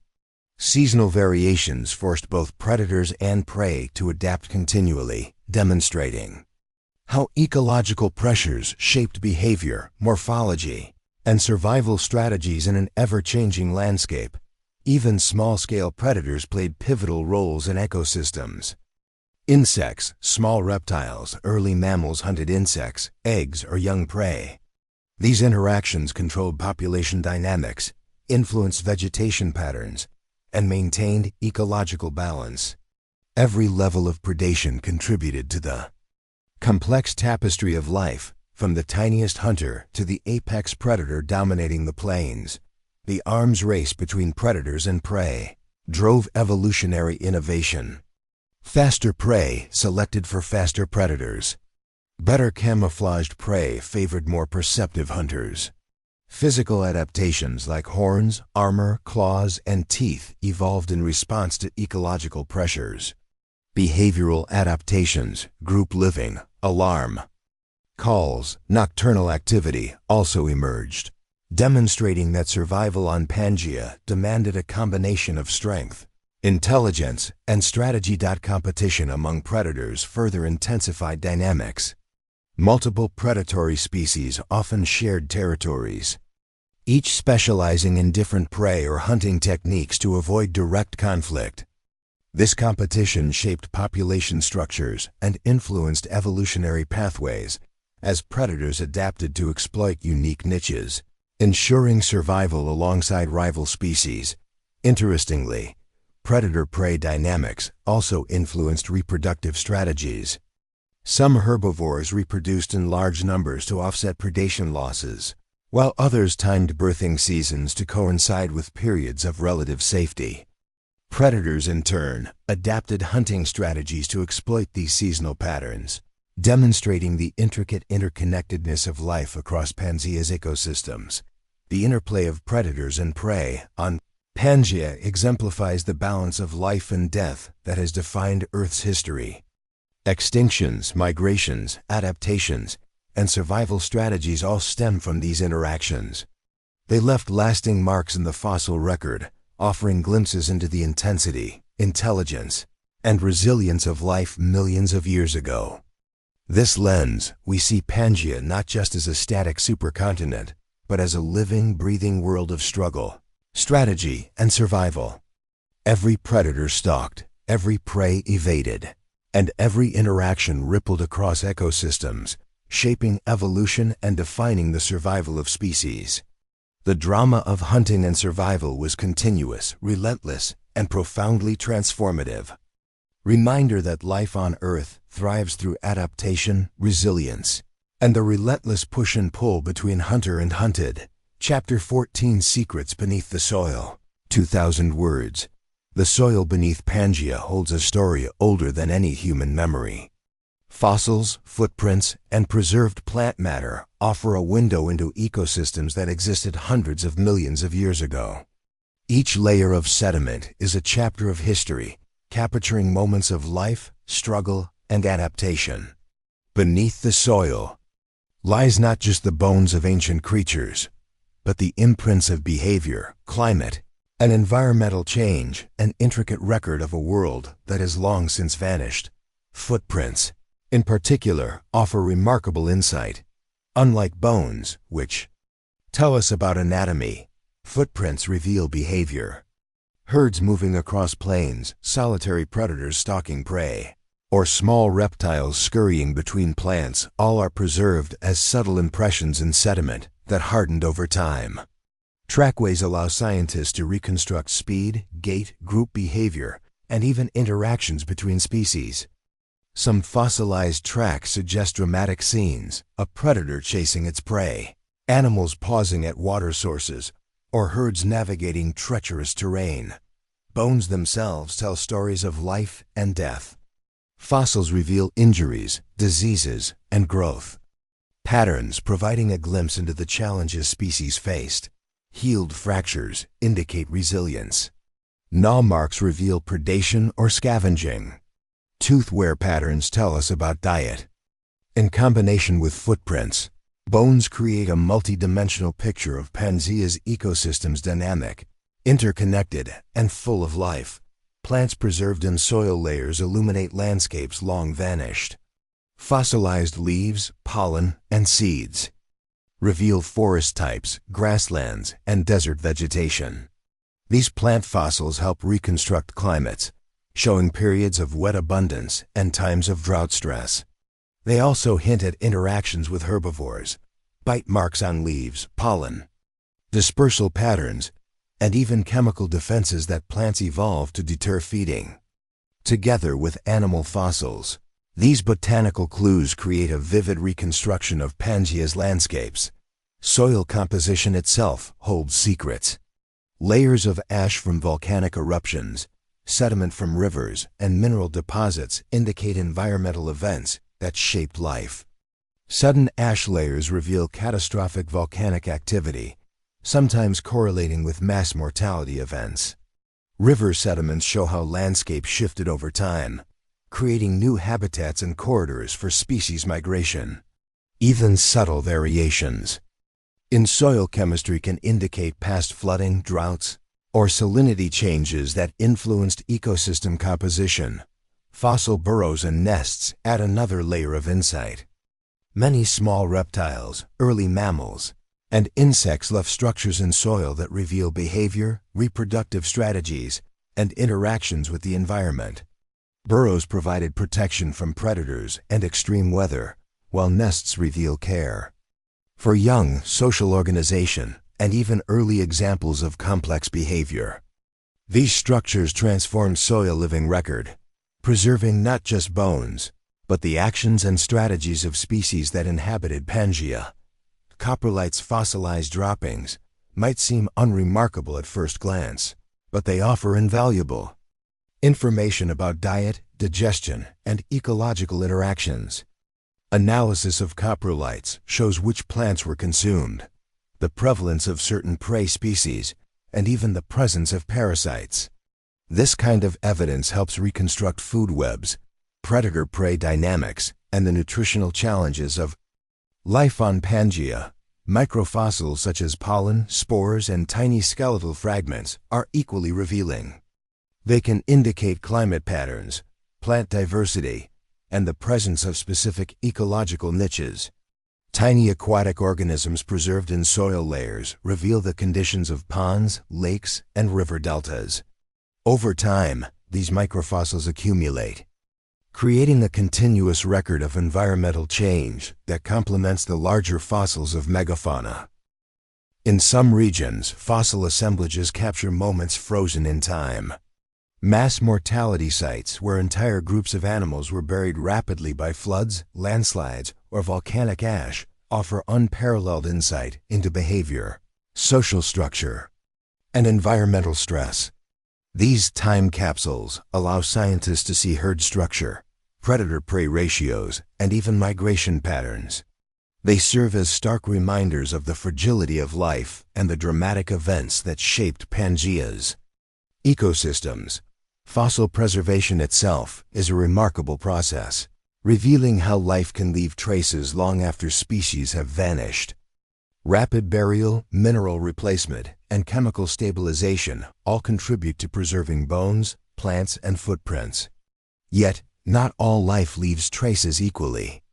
Seasonal variations forced both predators and prey to adapt continually, demonstrating how ecological pressures shaped behavior, morphology, and survival strategies in an ever-changing landscape. Even small-scale predators played pivotal roles in ecosystems. Insects, small reptiles, early mammals hunted insects, eggs, or young prey. These interactions controlled population dynamics, influenced vegetation patterns, and maintained ecological balance. Every level of predation contributed to the complex tapestry of life, from the tiniest hunter to the apex predator dominating the plains. The arms race between predators and prey drove evolutionary innovation. Faster prey selected for faster predators. Better camouflaged prey favored more perceptive hunters. Physical adaptations like horns, armor, claws, and teeth evolved in response to ecological pressures. Behavioral adaptations, group living, alarm calls, nocturnal activity also emerged, demonstrating that survival on Pangaea demanded a combination of strength, intelligence, and strategy. Competition among predators further intensified dynamics. Multiple predatory species often shared territories, each specializing in different prey or hunting techniques to avoid direct conflict. This competition shaped population structures and influenced evolutionary pathways as predators adapted to exploit unique niches, ensuring survival alongside rival species. Interestingly, predator-prey dynamics also influenced reproductive strategies. Some herbivores reproduced in large numbers to offset predation losses, while others timed birthing seasons to coincide with periods of relative safety. Predators, in turn, adapted hunting strategies to exploit these seasonal patterns, demonstrating the intricate interconnectedness of life across Pangaea's ecosystems. The interplay of predators and prey on Pangaea exemplifies the balance of life and death that has defined Earth's history. Extinctions, migrations, adaptations, and survival strategies all stem from these interactions. They left lasting marks in the fossil record, offering glimpses into the intensity, intelligence, and resilience of life millions of years ago. This lens, we see Pangaea not just as a static supercontinent, but as a living, breathing world of struggle, strategy, and survival. Every predator stalked, every prey evaded, and every interaction rippled across ecosystems, shaping evolution and defining the survival of species. The drama of hunting and survival was continuous, relentless, and profoundly transformative. Reminder that life on Earth thrives through adaptation, resilience, and the relentless push and pull between hunter and hunted. Chapter 14: Secrets Beneath the Soil. 2,000 words. The soil beneath Pangaea holds a story older than any human memory. Fossils, footprints, and preserved plant matter offer a window into ecosystems that existed hundreds of millions of years ago. Each layer of sediment is a chapter of history, capturing moments of life, struggle, and adaptation. Beneath the soil lies not just the bones of ancient creatures, but the imprints of behavior, climate, and environmental change, an intricate record of a world that has long since vanished. Footprints, in particular, offer remarkable insight. Unlike bones, which tell us about anatomy, footprints reveal behavior. Herds moving across plains, solitary predators stalking prey, or small reptiles scurrying between plants, all are preserved as subtle impressions in sediment that hardened over time. Trackways allow scientists to reconstruct speed, gait, group behavior, and even interactions between species. Some fossilized tracks suggest dramatic scenes, a predator chasing its prey, animals pausing at water sources, or herds navigating treacherous terrain. Bones themselves tell stories of life and death. Fossils reveal injuries, diseases, and growth. Patterns providing a glimpse into the challenges species faced. Healed fractures indicate resilience. Gnaw marks reveal predation or scavenging. Tooth wear patterns tell us about diet. In combination with footprints, bones create a multi-dimensional picture of Pangaea's ecosystems, dynamic, interconnected, and full of life. Plants preserved in soil layers illuminate landscapes long vanished. Fossilized leaves, pollen, and seeds reveal forest types, grasslands, and desert vegetation. These plant fossils help reconstruct climates, showing periods of wet abundance and times of drought stress. They also hint at interactions with herbivores, bite marks on leaves, pollen, dispersal patterns, and even chemical defenses that plants evolve to deter feeding. Together with animal fossils, these botanical clues create a vivid reconstruction of Pangaea's landscapes. Soil composition itself holds secrets. Layers of ash from volcanic eruptions, sediment from rivers, and mineral deposits indicate environmental events that shaped life. Sudden ash layers reveal catastrophic volcanic activity, sometimes correlating with mass mortality events. River sediments show how landscapes shifted over time, creating new habitats and corridors for species migration. Even subtle variations in soil chemistry can indicate past flooding, droughts, or salinity changes that influenced ecosystem composition. Fossil burrows and nests add another layer of insight. Many small reptiles, early mammals, and insects left structures in soil that reveal behavior, reproductive strategies, and interactions with the environment. Burrows provided protection from predators and extreme weather, while nests reveal care for young, social organization, and even early examples of complex behavior. These structures transform soil living record, preserving not just bones, but the actions and strategies of species that inhabited Pangaea. Coprolite's fossilized droppings might seem unremarkable at first glance, but they offer invaluable information about diet, digestion, and ecological interactions. Analysis of coprolites shows which plants were consumed, the prevalence of certain prey species, and even the presence of parasites. This kind of evidence helps reconstruct food webs, predator-prey dynamics, and the nutritional challenges of life on Pangaea. Microfossils such as pollen, spores, and tiny skeletal fragments are equally revealing. They can indicate climate patterns, plant diversity, and the presence of specific ecological niches. Tiny aquatic organisms preserved in soil layers reveal the conditions of ponds, lakes, and river deltas. Over time, these microfossils accumulate, creating a continuous record of environmental change that complements the larger fossils of megafauna. In some regions, fossil assemblages capture moments frozen in time. Mass mortality sites where entire groups of animals were buried rapidly by floods, landslides, or volcanic ash offer unparalleled insight into behavior, social structure, and environmental stress. These time capsules allow scientists to see herd structure, predator-prey ratios, and even migration patterns. They serve as stark reminders of the fragility of life and the dramatic events that shaped Pangaea's ecosystems. Fossil preservation itself is a remarkable process, revealing how life can leave traces long after species have vanished. Rapid burial, mineral replacement, and chemical stabilization all contribute to preserving bones, plants, and footprints. Yet, not all life leaves traces equally.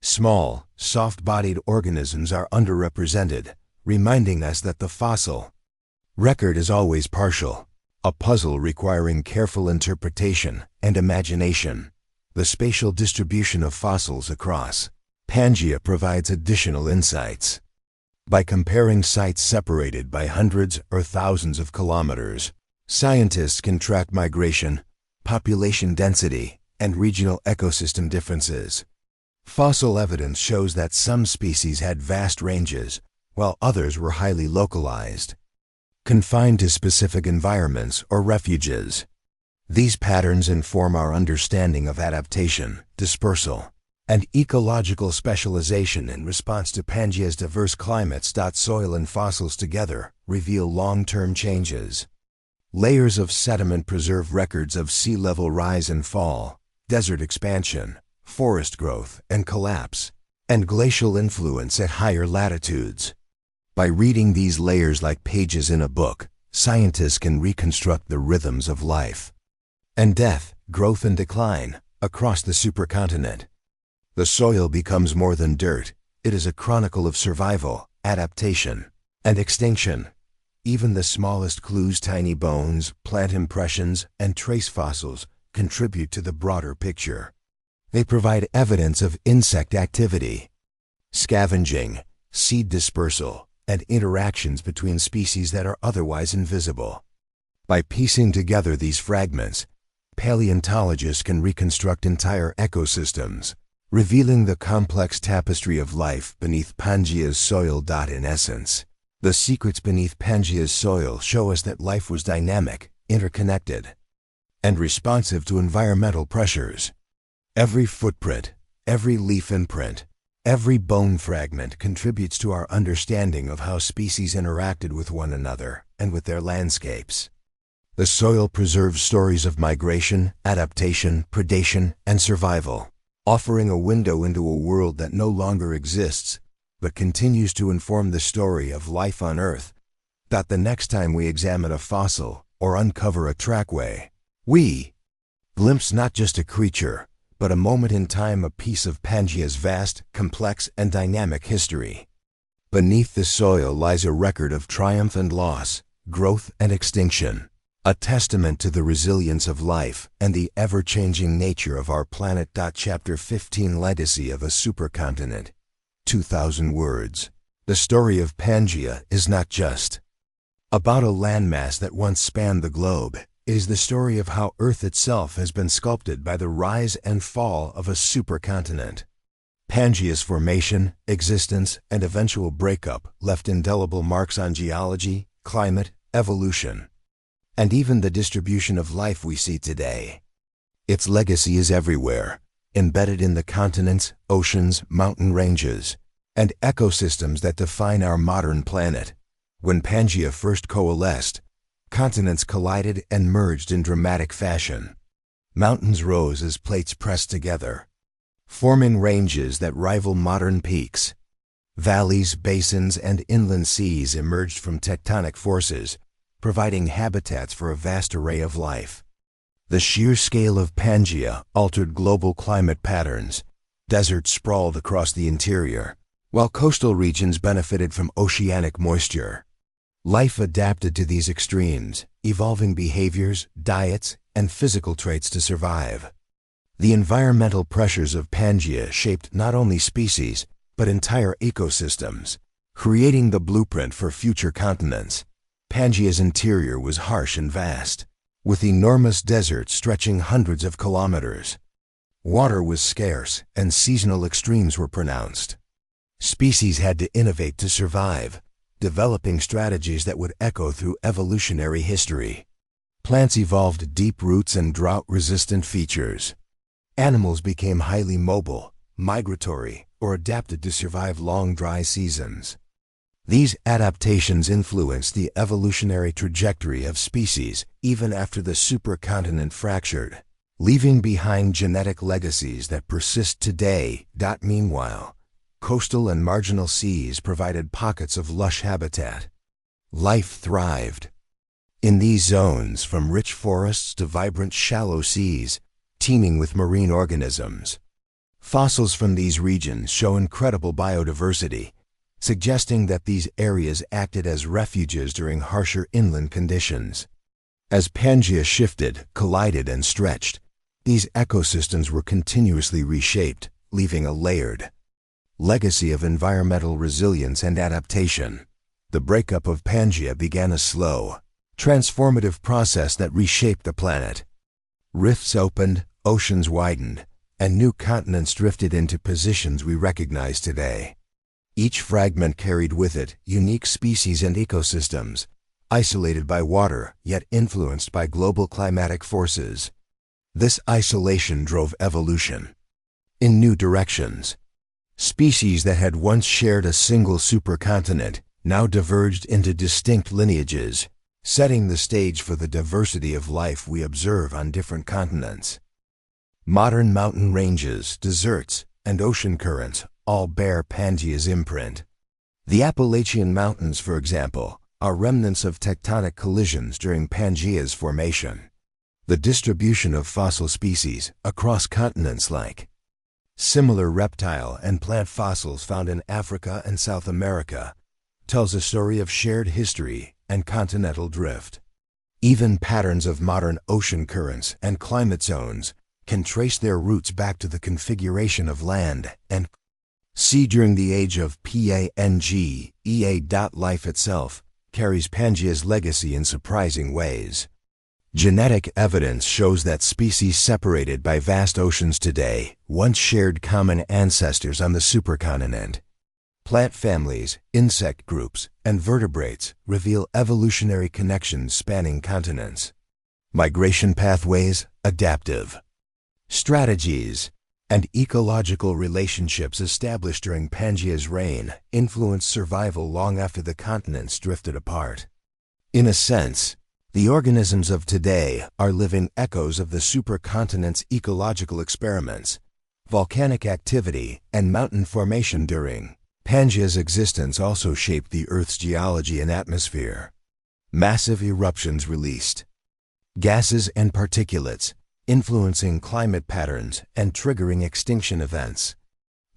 Small, soft-bodied organisms are underrepresented, reminding us that the fossil record is always partial, a puzzle requiring careful interpretation and imagination. The spatial distribution of fossils across Pangaea provides additional insights. By comparing sites separated by hundreds or thousands of kilometers, scientists can track migration, population density, and regional ecosystem differences. Fossil evidence shows that some species had vast ranges, while others were highly localized, confined to specific environments or refuges. These patterns inform our understanding of adaptation, dispersal, and ecological specialization in response to Pangaea's diverse climates. Soil and fossils together reveal long-term changes. Layers of sediment preserve records of sea level rise and fall, desert expansion, forest growth and collapse, and glacial influence at higher latitudes. By reading these layers like pages in a book, scientists can reconstruct the rhythms of life and death, growth and decline, across the supercontinent. The soil becomes more than dirt. It is a chronicle of survival, adaptation, and extinction. Even the smallest clues, tiny bones, plant impressions, and trace fossils, contribute to the broader picture. They provide evidence of insect activity, scavenging, seed dispersal, and interactions between species that are otherwise invisible. By piecing together these fragments, paleontologists can reconstruct entire ecosystems, revealing the complex tapestry of life beneath Pangaea's soil. In essence, the secrets beneath Pangaea's soil show us that life was dynamic, interconnected, and responsive to environmental pressures. Every footprint, every leaf imprint, every bone fragment contributes to our understanding of how species interacted with one another and with their landscapes. The soil preserves stories of migration, adaptation, predation, and survival, offering a window into a world that no longer exists, but continues to inform the story of life on Earth. The next time we examine a fossil or uncover a trackway, we glimpse not just a creature, but a moment in time, a piece of Pangaea's vast, complex, and dynamic history. Beneath the soil lies a record of triumph and loss, growth and extinction, a testament to the resilience of life and the ever-changing nature of our planet. Chapter 15: Legacy of a Supercontinent. 2,000 words. The story of Pangaea is not just about a landmass that once spanned the globe. It is the story of how Earth itself has been sculpted by the rise and fall of a supercontinent. Pangaea's formation, existence, and eventual breakup left indelible marks on geology, climate, evolution, and even the distribution of life we see today. Its legacy is everywhere, embedded in the continents, oceans, mountain ranges, and ecosystems that define our modern planet. When Pangaea first coalesced, continents collided and merged in dramatic fashion. Mountains rose as plates pressed together, forming ranges that rival modern peaks. Valleys, basins, and inland seas emerged from tectonic forces, providing habitats for a vast array of life. The sheer scale of Pangaea altered global climate patterns. Deserts sprawled across the interior, while coastal regions benefited from oceanic moisture. Life adapted to these extremes, evolving behaviors, diets, and physical traits to survive. The environmental pressures of Pangaea shaped not only species, but entire ecosystems, creating the blueprint for future continents. Pangaea's interior was harsh and vast, with enormous deserts stretching hundreds of kilometers. Water was scarce, and seasonal extremes were pronounced. Species had to innovate to survive, developing strategies that would echo through evolutionary history. Plants evolved deep roots and drought-resistant features. Animals became highly mobile, migratory, or adapted to survive long dry seasons. These adaptations influenced the evolutionary trajectory of species even after the supercontinent fractured, leaving behind genetic legacies that persist today. Meanwhile, coastal and marginal seas provided pockets of lush habitat. Life thrived in these zones, from rich forests to vibrant shallow seas, teeming with marine organisms. Fossils from these regions show incredible biodiversity, suggesting that these areas acted as refuges during harsher inland conditions. As Pangaea shifted, collided, and stretched, These ecosystems were continuously reshaped, leaving a layered legacy of environmental resilience and adaptation. The breakup of Pangaea began a slow, transformative process that reshaped the planet. Rifts opened, oceans widened, and new continents drifted into positions we recognize today. Each fragment carried with it unique species and ecosystems, isolated by water, yet influenced by global climatic forces. This isolation drove evolution in new directions. Species that had once shared a single supercontinent now diverged into distinct lineages, setting the stage for the diversity of life we observe on different continents. Modern mountain ranges, deserts, and ocean currents all bear Pangaea's imprint. The Appalachian Mountains, for example, are remnants of tectonic collisions during Pangaea's formation. The distribution of fossil species across continents like similar reptile and plant fossils found in Africa and South America tells a story of shared history and continental drift. Even patterns of modern ocean currents and climate zones can trace their roots back to the configuration of land and sea during the age of Pangaea. Life itself carries Pangaea's legacy in surprising ways. Genetic evidence shows that species separated by vast oceans today once shared common ancestors on the supercontinent. Plant families, insect groups, and vertebrates reveal evolutionary connections spanning continents. Migration pathways, adaptive strategies, and ecological relationships established during Pangaea's reign influenced survival long after the continents drifted apart. In a sense, the organisms of today are living echoes of the supercontinent's ecological experiments. Volcanic activity and mountain formation during Pangaea's existence also shaped the Earth's geology and atmosphere. Massive eruptions released gases and particulates, influencing climate patterns and triggering extinction events.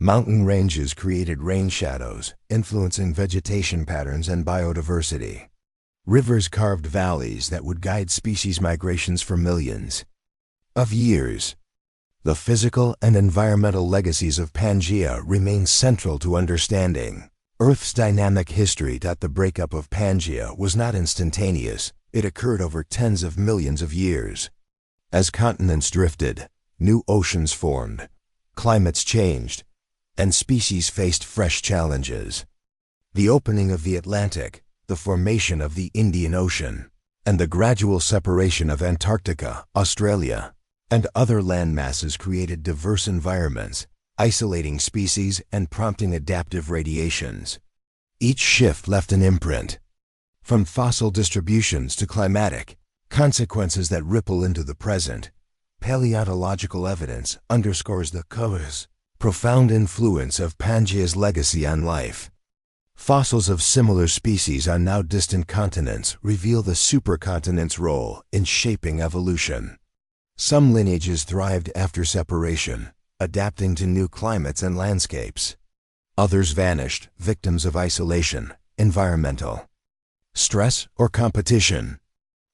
Mountain ranges created rain shadows, influencing vegetation patterns and biodiversity. Rivers carved valleys that would guide species migrations for millions of years. The physical and environmental legacies of Pangaea remain central to understanding Earth's dynamic history. The breakup of Pangaea was not instantaneous. It occurred over tens of millions of years. As continents drifted, new oceans formed, climates changed, and species faced fresh challenges. The opening of the Atlantic, the formation of the Indian Ocean, and the gradual separation of Antarctica, Australia, and other land masses created diverse environments, isolating species and prompting adaptive radiations. Each shift left an imprint, from fossil distributions to climatic consequences that ripple into the present. Paleontological evidence underscores the profound influence of Pangaea's legacy on life. Fossils of similar species on now distant continents reveal the supercontinent's role in shaping evolution. Some lineages thrived after separation, adapting to new climates and landscapes. Others vanished, victims of isolation, environmental stress, or competition.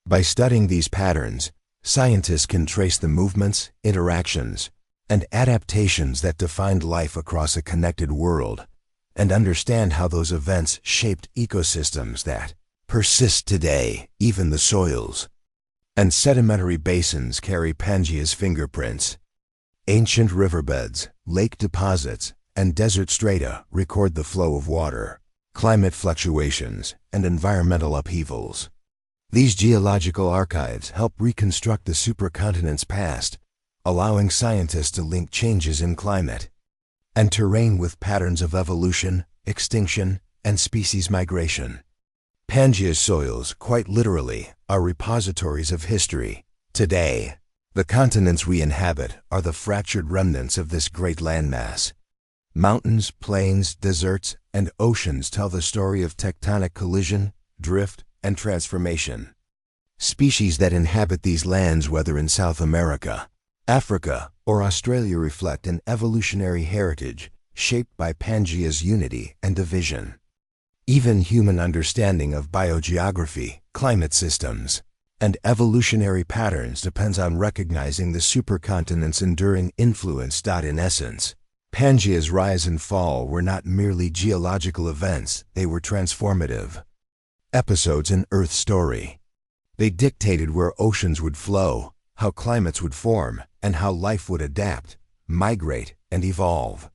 By studying these patterns, scientists can trace the movements, interactions, and adaptations that defined life across a connected world, and understand how those events shaped ecosystems that persist today. Even the soils and sedimentary basins carry Pangaea's fingerprints. Ancient riverbeds, lake deposits, and desert strata record the flow of water, climate fluctuations, and environmental upheavals. These geological archives help reconstruct the supercontinent's past, allowing scientists to link changes in climate and terrain with patterns of evolution, extinction, and species migration. Pangaea's soils, quite literally, are repositories of history. Today, the continents we inhabit are the fractured remnants of this great landmass. Mountains, plains, deserts, and oceans tell the story of tectonic collision, drift, and transformation. Species that inhabit these lands, whether in South America, Africa, or Australia, reflect an evolutionary heritage shaped by Pangaea's unity and division. Even human understanding of biogeography, climate systems, And evolutionary patterns depends on recognizing the supercontinent's enduring influence. In essence, Pangaea's rise and fall were not merely geological events, they were transformative episodes in Earth's story. They dictated where oceans would flow, how climates would form, and how life would adapt, migrate, and evolve.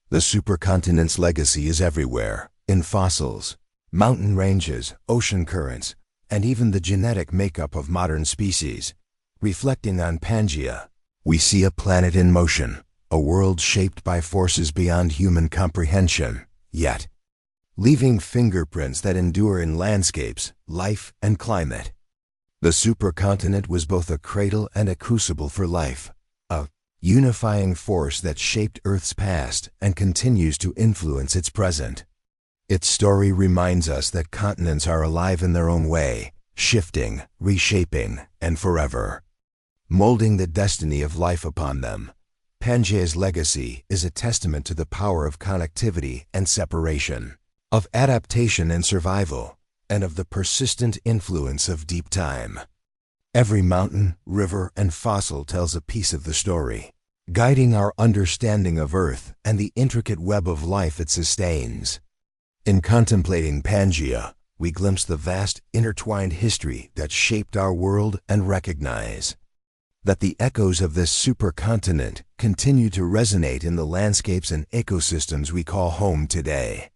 The supercontinent's legacy is everywhere, in fossils, mountain ranges, ocean currents, and even the genetic makeup of modern species. Reflecting on Pangaea, we see a planet in motion, a world shaped by forces beyond human comprehension, yet leaving fingerprints that endure in landscapes, life, and climate. The supercontinent was both a cradle and a crucible for life, a unifying force that shaped Earth's past and continues to influence its present. Its story reminds us that continents are alive in their own way, shifting, reshaping, and forever molding the destiny of life upon them. Pangaea's legacy is a testament to the power of connectivity and separation, of adaptation and survival, and of the persistent influence of deep time. Every mountain, river, and fossil tells a piece of the story, guiding our understanding of Earth and the intricate web of life it sustains. In contemplating Pangaea, we glimpse the vast, intertwined history that shaped our world and recognize that the echoes of this supercontinent continue to resonate in the landscapes and ecosystems we call home today.